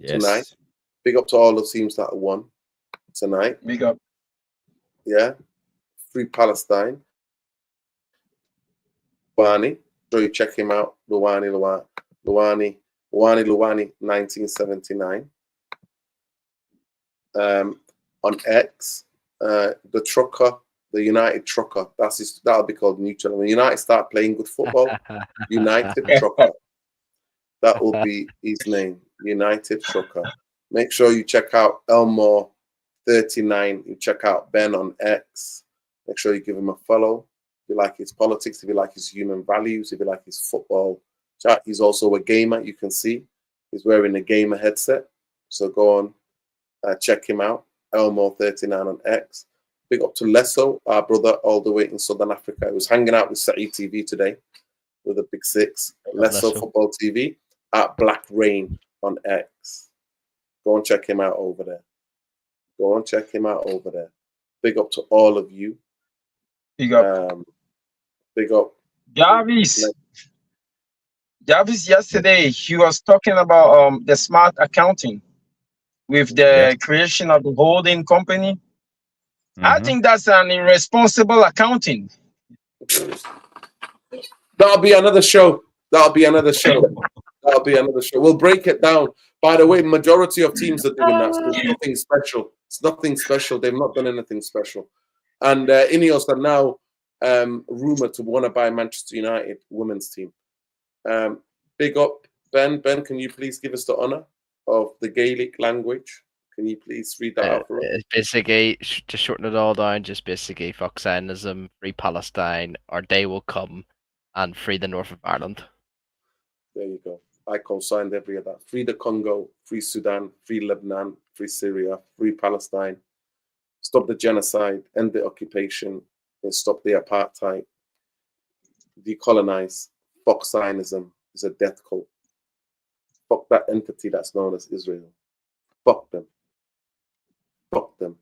tonight. Big up to all the teams that won tonight. Big up. Yeah. Free Palestine. Luwani. So you check him out. Luwani, 1979. On X, the trucker, the United trucker. That'll be called neutral. When United start playing good football, United trucker. That will be his name, United trucker. Make sure you check out Elmore39. You check out Ben on X. Make sure you give him a follow. If you like his politics, if you like his human values, if you like his football chat. He's also a gamer. You can see he's wearing a gamer headset. So go on, check him out. Elmore39 on X. Big up to Lesso, our brother, all the way in Southern Africa. He was hanging out with Saeed TV today with a big 6. Lesso Football TV at Black Rain on X. Go and check him out over there. Big up to all of you. Big up. Big up. Jarvis, yesterday, he was talking about the smart accounting with the creation of the holding company. I think that's an irresponsible accounting. That'll be another show. We'll break it down. By the way, majority of teams are doing that. So it's nothing special. They've not done anything special. And Ineos are now rumored to want to buy Manchester United women's team. Big up, Ben. Ben, can you please give us the honour of the Gaelic language? Can you please read that out for us? It's basically, to shorten it all down, just basically fuck Zionism, free Palestine, our day will come, and free the north of Ireland. There you go. I co-signed every of that. Free the Congo, free Sudan, free Lebanon, free Syria, free Palestine. Stop the genocide, end the occupation, and stop the apartheid. Decolonize. Fuck Zionism is a death cult. Fuck that entity that's known as Israel. Fuck them. Fuck them.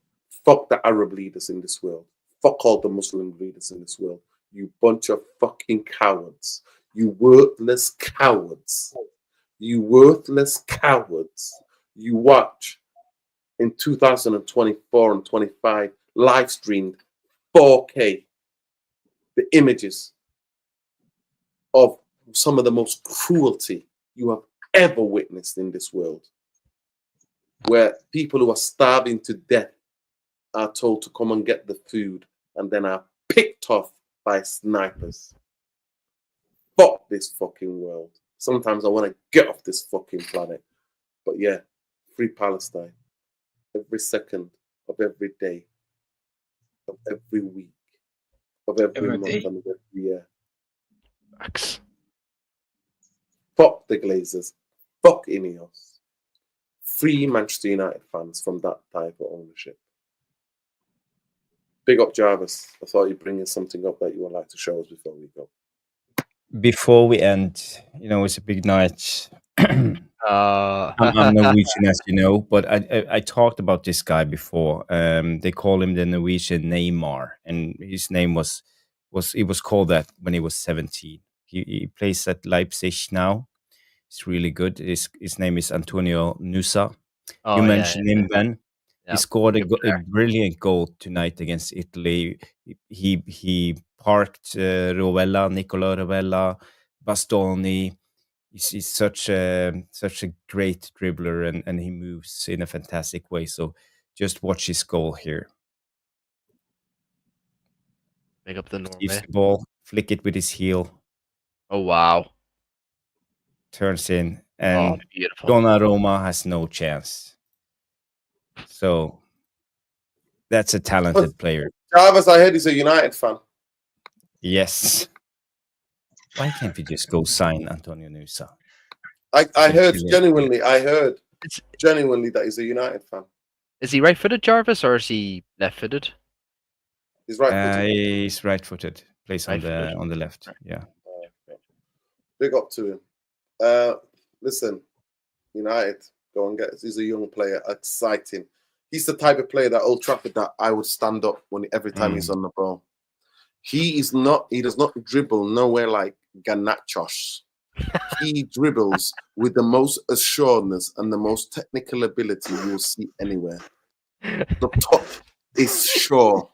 Fuck the Arab leaders in this world. Fuck all the Muslim leaders in this world. You bunch of fucking cowards. You worthless cowards. You worthless cowards. You watch in 2024 and 25 live streamed 4K the images of some of the most cruelty you have ever witnessed in this world, where people who are starving to death are told to come and get the food and then are picked off by snipers. Fuck this fucking world. Sometimes I want to get off this fucking planet. But yeah, free Palestine. Every second of every day, of every week, of every month, and of every year. Max. Fuck the Glazers. Fuck Ineos. Free Manchester United fans from that type of ownership. Big up Jarvis. I thought you'd bring in something up that you would like to show us before we go. Before we end, it's a big night. I'm Norwegian, as you know, but I talked about this guy before. They call him the Norwegian Neymar, and his name was called that when he was 17. He plays at Leipzig now. He's really good. His name is Antonio Nusa. You mentioned him, Ben. Yeah. He scored a brilliant goal tonight against Italy. He parked Nicola Rovella, Bastoni. He's such a great dribbler, and he moves in a fantastic way. So just watch his goal here. Make up the Norway. Receives the ball, flick it with his heel. Oh wow! Turns in, and beautiful. Donnarumma has no chance. So that's a talented player. Jarvis, I heard he's a United fan. Yes. Why can't we just go sign Antonio Nusa? I heard genuinely that he's a United fan. Is he right-footed, Jarvis, or is he left-footed? He's right-footed. He's right-footed. Plays on the left. Yeah. Big up to him. Listen, United, go and get. He's a young player, exciting. He's the type of player that Old Trafford that I would stand up every time he's on the ball. He does not dribble nowhere like Garnachos. He dribbles with the most assuredness and the most technical ability you will see anywhere. The top is sure,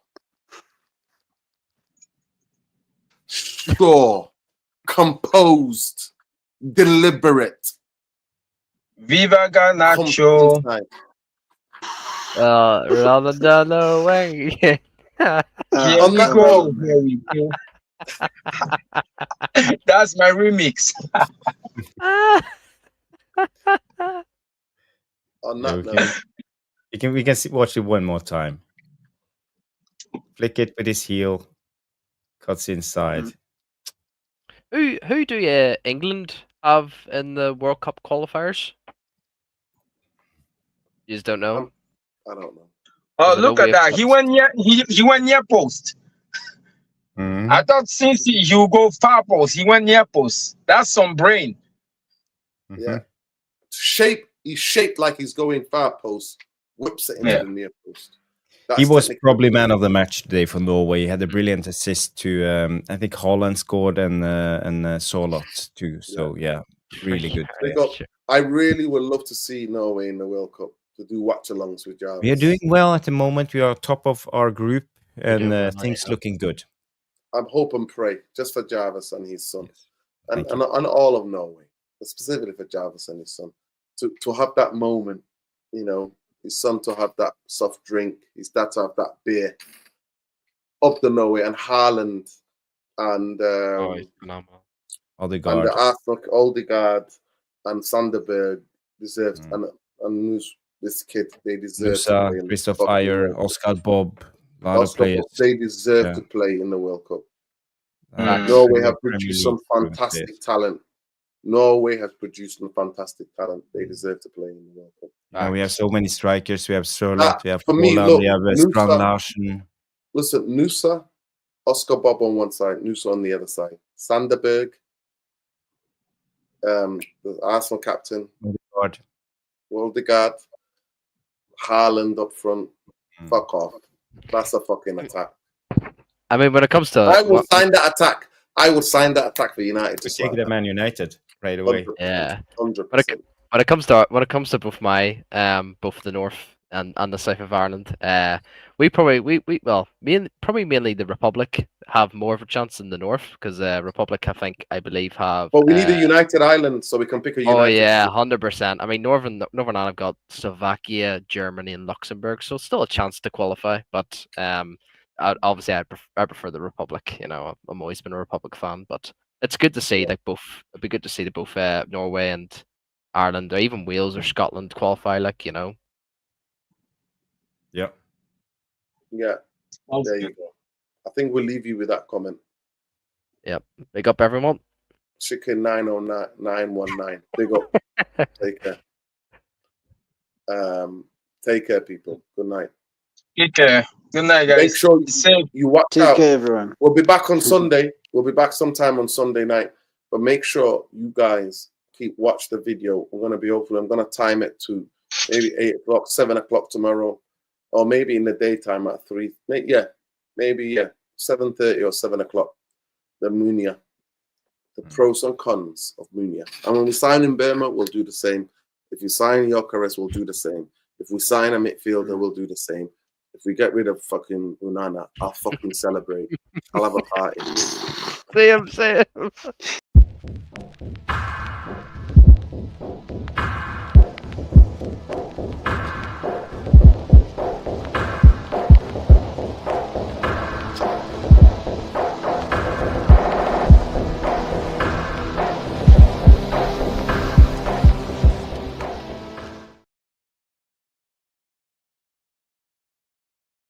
composed, deliberate. Viva Garnacho. Ronaldo way. Here we go. Here we go. That's my remix. On that note, we can watch it one more time. Flick it with his heel, cuts inside. Who do England have in the World Cup qualifiers? You just don't know. I don't know. Oh, look at that! He went near post. Mm-hmm. I thought since he will go far post, he went near post. That's some brain. Yeah. He's shaped like he's going far post. Whips it into the near post. He was probably man of the match today for Norway. He had a brilliant assist to I think Haaland scored and Solot too. So yeah, really good. I really would love to see Norway in the World Cup to do watch-alongs with Jarvis. We are doing well at the moment. We are top of our group, and things looking good. I'm hope and pray just for Jarvis and his son, Yes. and all of Norway, but specifically for Jarvis and his son, to have that moment, his son to have that soft drink, his dad to have that beer, up the Norway, and Haaland and And the Odegaard. Arsenal, Odegaard and Sanderberg deserved, and this kid, they deserve to Nusa, play in the Christoph fucking Ayer, World Cup. Oscar Bob, a lot of Oscar players. Bob, they deserve Yeah. to play in the World Cup. Facts. Norway Premier have produced some League, Premier fantastic players. talent. Norway has produced some fantastic talent. They deserve to play in the World Cup. Yeah, we have Facts. so many strikers. We have Sørloth, we have For me, Haaland, look, we have Nusa- Strand Larsen. Listen, Nusa, Oscar Bob on one side, Nusa on the other side. Sanderberg, the Arsenal captain, Odegaard. Odegaard, Haaland up front. Fuck off. That's a fucking attack. I mean, when it comes to I would sign that attack. I would sign that attack for United. We Just take like the Man United right away. 100%. yeah. 100%. When it comes to both my both the north and the south of Ireland, we probably mainly the Republic have more of a chance than the north, because Republic I believe have. But we need a united island so we can pick a united. Oh yeah, team. 100%. I mean, Northern Ireland have got Slovakia, Germany, and Luxembourg, so it's still a chance to qualify. But obviously, I prefer the Republic. You know, I've always been a Republic fan, but it's good to see like both. It'd be good to see that both Norway and Ireland, or even Wales or Scotland qualify. Like, you know. Yeah. Yeah, there you go. I think we'll leave you with that comment. Yep. Big up everyone. Chicken 90919. Big up. Take care. Take care, people. Good night. Take care. Good night, guys. Make sure Be safe. you watch Take out. care, everyone. We'll be back on Sunday. We'll be back sometime on Sunday night. But make sure you guys watch the video. I'm gonna be hopeful. I'm gonna time it to maybe 8 o'clock, 7 o'clock tomorrow, or maybe in the daytime at 3. Maybe 7:30 or 7 o'clock. The Munia, the pros and cons of Munia. And when we sign in Burma, we'll do the same. If you sign Gyökeres, we'll do the same. If we sign a midfielder, we'll do the same. If we get rid of fucking Unana, I'll fucking celebrate. I'll have a party. See him.